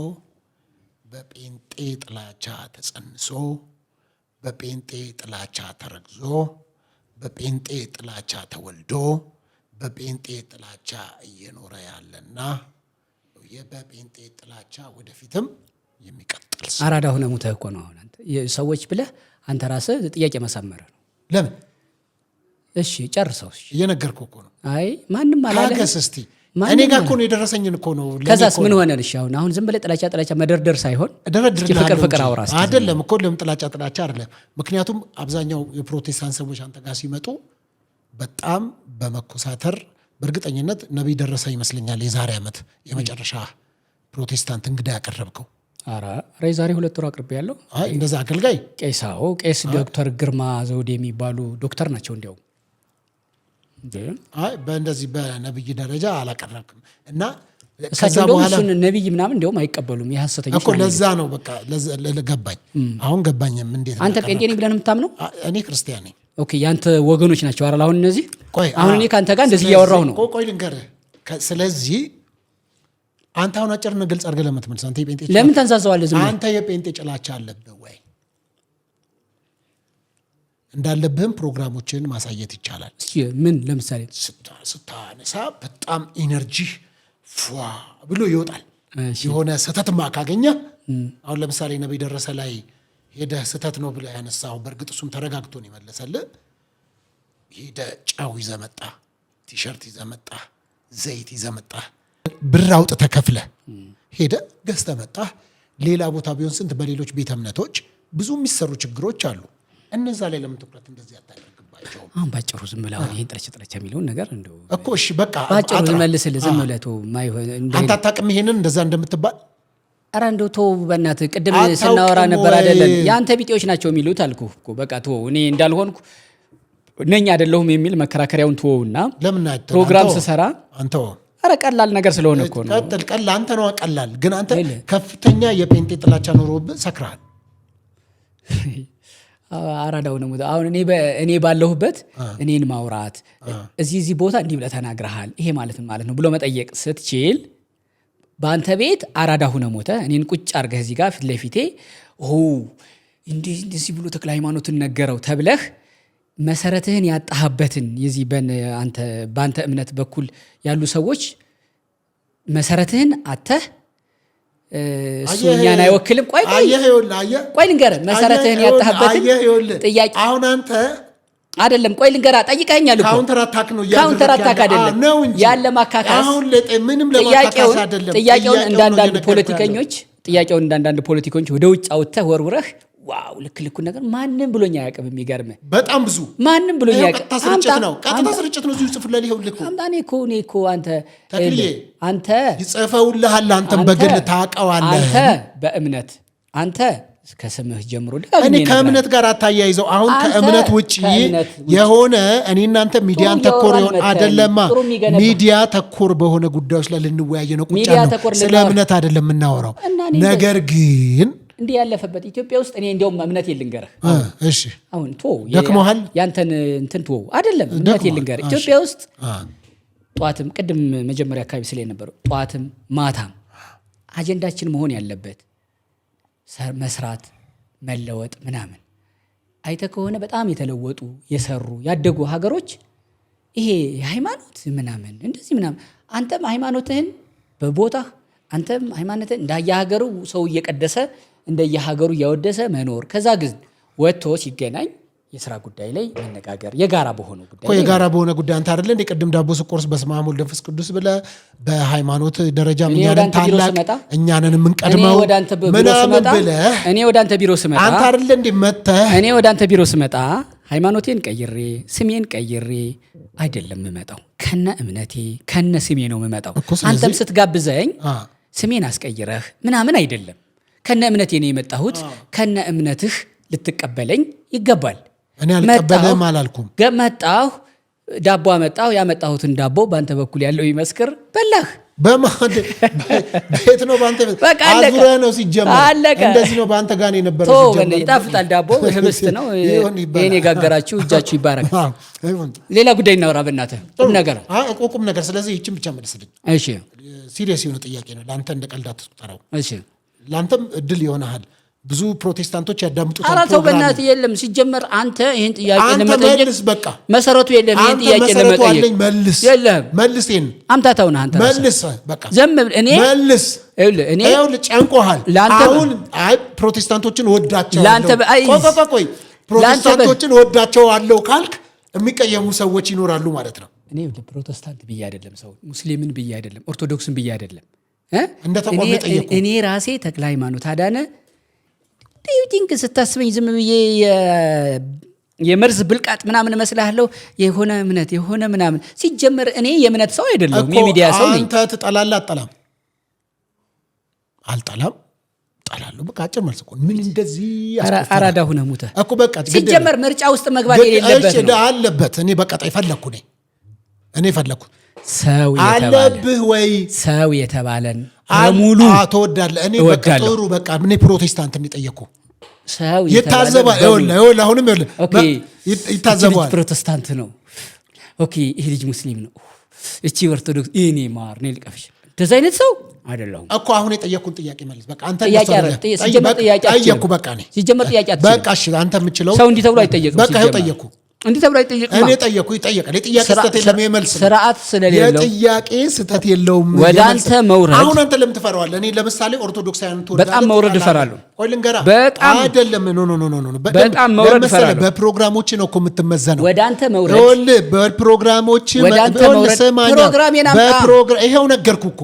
በጴንጤ ጥላቻ ተጸንሶ በጴንጤ ጥላቻ ተረግዞ በጴንጤ ጥላቻ ተወልዶ በጴንጤ ጥላቻ እየኖረ ያለና በጴንጤ ጥላቻ ወደፊትም የሚቀጥል አራዳ ሆነ ሙተህ እኮ ነው አሁን አንተ ሰዎች ብለህ አንተ ራስህ ጥያቄ መሳመረ ነው። ለምን? እሺ ጨርሰው። እየነገርኩህ እኮ ነው። አይ ማንንም አላለ። ታገስ እስቲ። እኔ ጋር እኮ ነው የደረሰኝን እኮ ነው። ከዛስ ምን ሆነ? እሺ አሁን ዝም ብለህ ጥላቻ መደርደር ሳይሆን ፍቅር አውራ አይደለም እኮ ለምን ጥላቻ አይደለም። ምክንያቱም አብዛኛው የፕሮቴስታንት ሰዎች አንተ ጋር ሲመጡ በጣም በመኮሳተር በእርግጠኝነት ነብይ ደረሰ ይመስለኛል የዛሬ ዓመት የመጨረሻ ፕሮቴስታንት እንግዳ ያቀረብከው። ኧረ የዛሬ 2 ወር አቅርቤ ያለው። አይ እንደዛ አገልጋይ ቄስ ዶክተር ግርማ ዘውዴ የሚባሉ ዶክተር ናቸው። እንዲያው አይ በእንደዚህ በነብይ ደረጃ አላቀረብክም። እና ከዛ በኋላ ነብይ ምናምን እንዲያውም አይቀበሉም የሐሰተኞች እኮ ለዛ ነው በቃ ገባኝ። አሁን ገባኝም። እንዴት አንተ ጴንጤ ነኝ ብለህ ነው የምታምነው? እኔ ክርስቲያን ነኝ። ኦኬ ያንተ ወገኖች ናቸው አይደል? አሁን እነዚህ አሁን እኔ ካንተ ጋር እንደዚህ እያወራሁ ነው። ቆይ ልንገርህ። ስለዚህ አንተ አሁን አጭርና ግልጽ አድርገህ ለምትመልስ አንተ የጴንጤ ለምን ተንዛዘዋለህ? ዝም አንተ የጴንጤ ጭላቻ አለብህ ወይ? እንዳለብህም ፕሮግራሞችን ማሳየት ይቻላል። እሺ ምን ለምሳሌ ስታነሳ በጣም ኢነርጂ ፏ ብሎ ይወጣል። የሆነ ስህተትማ ካገኘ አሁን ለምሳሌ ነብይ ደረሰ ላይ ሄደህ ስህተት ነው ብለህ ያነሳው በእርግጥ እሱም ተረጋግቶ ነው የመለሰልህ። ሄደህ ጨው ይዘህ መጣህ፣ ቲሸርት ይዘህ መጣህ፣ ዘይት ይዘህ መጣህ፣ ብር አውጥተህ ከፍለህ ሄደህ ገዝተህ መጣህ። ሌላ ቦታ ቢሆን ስንት በሌሎች ቤተ እምነቶች ብዙ የሚሰሩ ችግሮች አሉ። እነዛ ላይ ለምን ትኩረት እንደዚህ አታደርግባቸው? አሁን ባጭሩ ዝም ብለህ አሁን ይሄን ጥላቻ የሚለውን ነገር እንደው እኮ እሺ በቃ ባጭሩ ልመልስልህ። ዝም ብለህ ተው። ማይሆን አንተ አታውቅም ይሄንን እንደዛ እንደምትባል። ኧረ እንደው ተው በእናትህ። ቅድም ስናወራ ነበር አይደለም? የአንተ ቢጤዎች ናቸው የሚሉት አልኩህ እኮ። በቃ ተው። እኔ እንዳልሆንኩ ነኝ አይደለሁም የሚል መከራከሪያውን ተወውና ፕሮግራም ስሰራ አንተ ኧረ ቀላል ነገር ስለሆነ እኮ ነው። ቀላል አንተ ነው ቀላል። ግን አንተ ከፍተኛ የጴንጤ ጥላቻ ኖሮብህ ሰክረሃል። አራዳው ነው። አሁን እኔ ባለሁበት እኔን ማውራት እዚህ ቦታ እንዲህ ብለህ ተናግረሃል ይሄ ማለት ነው ብሎ መጠየቅ ስትችል በአንተ ቤት አራዳ ሁነ ሞተ እኔን ቁጭ አድርገህ እዚህ ጋር ፊት ለፊቴ እንደዚህ ብሎ ተክለ ሃይማኖትን ነገረው ተብለህ መሰረትህን ያጣህበትን የዚህ በአንተ እምነት በኩል ያሉ ሰዎች መሰረትህን አተህ እሱ እኛን አይወክልም። ቆይ ልንገርህ መሰረትህን ያጣህበትን ጥያቄ አሁን አንተ አይደለም ቆይ ልንገርህ ጠይቀኸኛል እኮ ካውንተር አታክ ነው ካውንተር አታክ አይደለም ያለ ማካካስ አሁን ምንም ለማካካስ አይደለም ጥያቄውን እንዳንዳንድ ፖለቲከኞች ወደ ውጭ አውጥተህ ወርውረህ ዋው ልክ ነገር ማንንም ብሎኛ ያቀብ የሚገርምህ በጣም ብዙ ማንንም ብሎኛ ያቀብ ቀጥታ ስርጭት ነው እዚሁ ጽፍልህ ይሁን ልኩ እኔ እኮ አንተ ይጽፈውልሃል አንተም በግል ታውቀዋለህ አንተ በእምነት አንተ ከስምህ ጀምሮ እኔ ከእምነት ጋር አታያይዘው አሁን ከእምነት ውጪ የሆነ እኔ እናንተ ሚዲያን ተኮር ይሆን አይደለማ ሚዲያ ተኮር በሆነ ጉዳዮች ላይ ልንወያይ ነው ቁጭ ነው ስለ እምነት አይደለም የምናወራው ነገር ግን እንዲህ ያለፈበት ኢትዮጵያ ውስጥ እኔ እንደውም እምነት የልንገርህ እሺ አሁን ደክሞሃል ያንተን እንትን አይደለም እምነት የልንገርህ ኢትዮጵያ ውስጥ ጧትም ቅድም መጀመሪያ አካባቢ ስለይ ነበር ጧትም ማታም አጀንዳችን መሆን ያለበት መስራት መለወጥ ምናምን አይተ ከሆነ በጣም የተለወጡ የሰሩ ያደጉ ሀገሮች ይሄ ሃይማኖት ምናምን እንደዚህ ምናምን አንተም ሃይማኖትህን በቦታ አንተም ሃይማኖትህን እንደየሀገሩ ሰው እየቀደሰ እንደየሀገሩ ያወደሰ መኖር ከዛ ግን ወጥቶ ሲገናኝ የሥራ ጉዳይ ላይ መነጋገር የጋራ በሆነ ጉዳይ አንተ አይደል እንደ ቅድም ዳቦ ስቆርስ በስመ አብ ወወልድ ወመንፈስ ቅዱስ ብለ በሃይማኖት ደረጃ ምንያንን ታላቅ እኛንን የምንቀድመው እኔ ወደ አንተ ቢሮ ስመጣ አንተ አይደል እንደ መተህ እኔ ወደ አንተ ቢሮ ስመጣ ሃይማኖቴን ቀይሬ ስሜን ቀይሬ አይደለም የምመጣው ከነ እምነቴ ከነ ስሜ ነው የምመጣው አንተም ስትጋብዘኝ ስሜን አስቀይረህ ምናምን አይደለም ከነ እምነቴ ነው የመጣሁት ከነ እምነትህ ልትቀበለኝ ይገባል እኔ አልቀበልም አላልኩም ገመጣሁ ዳቦ አመጣሁ ያመጣሁትን ዳቦ ባንተ በኩል ያለው ይመስክር በላህ በማድ ቤት ነው ባንተ አዙረ ነው ሲጀመር እንደዚህ ነው ባንተ ጋር የነበረው ሲጀመር ይጣፍጣል ዳቦ ህብስት ነው የኔ ጋገራችሁ እጃችሁ ይባረክ ሌላ ጉዳይ እናወራ በእናትህ ቁም ነገር ስለዚህ ይህችን ብቻ መልስልኝ እሺ ሲሪየስ የሆነ ጥያቄ ነው ለአንተ እንደ ቀልድ አትቁጠረው እሺ ለአንተም እድል ይሆናል ብዙ ፕሮቴስታንቶች ያዳምጡታል አራተው በእናት የለም ሲጀመር አንተ ይሄን ጥያቄ ለመጠየቅ በቃ መሰረቱ የለም ይሄን ጥያቄ ለመጠየቅ መልስ የለም መልስን አምታታውና አንተ መልስ በቃ ዘም እኔ መልስ እኔ ጨንቆሃል አሁን አይ ፕሮቴስታንቶችን ወዳቸው ቆይ ፕሮቴስታንቶችን ወዳቸው አለው ካልክ የሚቀየሙ ሰዎች ይኖራሉ ማለት ነው እኔ ፕሮቴስታንት ብዬ አይደለም ሰው ሙስሊምን ብዬ አይደለም ኦርቶዶክስን ብዬ አይደለም እንደ ተቋም ጠየቁ እኔ ራሴ ተክለ ሃይማኖት አዳነ ዲዩቲንግ ስታስበኝ ዝም ብዬ የመርዝ ብልቃጥ ምናምን መስላለሁ የሆነ እምነት የሆነ ምናምን ሲጀመር እኔ የእምነት ሰው አይደለም የሚዲያ ሰው ነኝ አንተ ትጠላለህ አልጠላም ጠላለሁ በቃ አጭር መልስ እኮ ምን እንደዚህ አራዳ ሆነ ሙተ እኮ በቃ ሲጀመር ምርጫ ውስጥ መግባት የሌለበት ነው አለበት እኔ በቃ ፈለኩ ሰው አለብህ ወይ ሰው የተባለን ሙሉ ተወዳለህ እኔ በቃ ጥሩ በቃ እኔ ፕሮቴስታንት እንጠየቁ ሰው ይታዘባል አሁንም ይታዘባል ፕሮቴስታንት ነው ኦኬ ይሄ ልጅ ሙስሊም ነው እቺ ኦርቶዶክስ እኔ ማር ነው ልቀፍሽ እንደዛ አይነት ሰው አይደለም እኮ አሁን የጠየቁን ጥያቄ መልስ በቃ አንተ ሲጀመር ጥያቄ ጠየቁ በቃ እኔ ሲጀመር ጥያቄ በቃ እሺ አንተ የምትችለው ሰው እንዲህ ተብሎ አይጠየቅም በቃ ጠየቁ እንዴ ተብሎ አይጠየቅም እኔ ጠየቁ ይጠየቃል የጥያቄ ስህተት የለም የመልስ ስርዓት ስለሌለው የጥያቄ ስህተት የለውም ወደ አንተ መውረድ አሁን አንተ ለምን ትፈራዋለህ እኔ ለምሳሌ ኦርቶዶክሳውያን ተወዳጅ በጣም መውረድ እፈራለሁ ቆይ ልንገራ በጣም አይደለም ኖ በጣም መውረድ እፈራለሁ በፕሮግራሞች ነው እኮ የምትመዘነው ወደ አንተ መውረድ በፕሮግራሞች ወደ አንተ መውረድ ፕሮግራሜን አምጣ በፕሮግራም ይሄው ነገርኩ እኮ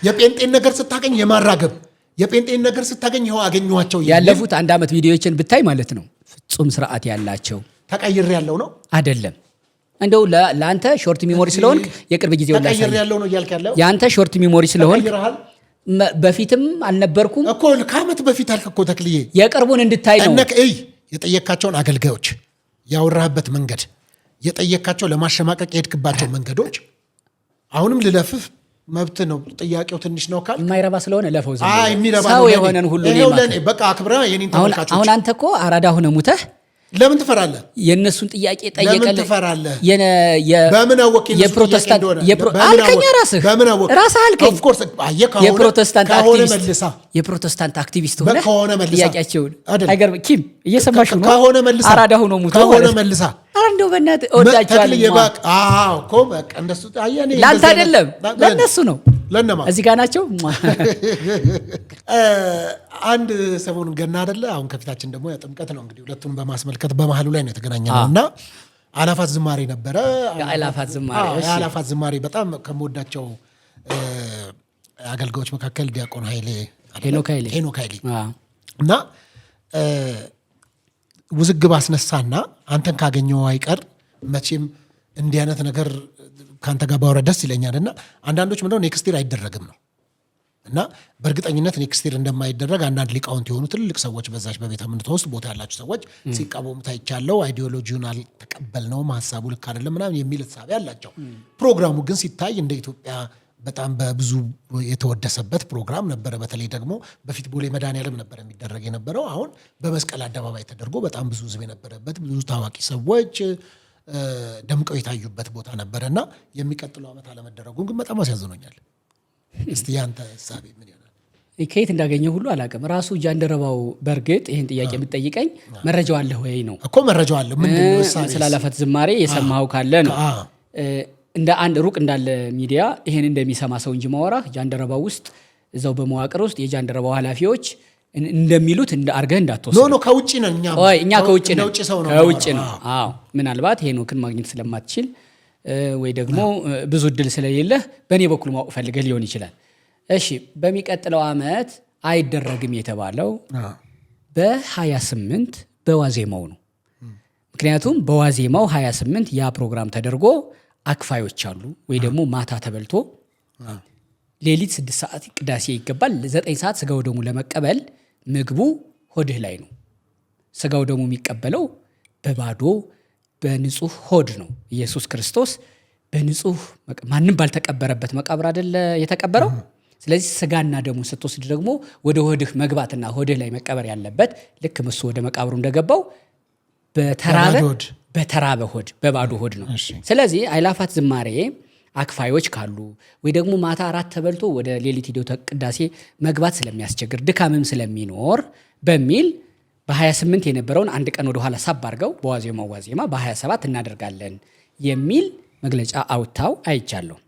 የጴንጤን ነገር ስታገኝ የማራገብ የጴንጤን ነገር ስታገኝ ይሄው አገኘዋቸው ያለፉት አንድ አመት ቪዲዮዎችን ብታይ ማለት ነው ፍጹም ስርዓት ያላቸው ተቀይር ያለው ነው አይደለም እንደው ለአንተ ሾርት ሚሞሪ ስለሆንክ የቅርብ ጊዜው ላይ ተቀይር ያለው ነው እያልክ ያለው ያንተ ሾርት ሚሞሪ ስለሆንክ በፊትም አልነበርኩም እኮ ከአመት በፊት አልክ እኮ ተክልዬ የቅርቡን እንድታይ ነው እነክ የጠየካቸውን አገልጋዮች ያወራህበት መንገድ የጠየካቸው ለማሸማቀቅ የሄድክባቸው መንገዶች አሁንም ልለፍፍ መብት ነው ጥያቄው ትንሽ ነው ካል የማይረባ ስለሆነ ለፈው የሚረባ ሰው የሆነን ሁሉ ነው በቃ አክብራ የኔን ተመልካቾች አሁን አንተ እኮ አራዳ ሆነ ሙተህ ለምን ትፈራለህ? የነሱን ጥያቄ ጠየቀለ። ለምን ትፈራለህ? በምን አወቅ? የፕሮቴስታንት አልከኝ ራስህ አልከኝ። ኦፍ ኮርስ የፕሮቴስታንት አክቲቪስት ሆነ ጥያቄያቸውን አይገርም? ኪም እየሰማሽ ነው? ከሆነ መልሳ አራዳ ሆኖ ሙቶ ከሆነ መልሳ እንደው በእናትህ እወዳቸዋለሁ። አዎ እኮ በቃ እንደሱ አየኔ ላንተ አይደለም ለነሱ ነው። ለነማ እዚህ ጋር ናቸው። አንድ ሰሞኑን ገና አይደለ? አሁን ከፊታችን ደግሞ ጥምቀት ነው። እንግዲህ ሁለቱን በማስመልከት በመሀሉ ላይ ነው የተገናኘነው እና አላፋት ዝማሬ ነበረ። የአላፋት ዝማሬ በጣም ከምወዳቸው አገልጋዮች መካከል ዲያቆን ሄኖክ ኃይሌ እና ውዝግብ አስነሳና አንተን ካገኘው አይቀር መቼም እንዲህ አይነት ነገር ካንተ ጋር ባወራ ደስ ይለኛልና አንዳንዶች ምንድነው ኔክስቲር አይደረግም ነው እና በእርግጠኝነት ኔክስቲር እንደማይደረግ አንዳንድ ሊቃውንት የሆኑ ትልቅ ሰዎች በዛች በቤተ እምነቷ ውስጥ ቦታ ያላቸው ሰዎች ሲቃወሙት አይቻለው። አይዲዮሎጂውን አልተቀበልነውም፣ ሀሳቡ ልክ አይደለም ምናምን የሚል እሳቤ አላቸው። ፕሮግራሙ ግን ሲታይ እንደ ኢትዮጵያ በጣም በብዙ የተወደሰበት ፕሮግራም ነበረ። በተለይ ደግሞ በፊት ቦሌ መድኃኔዓለም ነበር የሚደረግ የነበረው። አሁን በመስቀል አደባባይ ተደርጎ በጣም ብዙ ሕዝብ የነበረበት ብዙ ታዋቂ ሰዎች ደምቀው የታዩበት ቦታ ነበረና የሚቀጥለው ዓመት አለመደረጉን ግን በጣም አስያዝኖኛል። እስቲ ያንተ ሀሳብ ምን ይሆናል? ከየት እንዳገኘ ሁሉ አላውቅም። ራሱ ጃንደረባው በእርግጥ ይህን ጥያቄ የምትጠይቀኝ መረጃው አለ ወይ ነው እኮ። መረጃው አለ ምንድነው? ስለ አላፋት ዝማሬ የሰማኸው ካለ ነው። እንደ አንድ ሩቅ እንዳለ ሚዲያ ይሄን እንደሚሰማ ሰው እንጂ ማወራህ ጃንደረባው ውስጥ እዛው በመዋቅር ውስጥ የጃንደረባው ኃላፊዎች እንደሚሉት አርገህ እንዳትወስድ። ኖ ከውጭ ነን እኛ ከውጭ ነን። ከውጭ ነው። አዎ ምናልባት ሄኖክን ማግኘት ስለማትችል ወይ ደግሞ ብዙ እድል ስለሌለህ በእኔ በኩል ማወቅ ፈልገህ ሊሆን ይችላል። እሺ በሚቀጥለው ዓመት አይደረግም የተባለው በ28 በዋዜማው ነው። ምክንያቱም በዋዜማው 28 ያ ፕሮግራም ተደርጎ አክፋዮች አሉ ወይ ደግሞ ማታ ተበልቶ ሌሊት 6 ሰዓት ቅዳሴ ይገባል። 9 ሰዓት ስጋው ደሙ ለመቀበል ምግቡ ሆድህ ላይ ነው። ስጋው ደሙ የሚቀበለው በባዶ በንጹህ ሆድ ነው። ኢየሱስ ክርስቶስ በንጹህ ማንም ባልተቀበረበት መቃብር አይደለ የተቀበረው። ስለዚህ ስጋና ደሙ ስትወስድ ደግሞ ወደ ሆድህ መግባትና ሆድህ ላይ መቀበር ያለበት ልክ እሱ ወደ መቃብሩ እንደገባው በተራበ ሆድ በባዶ ሆድ ነው። ስለዚህ አእላፋት ዝማሬ አክፋዮች ካሉ ወይ ደግሞ ማታ 4 ተበልቶ ወደ ሌሊት ሄዶ ቅዳሴ መግባት ስለሚያስቸግር ድካምም ስለሚኖር በሚል በ28 የነበረውን አንድ ቀን ወደ ኋላ ሳብ አድርገው በዋዜማው ዋዜማ በ27 እናደርጋለን የሚል መግለጫ አውጥተው አይቻለሁ።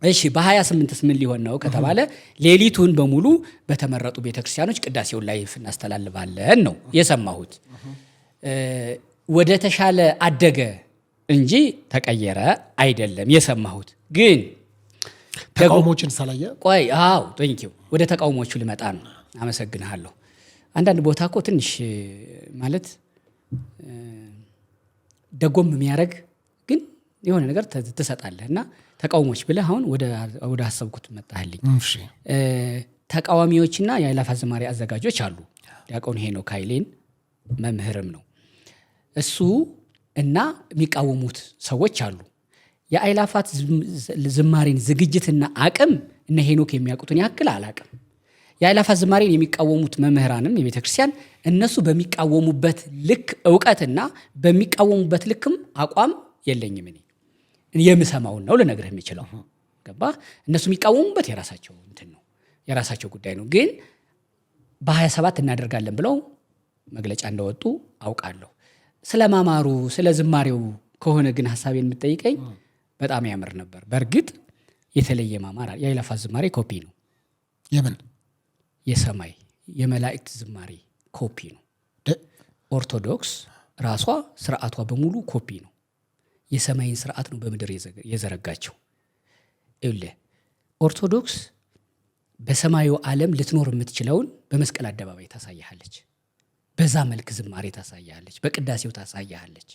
እሺ በ28ስ ምን ሊሆን ነው ከተባለ ሌሊቱን በሙሉ በተመረጡ ቤተክርስቲያኖች ቅዳሴውን ላይ እናስተላልፋለን ነው የሰማሁት። ወደ ተሻለ አደገ እንጂ ተቀየረ አይደለም የሰማሁት። ግን ተቃውሞችን ሳላየ ቴንኪው ወደ ተቃውሞቹ ልመጣ ነው። አመሰግንሃለሁ። አንዳንድ ቦታ እኮ ትንሽ ማለት ደጎም የሚያደርግ ግን የሆነ ነገር ትሰጣለህ እና ተቃውሞች ብለህ አሁን ወደ ሀሳብኩት መጣህልኝ። ተቃዋሚዎችና የአእላፋት ዝማሬ አዘጋጆች አሉ። ዲያቆን ሄኖክ ኃይሌን መምህርም ነው እሱ እና የሚቃወሙት ሰዎች አሉ። የአእላፋት ዝማሬን ዝግጅትና አቅም እነ ሄኖክ የሚያውቁትን ያክል አላቅም። የአእላፋት ዝማሬን የሚቃወሙት መምህራንም የቤተ ክርስቲያን እነሱ በሚቃወሙበት ልክ እውቀትና በሚቃወሙበት ልክም አቋም የለኝም። እኔ የምሰማውን ነው ልነግርህ የምችለው። ገባ? እነሱ የሚቃወሙበት የራሳቸው እንትን ነው፣ የራሳቸው ጉዳይ ነው። ግን በ27 እናደርጋለን ብለው መግለጫ እንደወጡ አውቃለሁ። ስለ ማማሩ ስለ ዝማሬው ከሆነ ግን ሐሳቤን የምትጠይቀኝ በጣም ያምር ነበር። በእርግጥ የተለየ ማማር የአእላፋት ዝማሬ ኮፒ ነው። የምን የሰማይ የመላእክት ዝማሬ ኮፒ ነው። ኦርቶዶክስ ራሷ ስርዓቷ በሙሉ ኮፒ ነው። የሰማይን ስርዓት ነው በምድር የዘረጋቸው። ኦርቶዶክስ በሰማዩ ዓለም ልትኖር የምትችለውን በመስቀል አደባባይ ታሳያለች። በዛ መልክ ዝማሬ ታሳያለች፣ በቅዳሴው ታሳያለች።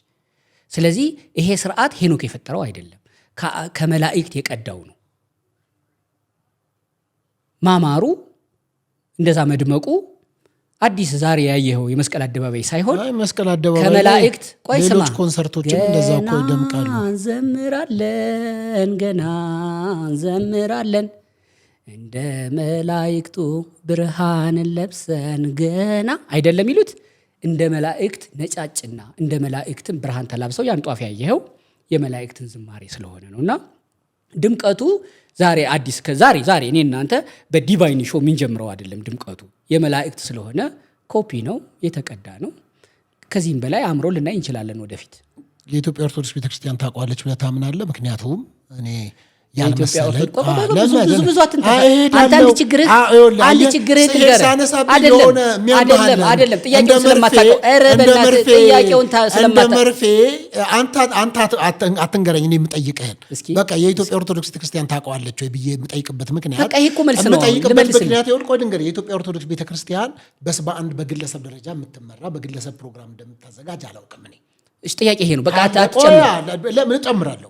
ስለዚህ ይሄ ስርዓት ሄኖክ የፈጠረው አይደለም፣ ከመላእክት የቀዳው ነው። ማማሩ እንደዛ መድመቁ አዲስ ዛሬ ያየኸው የመስቀል አደባባይ ሳይሆን መስቀል አደባባይ ከመላእክት ቆይ ስማ፣ ሌሎች ኮንሰርቶችም እንደዛ እኮ ይደምቃሉ። እንዘምራለን ገና እንዘምራለን እንደ መላእክቱ ብርሃንን ለብሰን ገና አይደለም ይሉት። እንደ መላእክት ነጫጭና እንደ መላእክትም ብርሃን ተላብሰው ያን ጧፍ ያየኸው የመላእክትን ዝማሬ ስለሆነ ነውና ድምቀቱ ዛሬ አዲስ ከዛሬ እኔ እናንተ በዲቫይን ሾው ምን ጀምረው አይደለም። ድምቀቱ የመላእክት ስለሆነ ኮፒ ነው፣ የተቀዳ ነው። ከዚህም በላይ አምሮ ልናይ እንችላለን ወደፊት። የኢትዮጵያ ኦርቶዶክስ ቤተክርስቲያን ታውቀዋለች ብለህ ታምናለህ? ምክንያቱም እኔ የኢትዮጵያ ኦርቶዶክስ ብዙ አንተ ችግርህ አይደለም ጥያቄውን ስለማታውቀው ጥያቄውን ስለማታውቀው አንተ አትንገረኝ። እኔ የምጠይቅህን በቃ የኢትዮጵያ ኦርቶዶክስ ቤተክርስቲያን ታውቀዋለች ወይ ብዬ የምጠይቅበት ምክንያት በቃ ይሄ እኮ መልስ ነው። የምጠይቅበት ምክንያት ይኸውልህ፣ ቆይ ድንገር የኢትዮጵያ ኦርቶዶክስ ቤተክርስቲያን በአንድ በግለሰብ ደረጃ የምትመራ በግለሰብ ፕሮግራም እንደምታዘጋጅ አላውቅም። እኔ እሺ ጥያቄ ይሄ ነው። በቃ አትጨምር። ለምን እጨምራለሁ?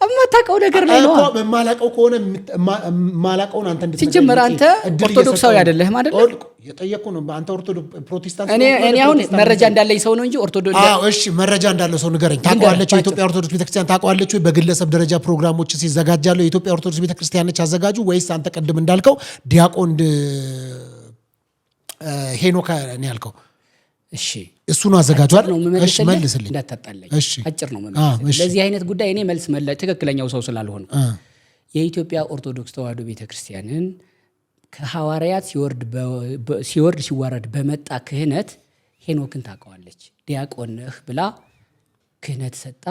የማታውቀው ነገር ላይ ነው። የማላውቀው ከሆነ የማላውቀውን አንተ ሲጀመር አንተ ኦርቶዶክሳዊ አይደለህም አይደል? የጠየቅኩህ ነው። አንተ ኦርቶዶክስ ፕሮቴስታንት። እኔ አሁን መረጃ እንዳለኝ ሰው ነው እንጂ ኦርቶዶክስ። እሺ መረጃ እንዳለው ሰው ንገረኝ። ታውቀዋለች? የኢትዮጵያ ኦርቶዶክስ ቤተክርስቲያን ታውቀዋለች ወይ? በግለሰብ ደረጃ ፕሮግራሞች ሲዘጋጃሉ የኢትዮጵያ ኦርቶዶክስ ቤተክርስቲያን ነች አዘጋጁ ወይስ አንተ ቅድም እንዳልከው ዲያቆን ሄኖክ ነው ያልከው? እሺ እሱ ነው አዘጋጇል። እሺ መልስልኝ፣ እንዳታጣለኝ። አጭር ነው መልስ። ለዚህ አይነት ጉዳይ እኔ መልስ ትክክለኛው ሰው ስላልሆነ የኢትዮጵያ ኦርቶዶክስ ተዋሕዶ ቤተክርስቲያንን ከሐዋርያት ሲዋረድ በመጣ ክህነት ሄኖክን ታውቀዋለች። ዲያቆን ነህ ብላ ክህነት ሰጣ።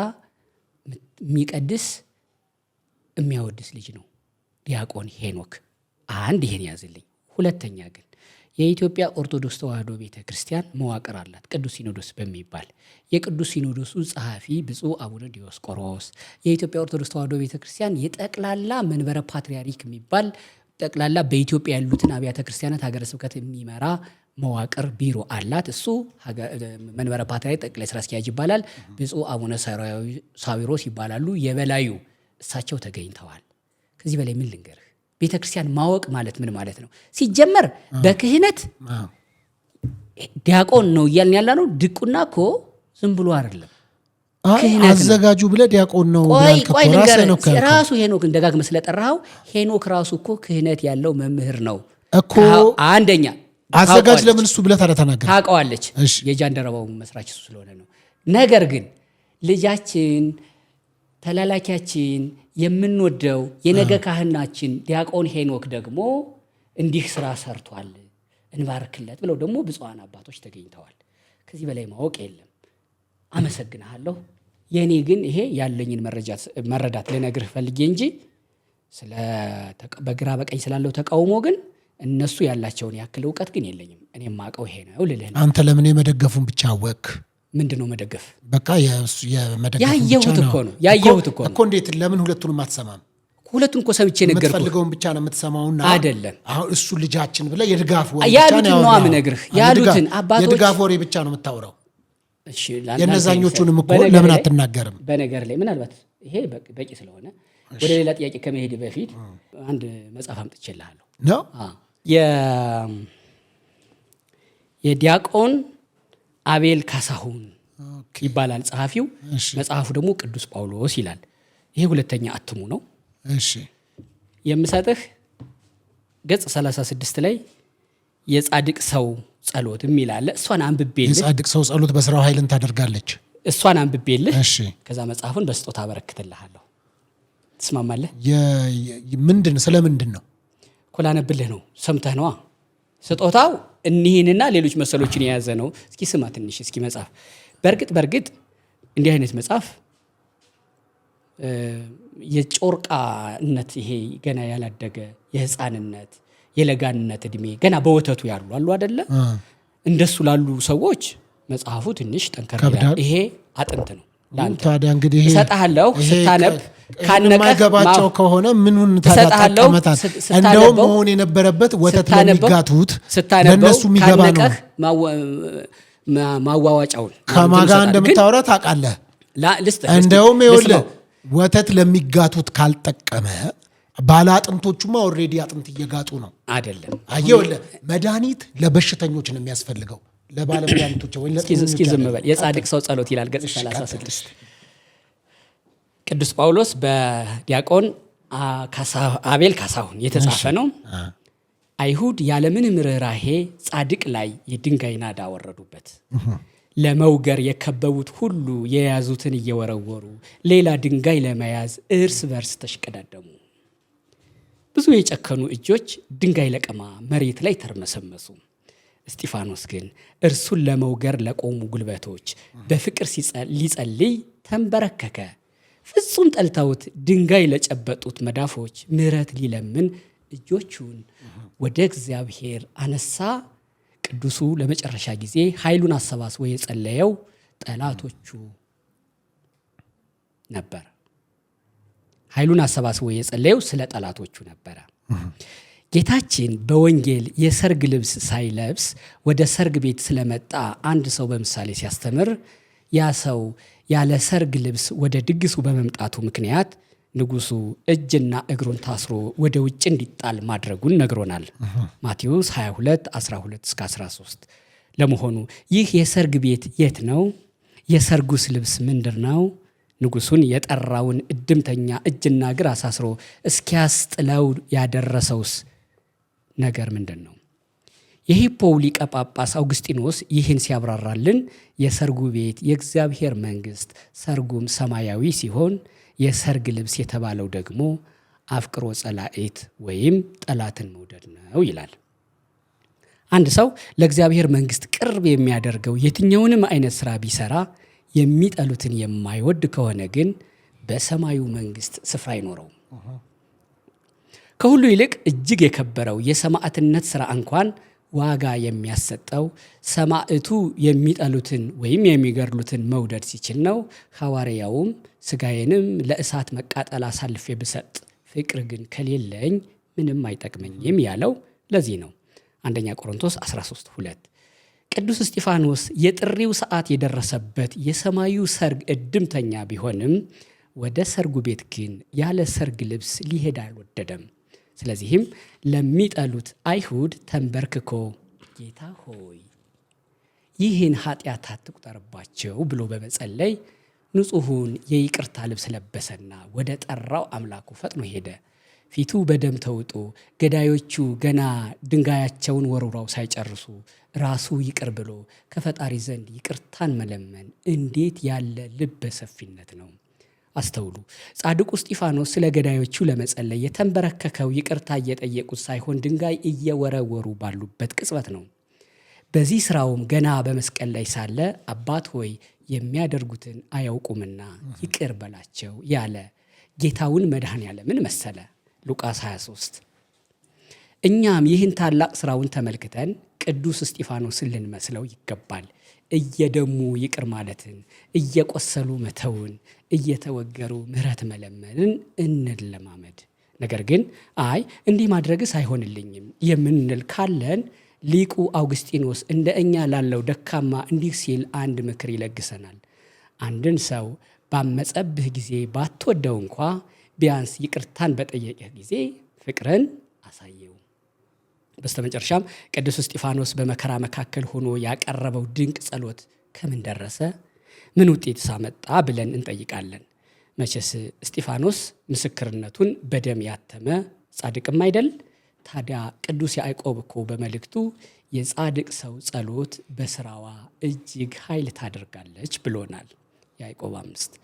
የሚቀድስ የሚያወድስ ልጅ ነው ዲያቆን ሄኖክ። አንድ ይሄን ያዝልኝ። ሁለተኛ ግን የኢትዮጵያ ኦርቶዶክስ ተዋሕዶ ቤተክርስቲያን መዋቅር አላት፣ ቅዱስ ሲኖዶስ በሚባል የቅዱስ ሲኖዶሱ ጸሐፊ ብፁዕ አቡነ ዲዮስቆሮስ፣ የኢትዮጵያ ኦርቶዶክስ ተዋሕዶ ቤተክርስቲያን የጠቅላላ መንበረ ፓትርያርክ የሚባል ጠቅላላ በኢትዮጵያ ያሉትን አብያተ ክርስቲያናት ሀገረ ስብከት የሚመራ መዋቅር ቢሮ አላት። እሱ መንበረ ፓትርያርክ ጠቅላይ ስራ አስኪያጅ ይባላል። ብፁዕ አቡነ ሳዊሮስ ይባላሉ የበላዩ። እሳቸው ተገኝተዋል። ከዚህ በላይ ምን ልንገርህ? ቤተክርስቲያን ማወቅ ማለት ምን ማለት ነው? ሲጀመር በክህነት ዲያቆን ነው እያልን ያለ ነው። ድቁና እኮ ዝም ብሎ አይደለም። አዘጋጁ ብለህ ዲያቆን ነው ራሱ ሄኖክን ደጋግመህ ስለጠራኸው ሄኖክ ራሱ እኮ ክህነት ያለው መምህር ነው እኮ። አንደኛ አዘጋጅ ለምን እሱ ብለህ ታዲያ ተናገር። ታውቀዋለች። የጃንደረባው መስራች እሱ ስለሆነ ነው። ነገር ግን ልጃችን ተላላኪያችን የምንወደው የነገ ካህናችን ዲያቆን ሄኖክ ደግሞ እንዲህ ስራ ሰርቷል እንባርክለት ብለው ደግሞ ብፁዓን አባቶች ተገኝተዋል። ከዚህ በላይ ማወቅ የለም። አመሰግናለሁ። የኔ ግን ይሄ ያለኝን መረዳት ልነግርህ ፈልጌ እንጂ በግራ በቀኝ ስላለው ተቃውሞ ግን እነሱ ያላቸውን ያክል እውቀት ግን የለኝም። እኔ የማውቀው ይሄ ነው ልልህ ነው። አንተ ለምን የመደገፉን ብቻ አወቅ? ምንድነው መደገፍ? በቃ የመደገፍ ያየሁት እኮ ነው። እንዴት ለምን ሁለቱንም አትሰማም? ሁለቱን እኮ ሰምቼ ነገርኩህ። የምትፈልገውን ብቻ ነው የምትሰማውና አይደለም። አሁን እሱ ልጃችን ብለህ የድጋፍ ወሬ ያሉትን ነው የምነግርህ። ያሉትን አባቶች የድጋፍ ወሬ ብቻ ነው የምታወራው። እሺ የነዛኞቹንም እኮ ለምን አትናገርም? በነገር ላይ ምናልባት ይሄ በቂ ስለሆነ ወደ ሌላ ጥያቄ ከመሄድ በፊት አንድ መጽሐፍ አምጥቼልሃለሁ ነው የዲያቆን አቤል ካሳሁን ይባላል ጸሐፊው። መጽሐፉ ደግሞ ቅዱስ ጳውሎስ ይላል። ይሄ ሁለተኛ እትሙ ነው። እሺ የምሰጥህ ገጽ 36 ላይ የጻድቅ ሰው ጸሎት የሚል አለ። እሷን አንብቤልህ። የጻድቅ ሰው ጸሎት በስራው ኃይልን ታደርጋለች። እሷን አንብቤልህ። እሺ ከዛ መጽሐፉን በስጦታ አበረክትልሃለሁ። ትስማማለህ? ስለምንድን ነው? ኮላነብልህ ነው። ሰምተህ ነዋ። ስጦታው እኒህንና ሌሎች መሰሎችን የያዘ ነው። እስኪ ስማ ትንሽ እስኪ መጽሐፍ። በእርግጥ እንዲህ አይነት መጽሐፍ የጮርቃነት ይሄ ገና ያላደገ የህፃንነት የለጋንነት እድሜ ገና በወተቱ ያሉ አሉ አይደለ? እንደሱ ላሉ ሰዎች መጽሐፉ ትንሽ ጠንከር ይላል። ይሄ አጥንት ነው። ታዲያ እንግዲህ እሰጥሃለሁ ስታነብ ካነቀባቸው ከሆነ ምኑን ተጣጣመታት? እንደውም መሆን የነበረበት ወተት ለሚጋቱት ለነሱ የሚገባ ነው። ማዋዋጫውን ከማጋ እንደምታወራ ታውቃለህ። እንደውም ይኸውልህ ወተት ለሚጋቱት ካልጠቀመ ባለ አጥንቶቹማ ኦልሬዲ አጥንት እየጋጡ ነው አይደለም? ይኸውልህ መድኃኒት ለበሽተኞች ነው የሚያስፈልገው፣ ለባለ መድኃኒቶች ወይ እስኪ ዝም በል። የጻድቅ ሰው ጸሎት ይላል ገጽ 36 ቅዱስ ጳውሎስ በዲያቆን አቤል ካሳሁን የተጻፈ ነው። አይሁድ ያለምንም ርኅራኄ ጻድቅ ላይ የድንጋይ ናዳ አወረዱበት። ለመውገር የከበቡት ሁሉ የያዙትን እየወረወሩ ሌላ ድንጋይ ለመያዝ እርስ በርስ ተሽቀዳደሙ። ብዙ የጨከኑ እጆች ድንጋይ ለቀማ መሬት ላይ ተርመሰመሱ። እስጢፋኖስ ግን እርሱን ለመውገር ለቆሙ ጉልበቶች በፍቅር ሊጸልይ ተንበረከከ። ፍጹም ጠልተውት ድንጋይ ለጨበጡት መዳፎች ምሕረት ሊለምን እጆቹን ወደ እግዚአብሔር አነሳ። ቅዱሱ ለመጨረሻ ጊዜ ኃይሉን አሰባስቦ የጸለየው ጠላቶቹ ነበር። ኃይሉን አሰባስቦ የጸለየው ስለ ጠላቶቹ ነበረ። ጌታችን በወንጌል የሰርግ ልብስ ሳይለብስ ወደ ሰርግ ቤት ስለመጣ አንድ ሰው በምሳሌ ሲያስተምር ያ ሰው ያለ ሰርግ ልብስ ወደ ድግሱ በመምጣቱ ምክንያት ንጉሱ እጅና እግሩን ታስሮ ወደ ውጭ እንዲጣል ማድረጉን ነግሮናል። ማቴዎስ 22:12-13። ለመሆኑ ይህ የሰርግ ቤት የት ነው? የሰርጉስ ልብስ ምንድር ነው? ንጉሱን የጠራውን እድምተኛ እጅና እግር አሳስሮ እስኪያስጥለው ያደረሰውስ ነገር ምንድን ነው? የሂፖው ሊቀ ጳጳስ አውግስጢኖስ ይህን ሲያብራራልን የሰርጉ ቤት የእግዚአብሔር መንግስት፣ ሰርጉም ሰማያዊ ሲሆን የሰርግ ልብስ የተባለው ደግሞ አፍቅሮ ጸላኤት ወይም ጠላትን መውደድ ነው ይላል። አንድ ሰው ለእግዚአብሔር መንግስት ቅርብ የሚያደርገው የትኛውንም አይነት ስራ ቢሰራ የሚጠሉትን የማይወድ ከሆነ ግን በሰማዩ መንግስት ስፍራ አይኖረውም። ከሁሉ ይልቅ እጅግ የከበረው የሰማዕትነት ስራ እንኳን ዋጋ የሚያሰጠው ሰማዕቱ የሚጠሉትን ወይም የሚገድሉትን መውደድ ሲችል ነው። ሐዋርያውም ስጋዬንም ለእሳት መቃጠል አሳልፌ ብሰጥ ፍቅር ግን ከሌለኝ ምንም አይጠቅመኝም ያለው ለዚህ ነው። አንደኛ ቆሮንቶስ 13:2። ቅዱስ እስጢፋኖስ የጥሪው ሰዓት የደረሰበት የሰማዩ ሰርግ እድምተኛ ቢሆንም ወደ ሰርጉ ቤት ግን ያለ ሰርግ ልብስ ሊሄድ አልወደደም። ስለዚህም ለሚጠሉት አይሁድ ተንበርክኮ ጌታ ሆይ ይህን ኃጢአት አትቁጠርባቸው ብሎ በመጸለይ ንጹሑን የይቅርታ ልብስ ለበሰና ወደ ጠራው አምላኩ ፈጥኖ ሄደ። ፊቱ በደም ተውጦ ገዳዮቹ ገና ድንጋያቸውን ወርውረው ሳይጨርሱ ራሱ ይቅር ብሎ ከፈጣሪ ዘንድ ይቅርታን መለመን እንዴት ያለ ልበ ሰፊነት ነው! አስተውሉ። ጻድቁ እስጢፋኖስ ስለ ገዳዮቹ ለመጸለይ የተንበረከከው ይቅርታ እየጠየቁት ሳይሆን ድንጋይ እየወረወሩ ባሉበት ቅጽበት ነው። በዚህ ስራውም ገና በመስቀል ላይ ሳለ አባት ሆይ የሚያደርጉትን አያውቁምና ይቅር በላቸው ያለ ጌታውን መድኃኔዓለምን መሰለ። ሉቃስ 23። እኛም ይህን ታላቅ ስራውን ተመልክተን ቅዱስ እስጢፋኖስን ልንመስለው ይገባል። እየደሙ ይቅር ማለትን፣ እየቆሰሉ መተውን፣ እየተወገሩ ምሕረት መለመንን እንለማመድ። ነገር ግን አይ እንዲህ ማድረግስ አይሆንልኝም የምንል ካለን ሊቁ አውግስጢኖስ እንደ እኛ ላለው ደካማ እንዲህ ሲል አንድ ምክር ይለግሰናል። አንድን ሰው ባመፀብህ ጊዜ ባትወደው እንኳ ቢያንስ ይቅርታን በጠየቀህ ጊዜ ፍቅርን አሳየው። በስተመጨረሻም ቅዱስ እስጢፋኖስ በመከራ መካከል ሆኖ ያቀረበው ድንቅ ጸሎት ከምን ደረሰ? ምን ውጤት ሳመጣ ብለን እንጠይቃለን። መቼስ እስጢፋኖስ ምስክርነቱን በደም ያተመ ጻድቅም አይደል? ታዲያ ቅዱስ ያዕቆብ እኮ በመልእክቱ የጻድቅ ሰው ጸሎት በስራዋ እጅግ ኃይል ታደርጋለች ብሎናል። ያዕቆብ 5።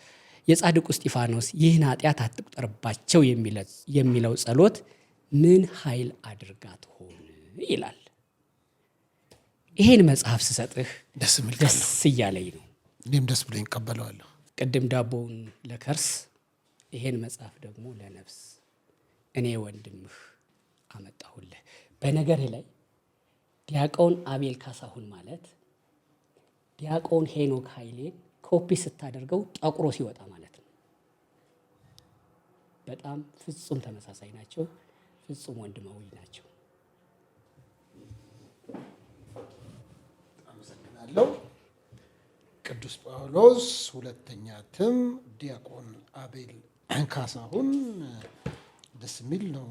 የጻድቁ እስጢፋኖስ ይህን ኃጢአት አትቁጠርባቸው የሚለው ጸሎት ምን ኃይል አድርጋት ሆነ ይላል። ይሄን መጽሐፍ ስሰጥህ ደስ እያለኝ ነው። እኔም ደስ ብሎኝ እቀበለዋለሁ። ቅድም ዳቦውን ለከርስ ይሄን መጽሐፍ ደግሞ ለነፍስ እኔ ወንድምህ አመጣሁልህ። በነገር ላይ ዲያቆን አቤል ካሳሁን ማለት ዲያቆን ሄኖክ ኃይሌን ኮፒ ስታደርገው ጠቁሮ ሲወጣ ማለት ነው። በጣም ፍጹም ተመሳሳይ ናቸው። ፍጹም ወንድማዊ ናቸው። አመሰግናለሁ። ቅዱስ ጳውሎስ ሁለተኛ እትም ዲያቆን አቤል ካሳሁን ደስ የሚል ነው።